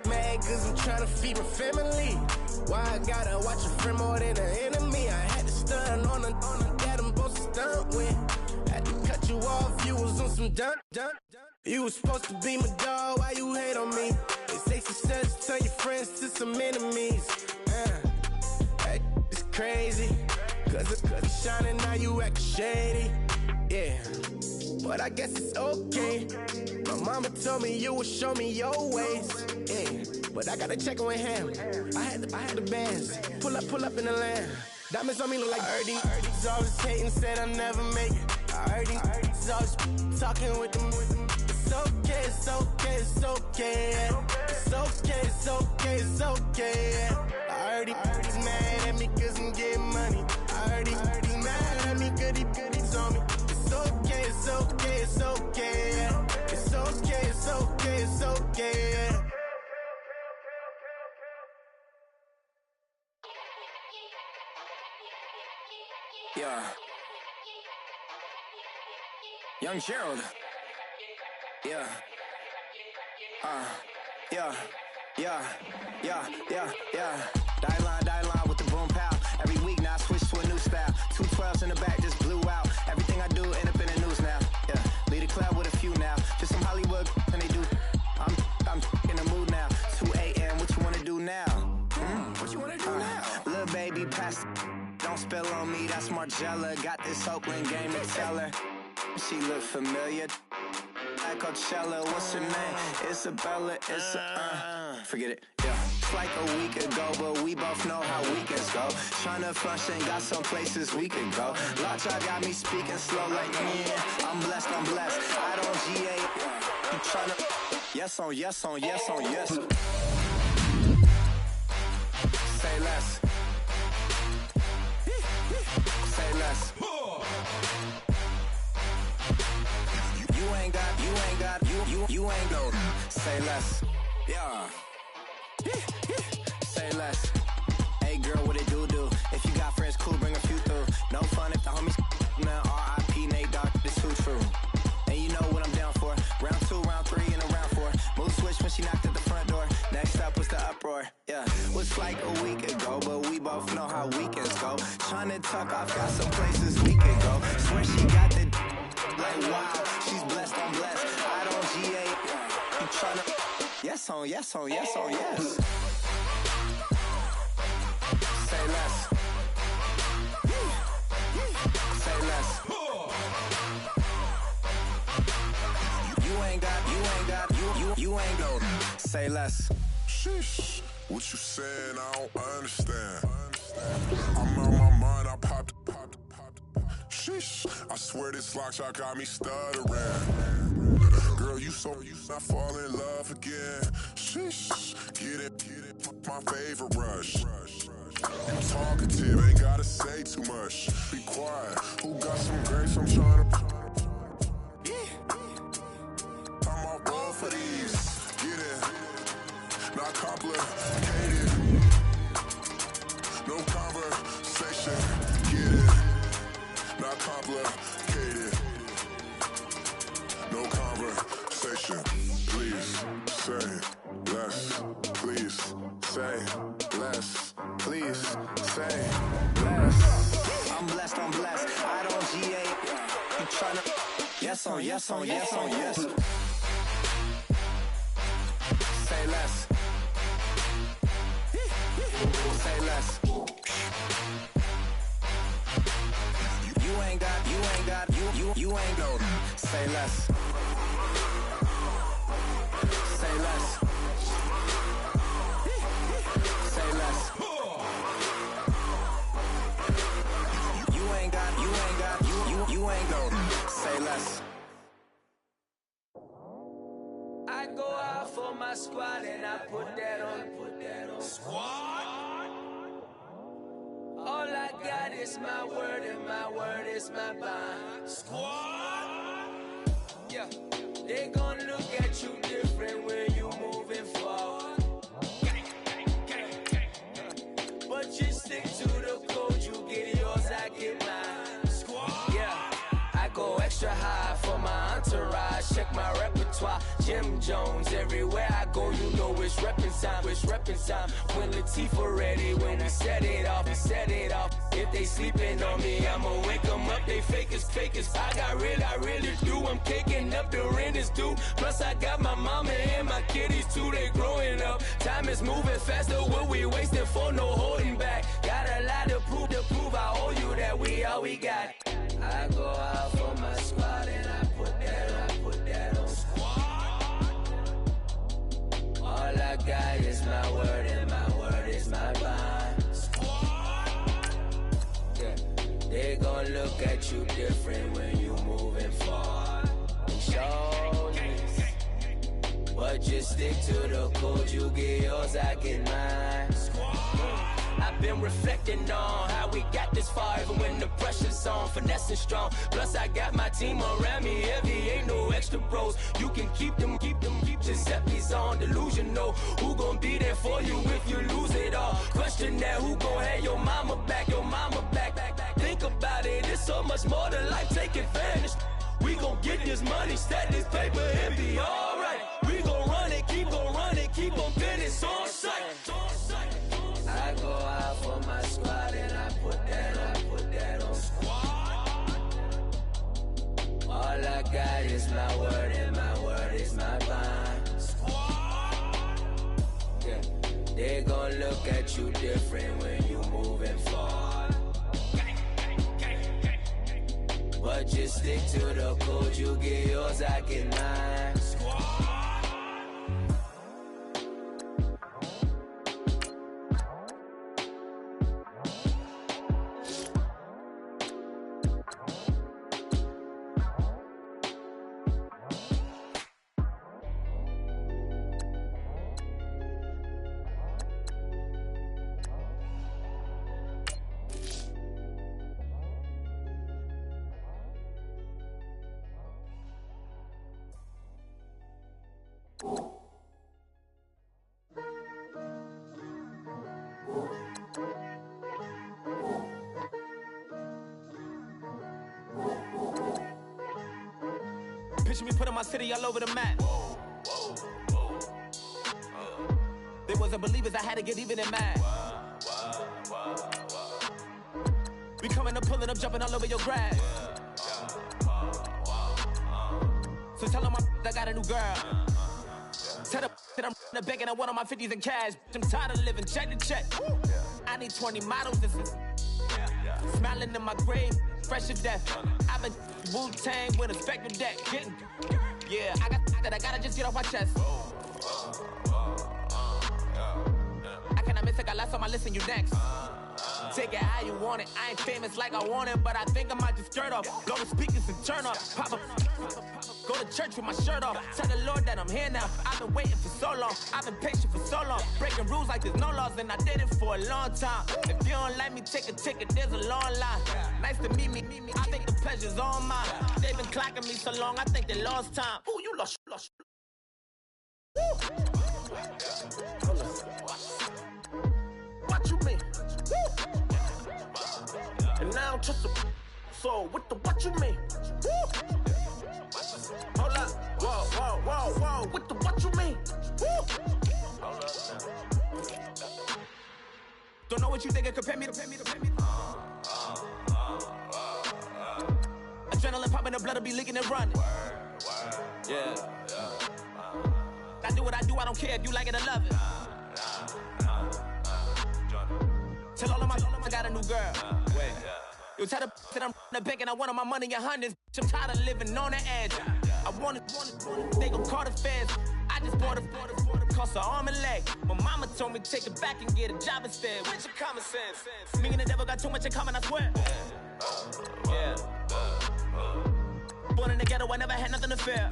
Speaker 6: Mad 'cause I'm tryna feed my family. Why I gotta watch a friend more than an enemy? I had to stun on the that I'm supposed to stunt with. Had to cut you off, you was on some dun. You was supposed to be my dog, why you hate on me? They say success turn your friends to some enemies. That is crazy, 'cause it's shining now you actin' shady. Yeah, but I guess it's okay. My mama told me you would show me your ways. Yeah, but I gotta check with him. I had the bands. Pull up in the land. Diamonds on me look like Erdy. He's always hating, said I never make it. I heard he's always talking with them. It's okay, it's okay, it's okay, yeah. It's okay, it's okay, it's okay, yeah. I heard he's mad at me 'cause I'm getting money. I heard he's mad at me 'cause he's on me. It's okay, it's okay, it's okay, yeah. It's okay, it's okay, it's okay, yeah.
Speaker 10: Yeah. Young Gerald. Yeah.
Speaker 11: Yeah. Die line with the boom pow. Every week now I switch to a new style. 212s in the back just blew out. Everything I do end up in the news now. Yeah, lead a club with a few now. Just some Hollywood and they do. I'm in the mood now. 2 a.m. What you wanna do now? What you wanna do now? Little baby, pass. Don't spill on me. That's Margella. Got this Oakland game to tell her. She look familiar. Like Coachella, what's her name? Isabella, forget it, yeah. It's like a week ago, but we both know how weekends go. Tryna function, got some places we could go. Lot y'all got me speaking slow like, yeah, I'm blessed. I don't GA, you tryna, yes on yes. Say less. Say less. You ain't no. Say less. Yeah. Say less. Hey girl, what it do? If you got friends, cool, bring a few through. No fun if the homies. Man, R.I.P. Nate Dogg, this too true. And you know what I'm down for. Round 2, round 3, and a round 4. Mood switch when she knocked at the front door. Next up was the uproar. Yeah, was like a week ago, but we both know how weekends go. Tryna tuck off, got some places we could go. Swear she got the like wow, she's blessed, I'm blessed. I don't GA, you tryna yes on yes. Say less. Say less. You ain't go. Say less.
Speaker 5: Sheesh, what you saying? I don't understand. I'm on my mind, I popped. Sheesh, I swear this lock shot got me stuttering. Girl, you not fall in love again. Sheesh, get it, my favorite rush. You talkative, ain't gotta say too much. Be quiet, who got some grapes? I'm tryna. I'm all roll for these. Get it, not complicated. No conversation. Get it, not complicated. No conversation. Please say less. Please say less. Please say less.
Speaker 11: I'm blessed. I don't GA. You tryna yes on yes. Say less. Say less. You ain't go. Say less. Say less. Say less. You ain't go. Say less.
Speaker 4: I go out for my squad and I put that on. Squad. All I got is my word and my word is my bond. Squad. Yeah, they gon' look at you different when you moving forward. But you stick to the code, you get yours, I get mine. Squad. Yeah, I go extra high for my entourage. Check my repertoire, Jim Jones. Everywhere I go, you know it's reppin' time. When Latifah ready, when we set it off. If they sleeping on me, I'ma wake them up. They fakers. I really do. I'm caking up, the rent is due. Plus I got my mama and my kiddies too. They growing up. Time is moving faster. What we wasting for? No holding back. Got a lot to prove. I owe you that we all we got. I go out for my squad and I put that on. Squad. All I got is my word and my word is my bond. Squad. Yeah. They gon' look at you different when you moving forward. Show this. But just stick to the code, you get yours, I get mine. Squad. I've been reflecting on how we got this far, even when the pressure's on, finessing strong. Plus I got my team around me heavy, ain't no extra bros. You can keep them. Giuseppe's on delusional. Who gon' be there for you if you lose it all? Question that, who gon' have your mama back? Think about it, it's so much more to life, take advantage. We gon' get this money, stack this paper and be alright. We gon' run it, keep gon' run it. keep on business on sight. I go out for my squad and I put that on squad. All I got is my word and my word is my bond. Squad. Yeah, they gon' look at you different when you moving forward. But just stick to the code, you get yours, I get mine. Squad.
Speaker 2: Picture me putting my city all over the map. They wasn't believers, I had to get even and mad. We coming up, pulling up, jumping all over your grass. So tell them I got a new girl. Tell them that I'm in the bank and I want all my 50s in cash. I'm tired of living check to check. I need 20 models, this is smiling in my grave, fresh to death. I've been Wu-Tang with a spectral deck. Getting, yeah, I got that, I gotta just get off my chest. I cannot miss it, got last on my list and you next. Take it how you want it, I ain't famous like I want it, but I think I might just skirt off. Blow the speakers and turn up, pop up. Go to church with my shirt off. Tell the Lord that I'm here now. I've been waiting for so long. I've been patient for so long. Breaking rules like there's no laws, and I did it for a long time. If you don't like me, take a ticket. There's a long line. Nice to meet me. I think the pleasure's all mine. They've been clocking me so long. I think they lost time. Ooh, you lost. Woo. What you mean? Woo. And now I'm just a so what you mean? Woo. Hold up, whoa, what you mean? Woo. Don't know what you think, compare me to. Adrenaline popping, the blood will be leaking and running. Yeah. I do what I do, I don't care if you like it or love it. Tell all of my I got a new girl. Wait. You tell the that I'm in the bank and I want all my money in hundreds. I'm tired of living on the edge. I want it, they gon' call the feds. I just bought a cost an arm and leg. My mama told me take it back and get a job instead. Where's your common sense? Me and the devil got too much in common, I swear. Yeah. Born in the ghetto, I never had nothing to fear.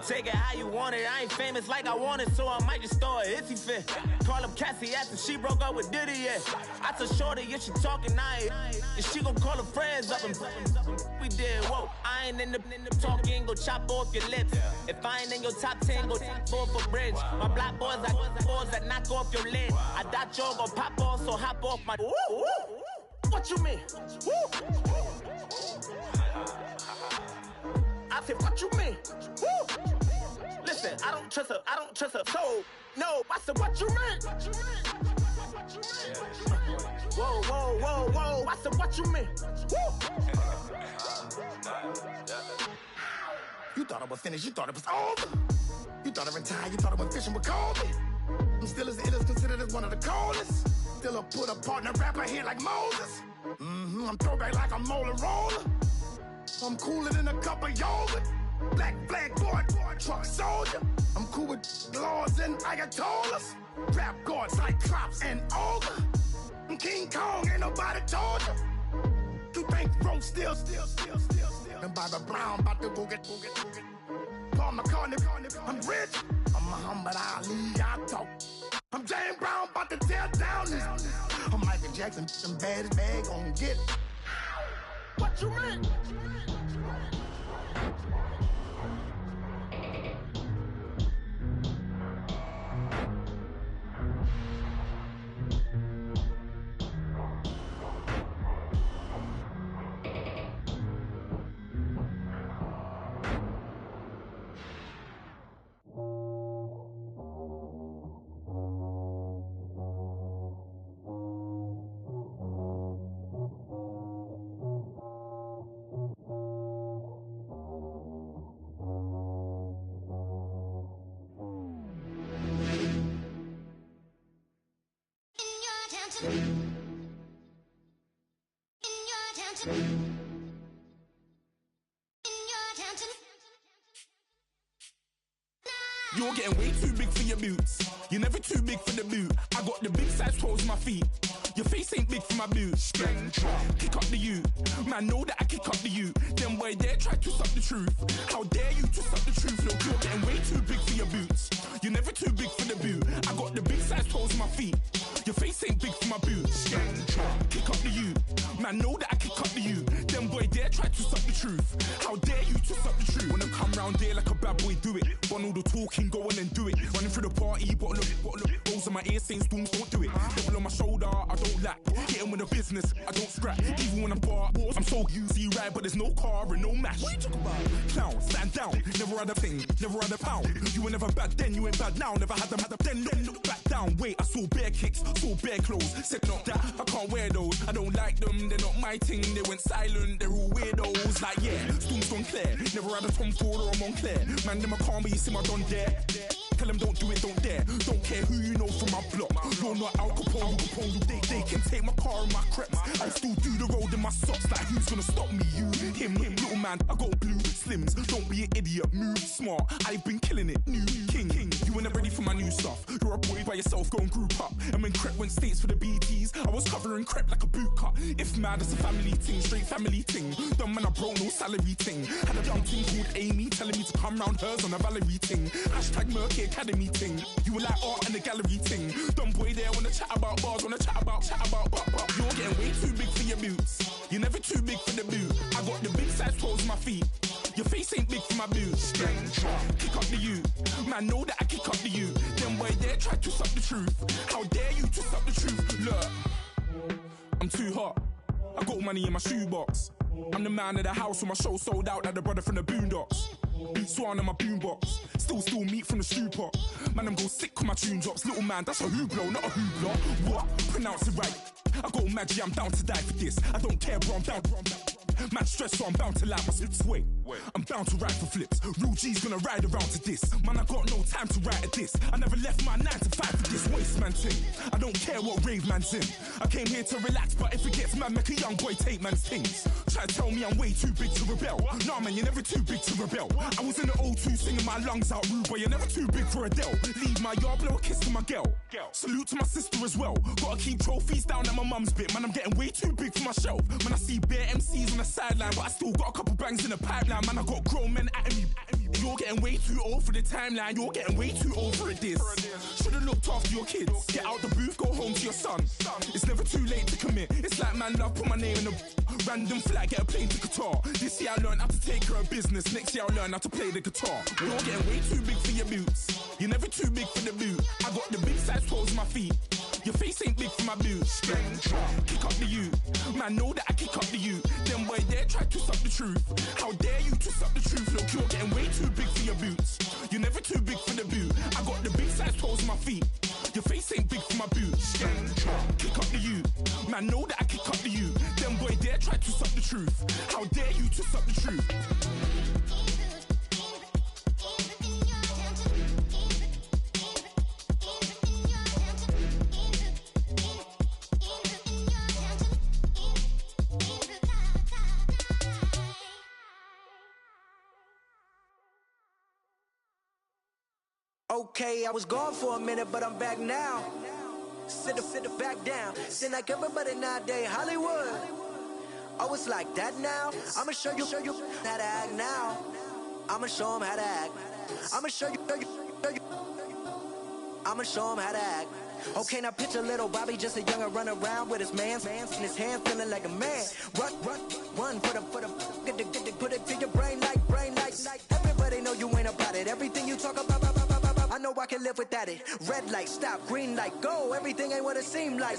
Speaker 2: Take it how you want it, I ain't famous like I want it, so I might just throw a hissy fit. Call up Cassie after she broke up with Diddy, yeah. I told Shorty if she talking, and she gon' call her friends up and we did, whoa. I ain't in the talking, go chop off your lips. If I ain't in your top 10, go fall for bridge. My black boys, I got boys that knock off your lid. I doubt y'all gon' pop off, so hop off my. What you mean? I said, what you mean? Woo! Listen, I don't trust her soul. No, I said, what you mean? Whoa, I said, what you mean? Woo!
Speaker 13: You thought I was finished, you thought it was over. You thought I retired, you thought I went fishing with Kobe. I'm still as ill as considered as one of the coldest. Still a put a partner rapper here like Moses. I'm throwback like a molar roller. I'm cooler than a cup of yogurt. Black flag boy, truck soldier. I'm cool with laws and Ayatollahs. Rap god, Cyclops and Ogre. I'm King Kong, ain't nobody told you. You think Rose still. And Bobby Brown about to go get. Paul McCartney, I'm rich. I'm Muhammad Ali, I talk. I'm James Brown, about to tear down this. I'm Michael Jackson, them baddest bag gon' get. What you mean?
Speaker 3: You're getting way too big for your boots. You're never too big for the boot. I got the big size toes on my feet. Your face ain't big for my boots. Kick up the you. Man, know that I kick up the you. Them boy dare try to suck the truth. How dare you to suck the truth? Look, you're getting way too big for your boots. You're never too big for the boot. I got the big size toes on my feet. Your face ain't big for my boots. Kick up the you. Man, know that I kick up the you. Them boy dare try to suck the truth. How dare you to suck the truth? Wanna come round there like a bad boy, do it. Want all the talking, go on and do it. Running through the party, bottle of rolls in my ear saying storms, don't do it. Double on my shoulder, I don't lack. Getting with the business, I don't scrap. Even when I'm bar, I'm so easy right, but there's no car and no match. What you talk about? Clown, stand down. Never had a thing, never had a pound. You were never bad then, you ain't bad now. Never had them, then look back down. Wait, I saw bare kicks, saw bare clothes. Said not that, I can't wear those. I don't like them, they're not my thing. They went silent, they're all weirdos. Like yeah, Storm's gone clear. Never had a Tom Ford or a Montclair. Man, them I can't, but you see my Don there. Tell them don't do it, don't dare. Don't care who you know from my block. You're not Al Capone, they can take my car and my creps. I still do the road in my socks. Like who's gonna stop me? You, him, little man. I got blue slims. Don't be an idiot, move smart. I've been killing it, new king. You ain't ready for my new stuff. You're a boy by yourself, go and group up. And when Crep went states for the BTs, I was covering Crep like a boot cut. If mad, it's a family thing, straight family thing. Dumb man, I broke no salary thing. Had a young thing called Amy telling me to come round hers on a Valerie thing. Hashtag Murky Academy thing. You were like art and the gallery thing. Dumb boy there wanna chat about bars, wanna chat about. You're getting way too big for your boots. You're never too big for the boot. I got the big size toes on my feet. Your face ain't big for my boots. Kick up the you. Man, know that I kick up the you. Them boy there try to suck the truth. How dare you to suck the truth? Look, I'm too hot. I got money in my shoebox. I'm the man of the house when my show sold out like the brother from the Boondocks. Beat Swan in my boombox. Still meat from the stew pot. Man, I'm go sick when my tune drops. Little man, that's a hooplo, not a hoopla. What? Pronounce it right. I got magic, I'm down to die for this. I don't care, bro, I'm down. Man stressed, so I'm bound to like my slips. Wait, I'm bound to ride for flips. Real G's gonna ride around to this. Man, I got no time to write at this. I never left my 9 to 5 for this waste man thing. I don't care what rave man's in. I came here to relax, but if it gets mad, make a young boy take man's things. Try to tell me I'm way too big to rebel. Nah, man, you're never too big to rebel. I was in the O2 singing my lungs out rude, but you're never too big for Adele. Leave my yard, blow a kiss to my girl. Salute to my sister as well. Gotta keep trophies down at my mum's bit. Man, I'm getting way too big for my shelf. Man, I see bare MCs on the sideline, but I still got a couple bangs in the pipeline. Man, I got grown men at me. You're getting way too old for the timeline. You're getting way too old for a diss. Should've looked after your kids. Get out the booth, go home to your son. It's never too late to commit. It's like man love, put my name in a random flag, get a plane to Qatar. This year I learned how to take care of business. Next year I'll learn how to play the guitar. You're getting way too big for your boots. You're never too big for the boot. I got the big size toes on my feet. Your face ain't big for my boots. Kick up the you. Man, know that I kick up the you. Them boy there try to suck the truth. How dare you to suck the truth? Look, you're getting way too big for your boots. You're never too big for the boot. I got the big size toes on my feet. Your face ain't big for my boots. Kick up the you. Man, know that I kick up the you. Them boy there try to suck the truth. How dare you to suck the truth?
Speaker 14: Okay, I was gone for a minute, but I'm back now. Sit back down. Seem like everybody nowadays, Hollywood. Oh, it's like that now? I'ma show you how to act now. I'ma show them how to act. I'ma show you. I'ma show them how to act. Okay, now picture little Bobby, just a younger run around with his mans in his hand, feeling like a man. Run, put it to your brain like. Everybody know you ain't about it. Everything you talk about, I know I can live without it. Red light, stop, green light, go. Everything ain't what it seem like.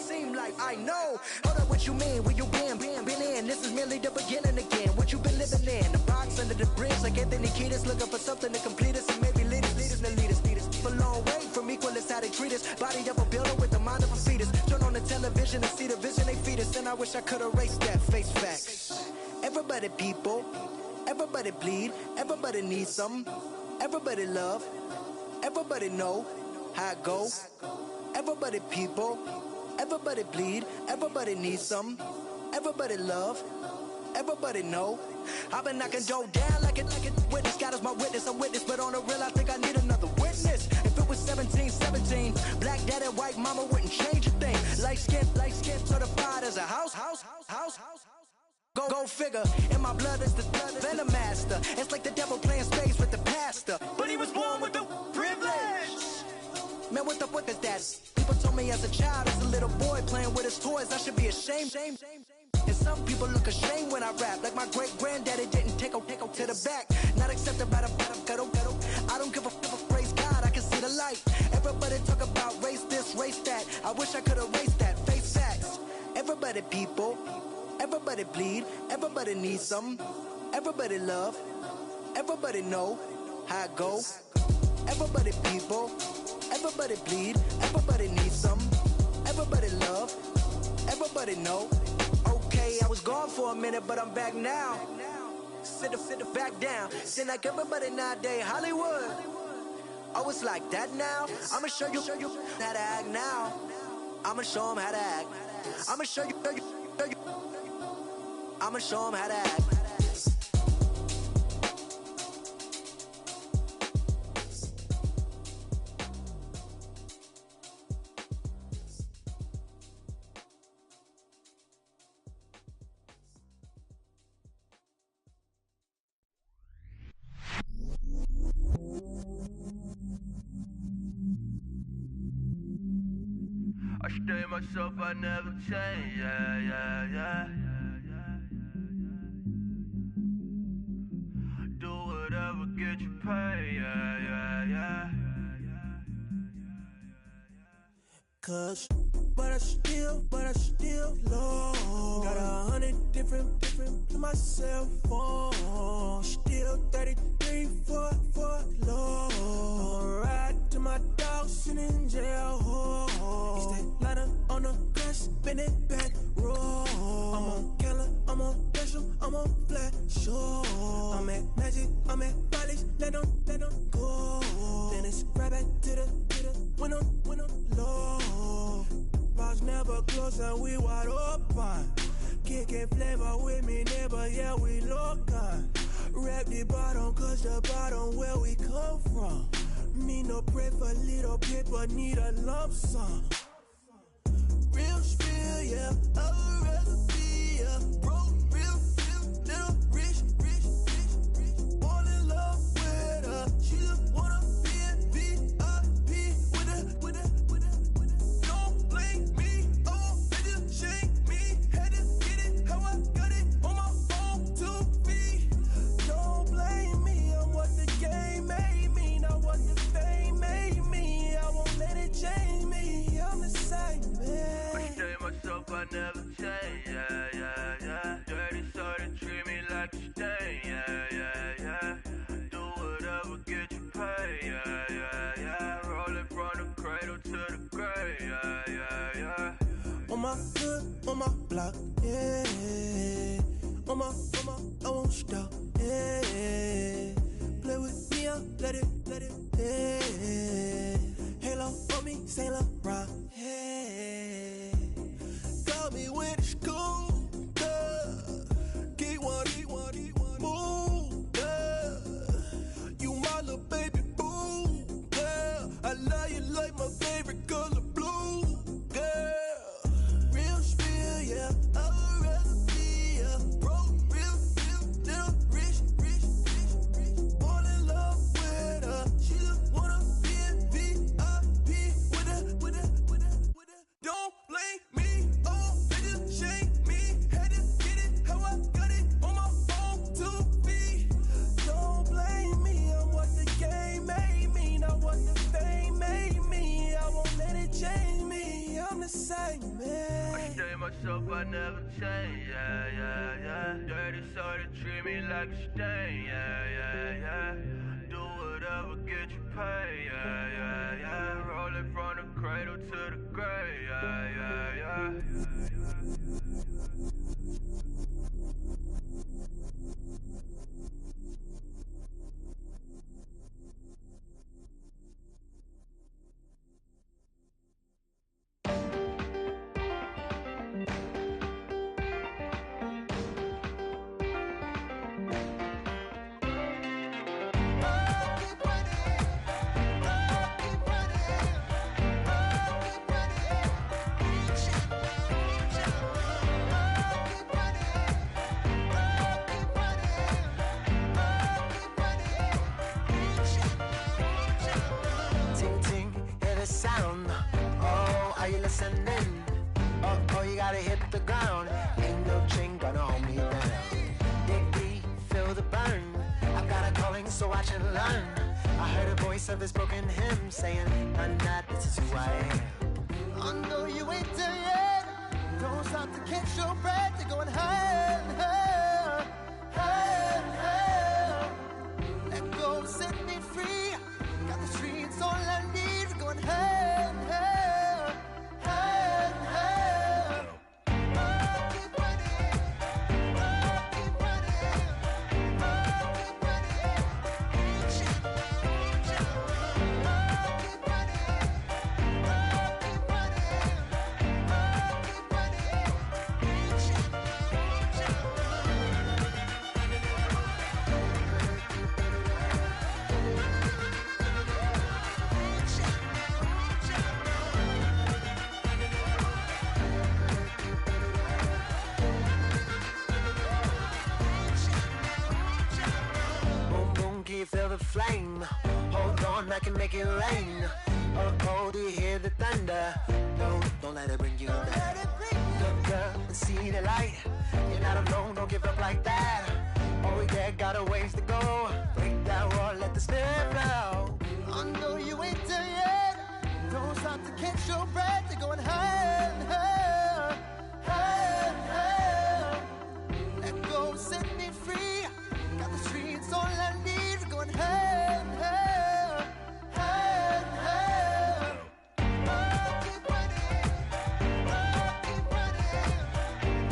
Speaker 14: I know. Hold up, what you mean? Where you been in? This is merely the beginning again. What you been living in? The box under the bridge, like Anthony Kiedis, looking for something to complete us and maybe lead us. A long way from equal is how they treat us. Body of a builder with the mind of a fetus. Turn on the television and see the vision they feed us. And I wish I could erase that. Face facts. Everybody people, everybody bleed, everybody needs something, everybody love, everybody know how it go. Everybody people, Everybody bleed, everybody needs some. Everybody love, everybody know. I've been knocking dough down like it. Witness, God is my witness, I'm witness. But on the real, I think I need another witness. If it was 17, black daddy, white mama wouldn't change a thing. Light skin, certified as a house. Go figure, in my blood is the venom master. It's like the devil playing spades with the pastor. But he was born with the privilege. Man, what the fuck is that? People told me as a child, as a little boy playing with his toys, I should be ashamed. And some people look ashamed when I rap, like my great granddaddy didn't take a to the back. Not accepted by the ghetto. I don't give a praise God, I can see the light. Everybody talk about race this, race that. I wish I could erase that, face facts. Everybody people, everybody bleed, everybody needs some. Everybody love, everybody know how it go. Everybody people, everybody bleed, everybody needs some. Everybody love, everybody know. Okay, I was gone for a minute, but I'm back now. Sit back down. Seem like everybody nowadays Hollywood. Oh, it's like that now. I'ma show you how to act now. I'ma show them how to act. I'ma show you. I'ma show them how to act.
Speaker 16: I stay myself, I never change, yeah. Do whatever, get you paid, yeah.
Speaker 17: Cause, but I still low. Got 100 different to my cell phone. Still 33 for low. I'ma ride to my dog sitting in jail. It's that liner on the grass, spin it back, roll. I'm on Keller, I'm on Bishop, I'm on Flat Shore. I'm at Magic, I'm at Follies, let them go. Then it's right back to the window low. Bars never close and we wide open. Kicking flavor with me, neighbor, yeah, we local. Rap the bottom, cause the bottom where we come from. Me no pray for little paper, need a lump sum. Real spill, yeah, I'd rather be, yeah. Broke, real, little rich. All in love with her, she just wanna be in VIP with her. Don't blame me, oh, they just shame me. Had to get it, how I got it, on my phone to be. Don't blame me, I'm what the game made me, not what the fame made me. I won't let it change me, I'm the same man.
Speaker 16: I stay myself, I never change, yeah. Dirty soda, treat me like a stain, yeah. Do whatever, get you paid, yeah. Rolling from the cradle to the grave, yeah.
Speaker 17: On my hood, on my block, yeah. On my, I won't stop, yeah. Play with me, I'll let it, yeah. Halo on me, Saint Laurent, yeah. Got me with the school, Keep one, move, you my little baby boo, girl. I love you like my favorite color blue, girl. Real spill, yeah, I'd rather be, yeah. Broke, real, little rich. All in love with her, she just wanna be in VIP with her. Don't blame me, oh, they just shame me. Had to get it, how I got it, on my phone to be. Don't blame me, I'm what the game made me, not what the fame made me. I won't let it change me, I'm the same man.
Speaker 16: I stay myself, I never change, yeah. Dirty soda, treat me like a stain, yeah. Do whatever, get you paid, yeah. Rolling from the cradle to the grave, yeah.
Speaker 14: descending. Oh, you gotta hit the ground. Ain't no chain gonna hold me down. Dig deep, feel the burn. I've got a calling, so watch and learn. I heard a voice of this broken hymn saying, "I'm not, this is who I am."
Speaker 2: I know you ain't there yet. Don't stop to catch your breath. You're going higher and higher, higher and higher. Let go, set me free. Got the streets all I need. We're going higher and higher, higher and higher. Keep running, keep running, keep running. Keep
Speaker 14: Feel the flame. Hold on, I can make it rain. Oh, do you hear the thunder? Don't let it bring you down. Look up and see the light. You're not alone, don't give up like that. Oh yeah, got a ways to go. Break that wall, let the spirit flow.
Speaker 2: I know you ain't there yet. Don't stop to catch your breath. You're going higher and higher, higher and higher. Let go, set me free. Got the streets all I need. We're going higher and higher, higher and higher. Keep running, keep running, keep running. Keep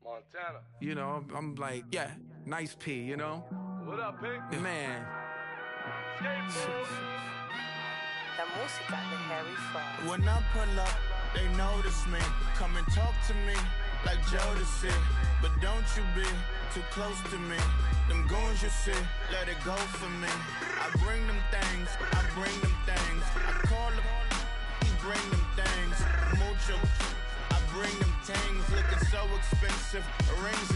Speaker 3: Montana.
Speaker 22: You know, I'm like, yeah, nice P, you know?
Speaker 3: What up, Pink?
Speaker 22: Man.
Speaker 23: La música de Harry Fraud.
Speaker 8: When I pull up, they notice me. Come and talk to me like Jodeci. But don't you be too close to me. Them goons you see, let it go for me. I bring them things, I bring them things. I call them, he bring them things. Mucho, I bring them things. Looking so expensive, rings